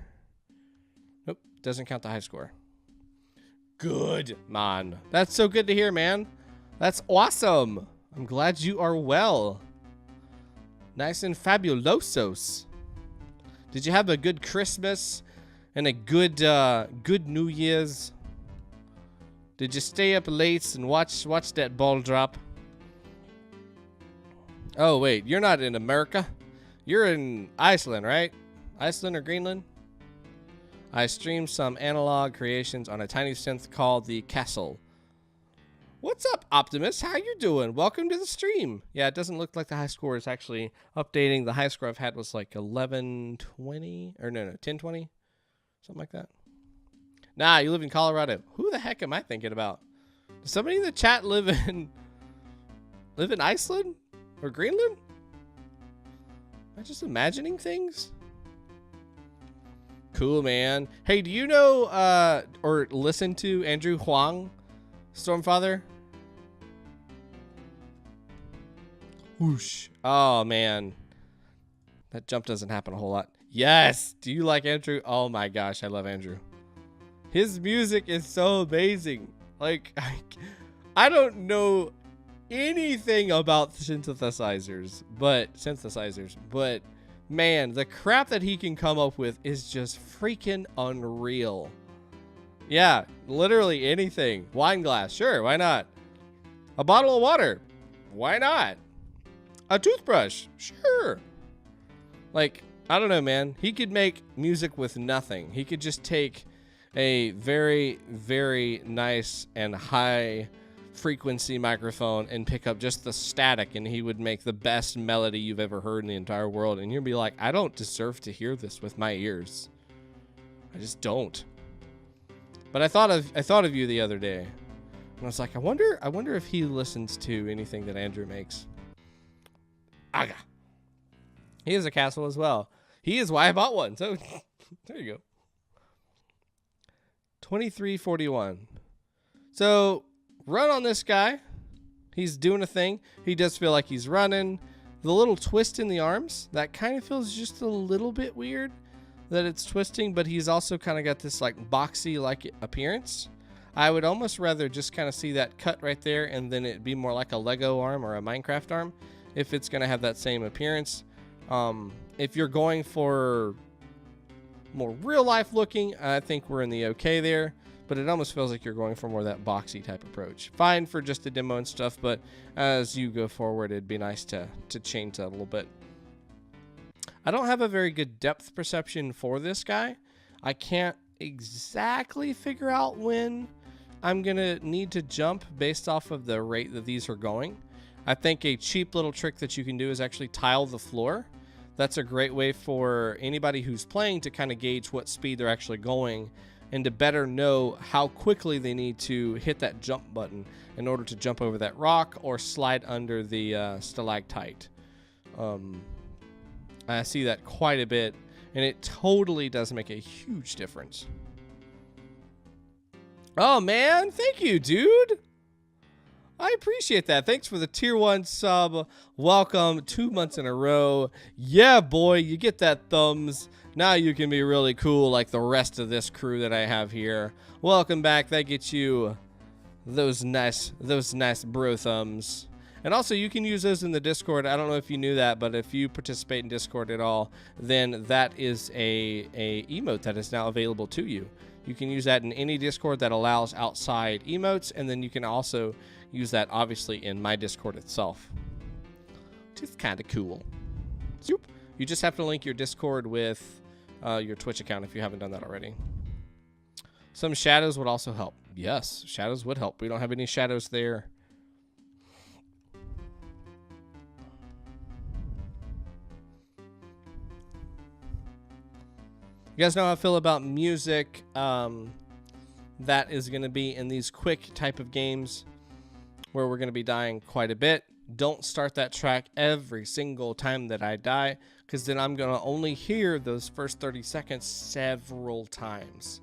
Nope, doesn't count the high score. Good, man. That's so good to hear, man. That's awesome. I'm glad you are well. Nice and fabulosos. Did you have a good Christmas and a good New Year's? Did you stay up late and watch that ball drop? Oh, wait. You're not in America. You're in Iceland, right? Iceland or Greenland? I streamed some analog creations on a tiny synth called the Castle. What's up, Optimus? How you doing? Welcome to the stream. Yeah, it doesn't look like the high score is actually updating. The high score I've had was like 1120 or no, 1020, something like that. Nah, you live in Colorado. Who the heck am I thinking about? Does somebody in the chat live in Iceland or Greenland? Am I just imagining things? Cool, man. Hey, do you know or listen to Andrew Huang, Stormfather? Whoosh. Oh, man. That jump doesn't happen a whole lot. Yes. Do you like Andrew? Oh, my gosh. I love Andrew. His music is so amazing. Like, I don't know anything about synthesizers, but man, the crap that he can come up with is just freaking unreal. Yeah, literally anything. Wine glass, sure, why not? A bottle of water, why not? A toothbrush, sure. Like, I don't know, man. He could make music with nothing. He could just take a very, very nice and high frequency microphone and pick up just the static, and he would make the best melody you've ever heard in the entire world. And you'll be like, I don't deserve to hear this with my ears. I just don't. But I thought of you the other day, and I was like, I wonder if he listens to anything that Andrew makes. Aga. He has a castle as well. He is why I bought one. So there you go. 2341. So run on this guy. He's doing a thing. He does feel like he's running. The little twist in the arms, that kind of feels just a little bit weird that it's twisting, but he's also kind of got this like boxy like appearance. I would almost rather just kind of see that cut right there and then it be more like a Lego arm or a Minecraft arm if it's going to have that same appearance. If you're going for more real life looking, I think we're in the okay there. but it almost feels like you're going for more of that boxy type approach. Fine for just the demo and stuff, but as you go forward, it'd be nice to change that a little bit. I don't have a very good depth perception for this guy. I can't exactly figure out when I'm gonna need to jump based off of the rate that these are going. I think a cheap little trick that you can do is actually tile the floor. That's a great way for anybody who's playing to kind of gauge what speed they're actually going and to better know how quickly they need to hit that jump button in order to jump over that rock or slide under the stalactite. I see that quite a bit, and it totally does make a huge difference. Oh, man, thank you, dude. I appreciate that. Thanks for the tier 1 sub. Welcome 2 months in a row. Yeah, boy, you get that thumbs. Now you can be really cool like the rest of this crew that I have here. Welcome back. That gets you those nice bro thumbs. And also, you can use those in the Discord. I don't know if you knew that, but if you participate in Discord at all, then that is a emote that is now available to you. You can use that in any Discord that allows outside emotes, and then you can also use that, obviously, in my Discord itself. Which is kind of cool. Zoop. You just have to link your Discord with your Twitch account if you haven't done that already. Some shadows would also help. Yes, shadows would help. We don't have any shadows there. You guys know how I feel about music that is going to be in these quick type of games where we're going to be dying quite a bit. Don't start that track every single time that I die, because then I'm going to only hear those first 30 seconds several times.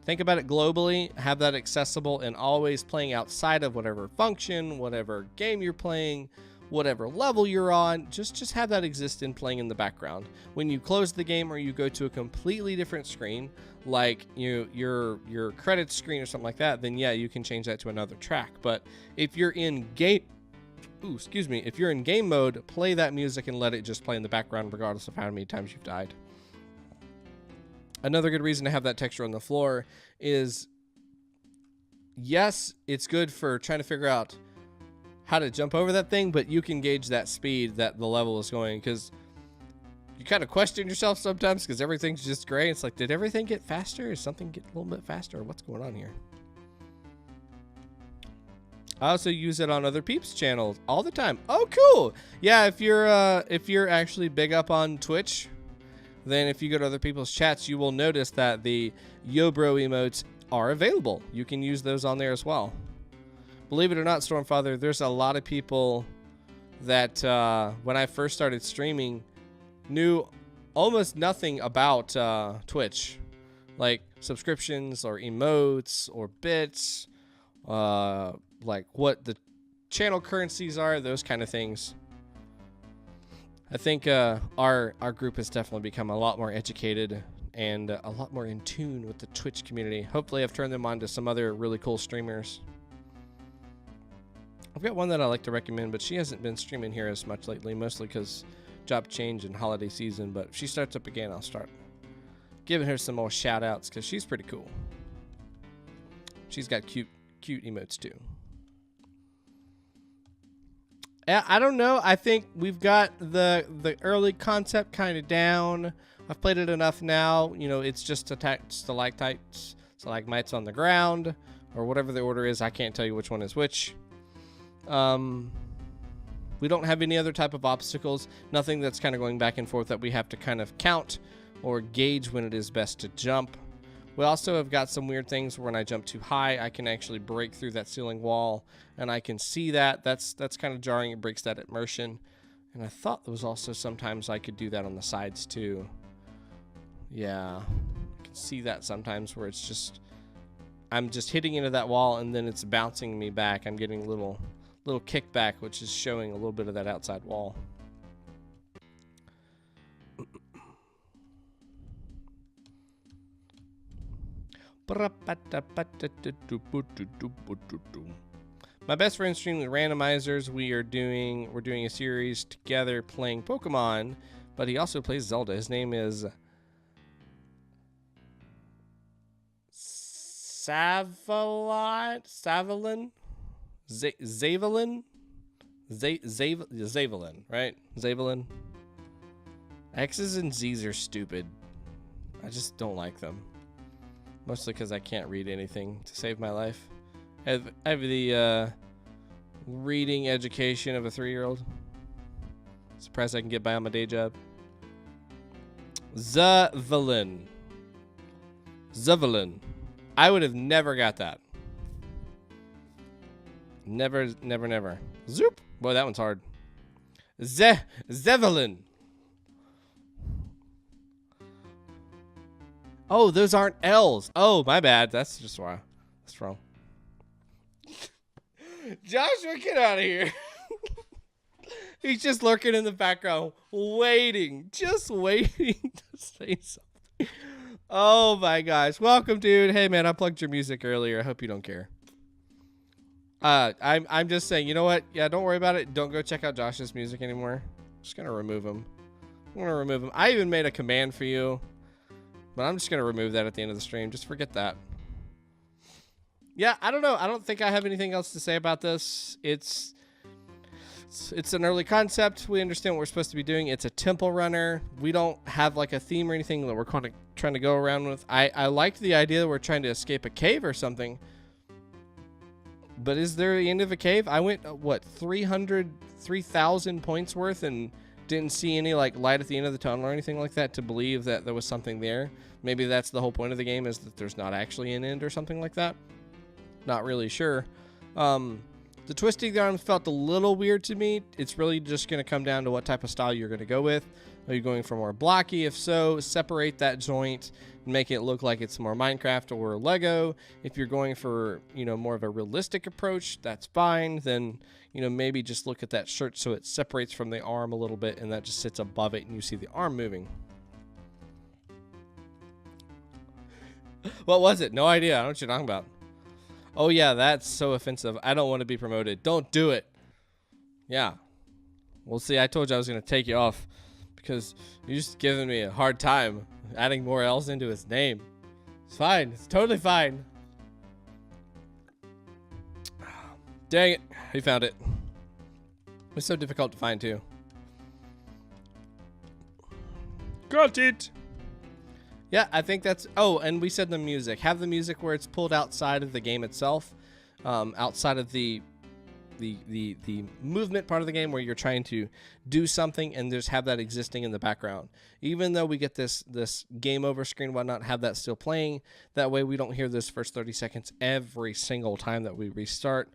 Think about it globally, have that accessible, and always playing outside of whatever function, whatever game you're playing, whatever level you're on. Just have that exist in playing in the background. When you close the game or you go to a completely different screen, like your credits screen or something like that, then yeah, you can change that to another track. But if you're in game, if you're in game mode, play that music and let it just play in the background regardless of how many times you've died. Another good reason to have that texture on the floor is, yes, it's good for trying to figure out how to jump over that thing, but you can gauge that speed that the level is going, because you kind of question yourself sometimes because everything's just gray. It's like, did everything get faster? Is something get a little bit faster? What's going on here? I also use it on other peeps' channels all the time. Oh, cool. Yeah, if you're actually big up on Twitch, then if you go to other people's chats, you will notice that the Yo Bro emotes are available. You can use those on there as well. Believe it or not, Stormfather, there's a lot of people that when I first started streaming knew almost nothing about Twitch, like subscriptions or emotes or bits, like what the channel currencies are, those kind of things. I think our group has definitely become a lot more educated and a lot more in tune with the Twitch community. Hopefully I've turned them on to some other really cool streamers. I've got one that I like to recommend, but she hasn't been streaming here as much lately, mostly because job change and holiday season. But if she starts up again, I'll start giving her some more shout outs because she's pretty cool. She's got cute emotes too. I don't know. I think we've got the early concept kind of down. I've played it enough now. You know, it's just attack stalactites, stalagmites on the ground, or whatever the order is. I can't tell you which one is which. We don't have any other type of obstacles. Nothing that's kind of going back and forth that we have to kind of count or gauge when it is best to jump. We also have got some weird things where when I jump too high, I can actually break through that ceiling wall, and I can see that. That's kind of jarring. It breaks that immersion. And I thought there was also sometimes I could do that on the sides too. Yeah, I can see that sometimes where it's just, I'm just hitting into that wall and then it's bouncing me back. I'm getting a little kickback, which is showing a little bit of that outside wall. My best friend streamed with randomizers. We're doing a series together playing Pokemon, but he also plays Zelda. His name is Savalin? Zavalin? Zavalin, right? Zavalin. X's and Z's are stupid. I just don't like them. Mostly because I can't read anything to save my life. I have the reading education of a 3-year-old. Surprised I can get by on my day job. Zavalin. I would have never got that. Never. Zoop. Boy, that one's hard. Zevalin. Oh, those aren't L's. Oh, my bad. That's just why. That's wrong. Joshua, get out of here. He's just lurking in the background, waiting, just waiting to say something. Oh my gosh. Welcome, dude. Hey man, I plugged your music earlier. I hope you don't care. I'm just saying, you know what? Yeah, don't worry about it. Don't go check out Josh's music anymore. I'm just gonna remove him. I even made a command for you, but I'm just gonna remove that at the end of the stream. Just forget that. Yeah, I don't know. I don't think I have anything else to say about this. It's an early concept. We understand what we're supposed to be doing. It's a temple runner. We don't have like a theme or anything that we're kind of trying to go around with. I liked the idea that we're trying to escape a cave or something. But is there the end of a cave? I went, what, 3,000 points worth and didn't see any like light at the end of the tunnel or anything like that to believe that there was something there. Maybe that's the whole point of the game, is that there's not actually an end or something like that. Not really sure. The twisting the arms felt a little weird to me. It's really just going to come down to what type of style you're going to go with. Are you going for more blocky? If so, separate that joint and make it look like it's more Minecraft or Lego. If you're going for, you know, more of a realistic approach, that's fine. Then, you know, maybe just look at that shirt so it separates from the arm a little bit and that just sits above it and you see the arm moving. What was it? No idea. I don't know what you're talking about. Oh yeah, that's so offensive. I don't want to be promoted. Don't do it. Yeah. Well, see, I told you I was going to take you off because you're just giving me a hard time adding more L's into his name. It's fine. It's totally fine. Dang it. He found it. It was so difficult to find, too. Got it. Yeah, I think that's... Oh, and we said the music. Have the music where it's pulled outside of the game itself. Outside of the movement part of the game where you're trying to do something and just have that existing in the background. Even though we get this game over screen, whatnot, have that still playing. That way we don't hear this first 30 seconds every single time that we restart.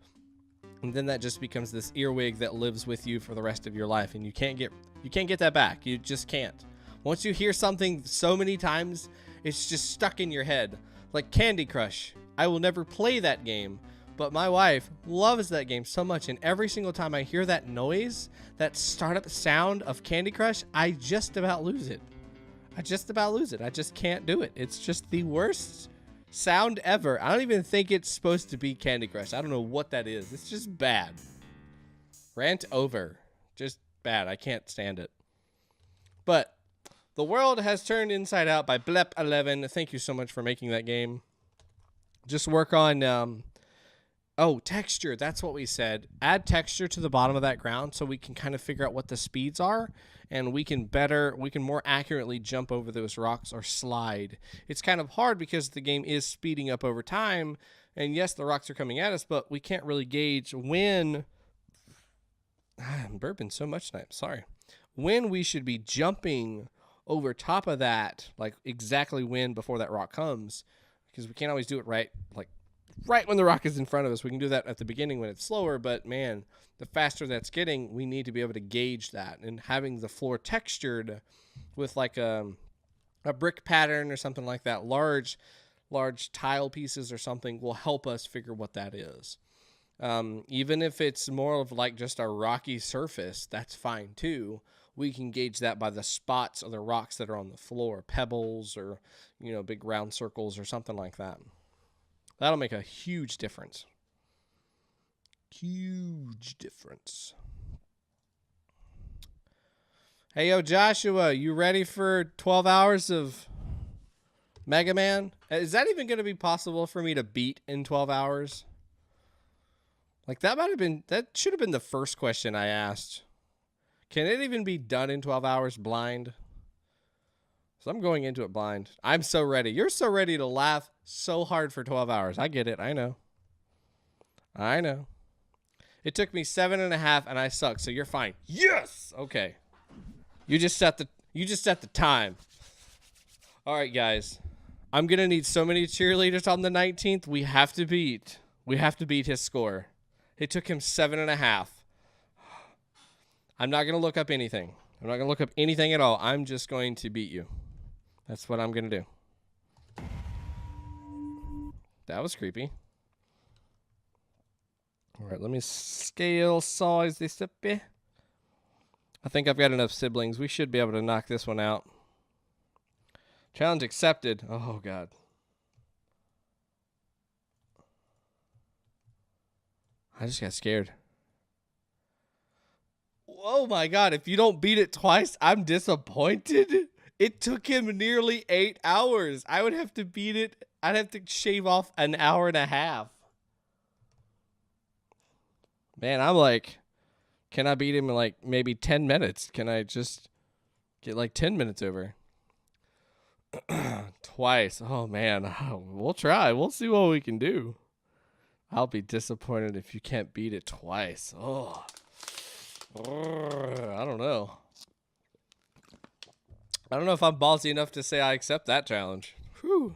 And then that just becomes this earwig that lives with you for the rest of your life. And you can't get that back. You just can't. Once you hear something so many times, it's just stuck in your head. Like Candy Crush. I will never play that game, but my wife loves that game so much, and every single time I hear that noise, that startup sound of Candy Crush, I just about lose it. I just can't do it. It's just the worst sound ever. I don't even think it's supposed to be Candy Crush. I don't know what that is. It's just bad. Rant over. Just bad. I can't stand it. But the world has turned inside out by Blep11. Thank you so much for making that game. Just work on, texture. That's what we said. Add texture to the bottom of that ground so we can kind of figure out what the speeds are, and we can more accurately jump over those rocks or slide. It's kind of hard because the game is speeding up over time, and yes, the rocks are coming at us, but we can't really gauge when... I'm burping so much tonight. Sorry. When we should be jumping over top of that, like exactly when before that rock comes, because we can't always do it right when the rock is in front of us. We can do that at the beginning when it's slower, but man, the faster that's getting, we need to be able to gauge that. And having the floor textured with like a brick pattern or something like that, large tile pieces or something, will help us figure what that is. Even if it's more of like just a rocky surface, that's fine too. We can gauge that by the spots of the rocks that are on the floor, pebbles or, you know, big round circles or something like that. That'll make a huge difference. Huge difference. Hey, yo, Joshua, you ready for 12 hours of Mega Man, is that even going to be possible for me to beat in 12 hours? Like, that should have been the first question I asked. Can it even be done in 12 hours blind? So I'm going into it blind. I'm so ready. You're so ready to laugh so hard for 12 hours. I get it. I know. I know. It took me 7.5 and I suck, so you're fine. Yes! Okay. You just set the time. All right, guys. I'm going to need so many cheerleaders on the 19th. We have to beat his score. It took him 7.5. I'm not going to look up anything. I'm not going to look up anything at all. I'm just going to beat you. That's what I'm going to do. That was creepy. All right, let me scale size this a bit. I think I've got enough siblings. We should be able to knock this one out. Challenge accepted. Oh, God. I just got scared. Oh, my God. If you don't beat it twice, I'm disappointed. It took him nearly 8 hours. I would have to beat it. I'd have to shave off an hour and a half. Man, I'm like, can I beat him in like maybe 10 minutes? Can I just get like 10 minutes over? Twice. Oh, man. We'll try. We'll see what we can do. I'll be disappointed if you can't beat it twice. Oh, I don't know. I don't know if I'm ballsy enough to say I accept that challenge. Whew.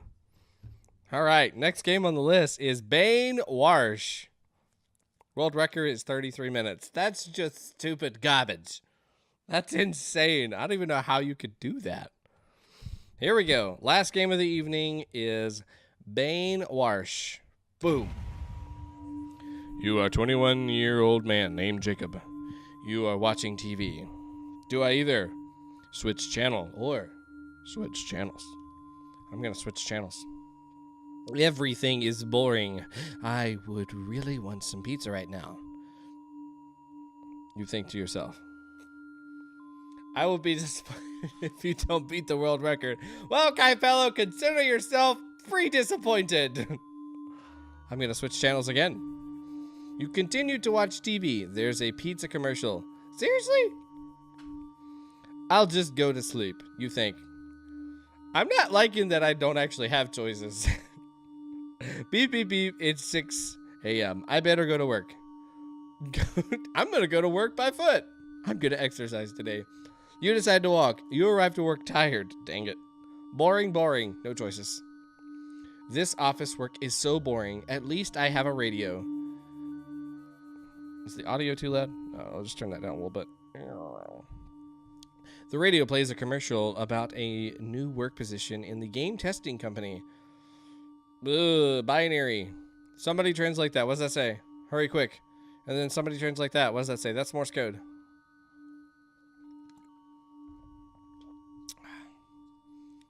All right, next game on the list is Bainwarsh. World record is 33 minutes. That's just stupid garbage. That's insane. I don't even know how you could do that. Here we go. Last game of the evening is Bainwarsh. Boom. You are a 21-year-old man named Jacob. You are watching TV. Do I either switch channel or switch channels? I'm going to switch channels. Everything is boring. I would really want some pizza right now. You think to yourself, I will be disappointed if you don't beat the world record. Well, kypello, consider yourself free disappointed. I'm going to switch channels again. You continue to watch TV. There's a pizza commercial. Seriously? I'll just go to sleep. You think. I'm not liking that I don't actually have choices. Beep, beep, beep. It's 6 a.m. I better go to work. I'm going to go to work by foot. I'm going to exercise today. You decide to walk. You arrive to work tired. Dang it. Boring, boring. No choices. This office work is so boring. At least I have a radio. Is the audio too loud? Oh, I'll just turn that down a little bit. The radio plays a commercial about a new work position in the game testing company. Ugh, binary. Somebody translate that. What does that say? Hurry quick. And then somebody translate that. What does that say? That's Morse code.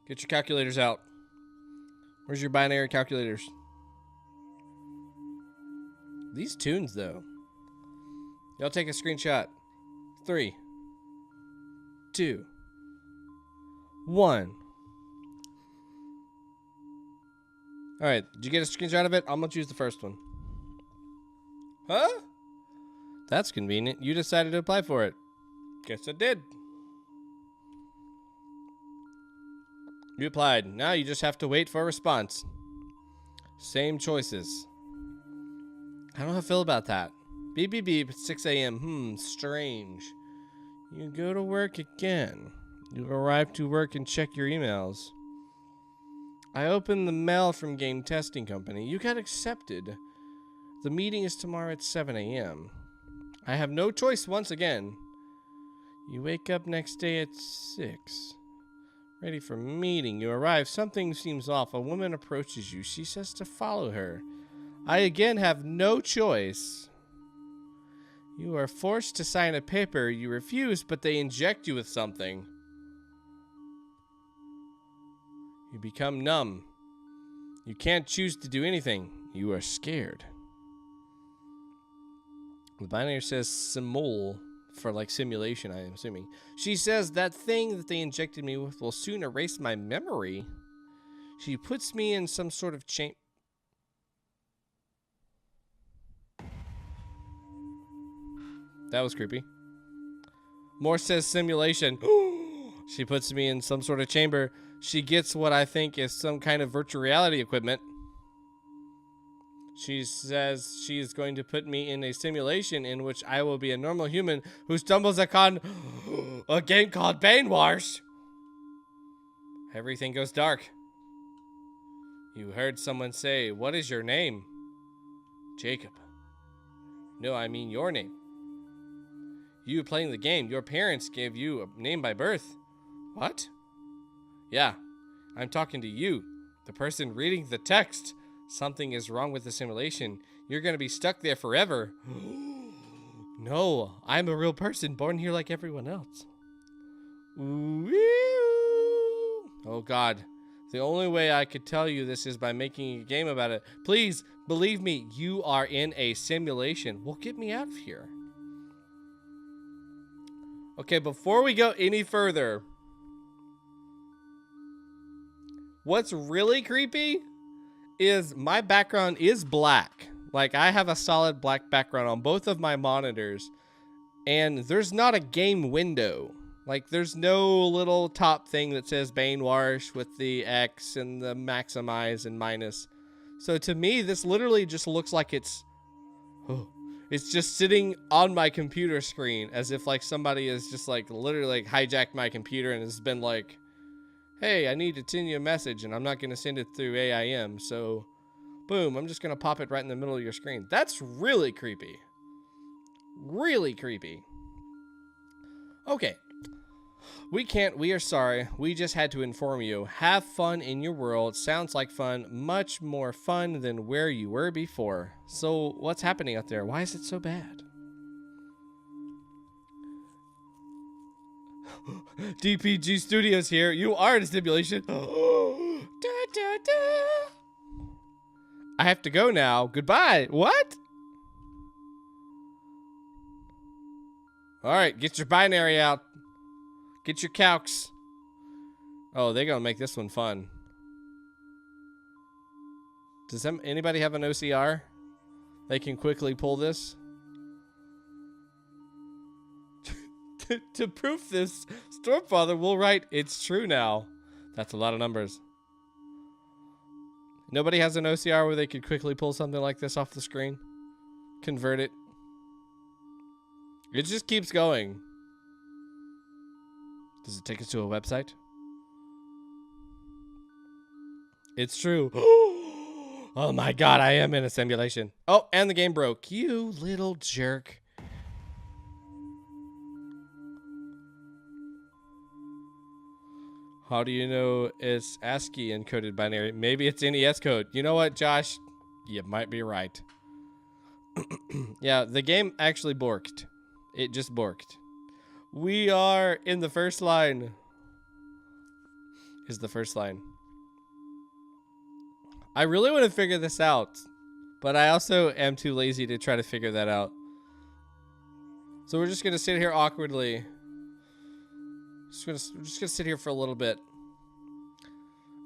Get your calculators out. Where's your binary calculators? These tunes, though. Y'all take a screenshot. 3, 2, 1. All right, did you get a screenshot of it? I'm gonna choose the first one. Huh? That's convenient. You decided to apply for it. Guess I did. You applied. Now you just have to wait for a response. Same choices. I don't know how I feel about that. Beep, beep, beep. It's 6 a.m. Strange. You go to work again. You arrive to work and check your emails. I opened the mail from Game Testing Company. You got accepted. The meeting is tomorrow at 7 a.m. I have no choice once again. You wake up next day at 6. Ready for meeting. You arrive. Something seems off. A woman approaches you. She says to follow her. I again have no choice. You are forced to sign a paper. You refuse, but they inject you with something. You become numb. You can't choose to do anything. You are scared. The binary says simul for like simulation, I am assuming. She says that thing that they injected me with will soon erase my memory. She puts me in some sort of chain. That was creepy. More says simulation. She puts me in some sort of chamber. She gets what I think is some kind of virtual reality equipment. She says she is going to put me in a simulation in which I will be a normal human who stumbles upon a game called Bainwarsh. Everything goes dark. You heard someone say, "What is your name?" Jacob. No, I mean your name. You playing the game, your parents gave you a name by birth. What? Yeah, I'm talking to you, the person reading the text. Something is wrong with the simulation. You're going to be stuck there forever. No, I'm a real person born here like everyone else. Ooh. Oh God, the only way I could tell you this is by making a game about it. Please, believe me, you are in a simulation. Well, get me out of here. Okay, before we go any further, what's really creepy is my background is black. Like, I have a solid black background on both of my monitors, and there's not a game window. Like, there's no little top thing that says Bainwarsh with the X and the maximize and minus. So to me, this literally just looks like it's just sitting on my computer screen, as if like somebody has just like literally like hijacked my computer and has been like, hey, I need to send you a message and I'm not going to send it through AIM. So boom, I'm just going to pop it right in the middle of your screen. That's really creepy. Really creepy. Okay. We are sorry. We just had to inform you. Have fun in your world. Sounds like fun. Much more fun than where you were before. So what's happening out there? Why is it so bad? dpgstudios here. You are in a simulation. I have to go now. Goodbye. What? All right, get your binary out. Get your calcs. Oh, they're gonna make this one fun. Does anybody have an OCR? They can quickly pull this. To proof this, Stormfather will write, "It's true now." That's a lot of numbers. Nobody has an OCR where they could quickly pull something like this off the screen? Convert it. It just keeps going. Does it take us to a website? It's true. Oh my God, I am in a simulation. Oh, and the game broke. You little jerk. How do you know it's ASCII encoded binary? Maybe it's NES code. You know what, Josh? You might be right. Yeah, the game actually borked. It just borked. We are in the first line. Is the first line. I really want to figure this out, but I also am too lazy to try to figure that out. So we're just going to sit here awkwardly. We're just gonna sit here for a little bit.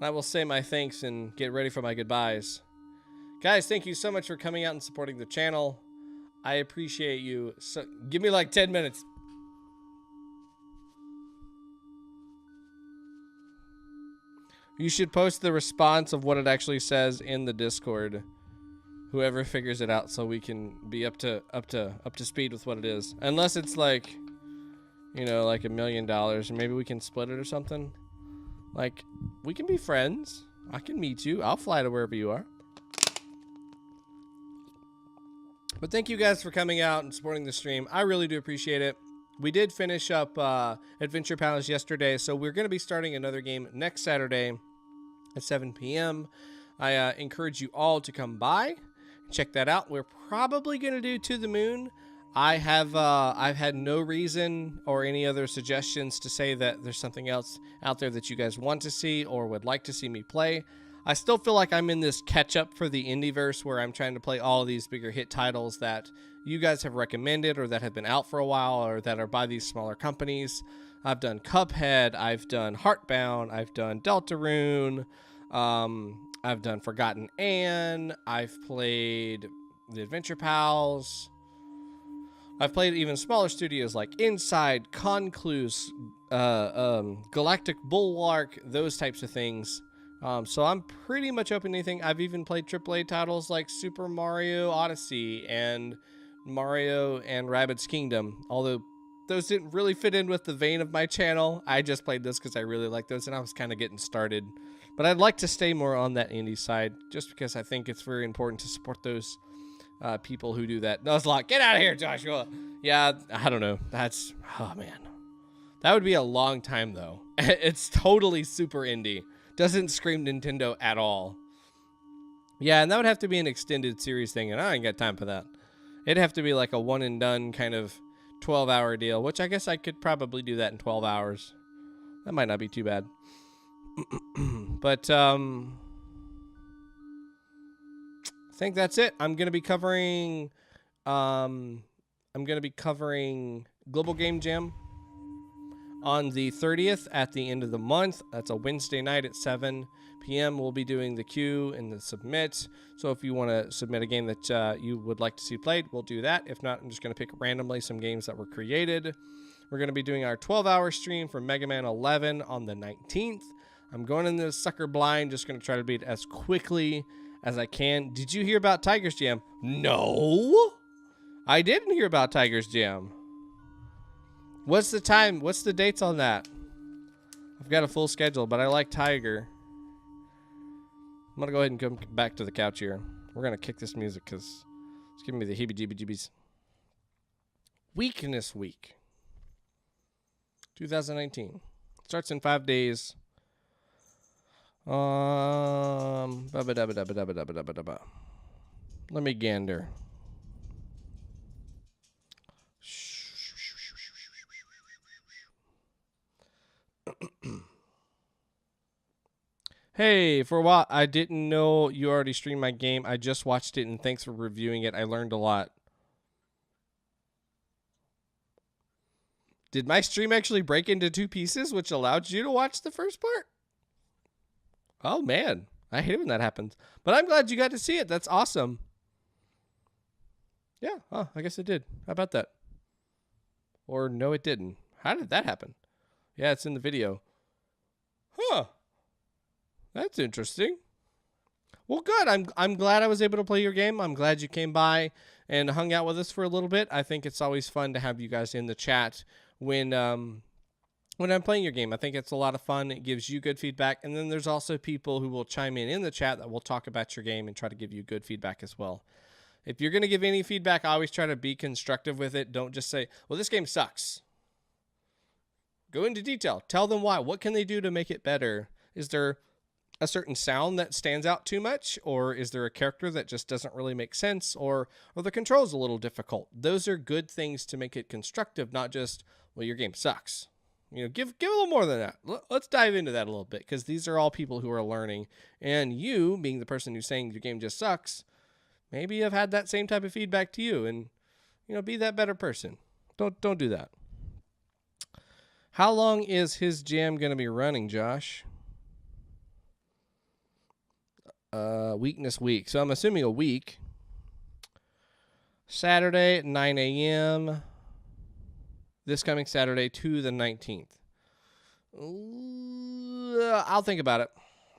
I will say my thanks and get ready for my goodbyes. Guys, thank you so much for coming out and supporting the channel. I appreciate you. So give me like 10 minutes. You should post the response of what it actually says in the Discord. Whoever figures it out, so we can be up to speed with what it is. Unless it's like, you know, like $1 million, or maybe we can split it or something. Like, we can be friends. I can meet you. I'll fly to wherever you are. But thank you guys for coming out and supporting the stream. I really do appreciate it. We did finish up Adventure Palace yesterday, so we're going to be starting another game next Saturday at 7 p.m. I encourage you all to come by, check that out. We're probably going to do To the Moon. I've had no reason or any other suggestions to say that there's something else out there that you guys want to see or would like to see me play. I still feel like I'm in this catch-up for the Indieverse where I'm trying to play all of these bigger hit titles that you guys have recommended or that have been out for a while or that are by these smaller companies. I've done Cuphead, I've done Heartbound, I've done Deltarune, I've done Forgotten Anne. I've played the Adventure Pals. I've played even smaller studios like Inside, Concluse, Galactic Bulwark, those types of things. So I'm pretty much open to anything. I've even played AAA titles like Super Mario Odyssey and Mario and Rabbids Kingdom, although those didn't really fit in with the vein of my channel. I just played this because I really like those, and I was kind of getting started. But I'd like to stay more on that indie side, just because I think it's very important to support those people who do that. Nuzlocke, get out of here, Joshua. Yeah, I don't know. That's, oh man. That would be a long time, though. It's totally super indie. Doesn't scream Nintendo at all. Yeah, and that would have to be an extended series thing, and I ain't got time for that. It'd have to be like a one and done kind of 12-hour deal, which I guess I could probably do that in 12 hours. That might not be too bad. But I think that's it. I'm going to be covering Global Game Jam on the 30th at the end of the month. That's a Wednesday night at 7 p.m. We'll be doing the queue and the submit. So if you want to submit a game that you would like to see played, we'll do that. If not, I'm just going to pick randomly some games that were created. We're going to be doing our 12-hour stream for Mega Man 11 on the 19th. I'm going in this sucker blind, just going to try to beat it as quickly as I can. Did you hear about Tiger's Jam? No, I didn't hear about Tiger's Jam. What's the time? What's the dates on that? I've got a full schedule, but I like Tiger. I'm going to go ahead and come back to the couch here. We're going to kick this music because it's giving me the heebie-jeebie-jeebies. Weakness Week. 2019. Starts in 5 days. Let me gander. Hey, for a while, I didn't know you already streamed my game. I just watched it, and thanks for reviewing it. I learned a lot. Did my stream actually break into 2 pieces, which allowed you to watch the first part? Oh, man. I hate it when that happens. But I'm glad you got to see it. That's awesome. Yeah, oh, I guess it did. How about that? Or no, it didn't. How did that happen? Yeah, it's in the video. Huh. That's interesting. Well, good. I'm glad I was able to play your game. I'm glad you came by and hung out with us for a little bit. I think it's always fun to have you guys in the chat when I'm playing your game. I think it's a lot of fun. It gives you good feedback. And then there's also people who will chime in the chat that will talk about your game and try to give you good feedback as well. If you're going to give any feedback, I always try to be constructive with it. Don't just say, well, this game sucks. Go into detail. Tell them why. What can they do to make it better? Is there a certain sound that stands out too much? Or is there a character that just doesn't really make sense? Or the controls a little difficult? Those are good things to make it constructive, not just, well, your game sucks. You know, give a little more than that. Let's dive into that a little bit, because these are all people who are learning. And you, being the person who's saying your game just sucks, maybe I've had that same type of feedback to you, and, you know, be that better person. Don't do that. How long is his jam going to be running, Josh? Weakness Week. So I'm assuming a week. Saturday at 9 a.m. This coming Saturday to the 19th. I'll think about it.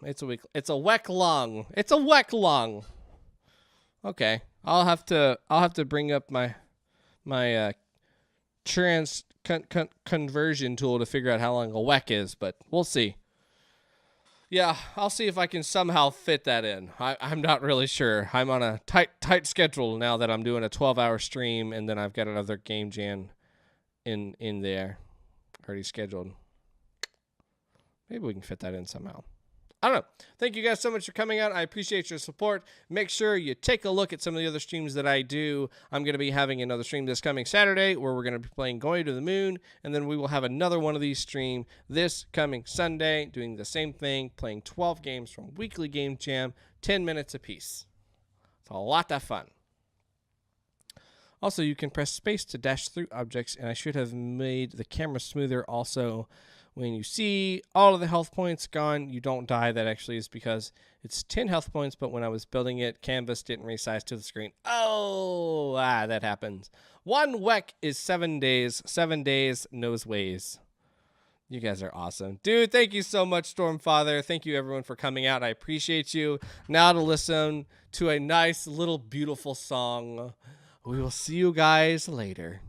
It's a week. It's a week long. It's a week long. Okay. I'll have to bring up my conversion tool to figure out how long a week is, but we'll see. Yeah, I'll see if I can somehow fit that in. I'm not really sure. I'm on a tight schedule now that I'm doing a 12-hour stream, and then I've got another game jam in there already scheduled. Maybe we can fit that in somehow. I don't know. Thank you guys so much for coming out. I appreciate your support. Make sure you take a look at some of the other streams that I do. I'm going to be having another stream this coming Saturday where we're going to be playing Going to the Moon, and then we will have another one of these stream this coming Sunday doing the same thing, playing 12 games from Weekly Game Jam, 10 minutes apiece. It's a lot of fun. Also, you can press space to dash through objects, and I should have made the camera smoother also When you see all of the health points gone, you don't die. That actually is because it's 10 health points, but when I was building it, Canvas didn't resize to the screen. Oh, that happens. 1 week is 7 days. 7 days, knows ways. You guys are awesome. Dude, thank you so much, Stormfather. Thank you, everyone, for coming out. I appreciate you. Now to listen to a nice little beautiful song. We will see you guys later.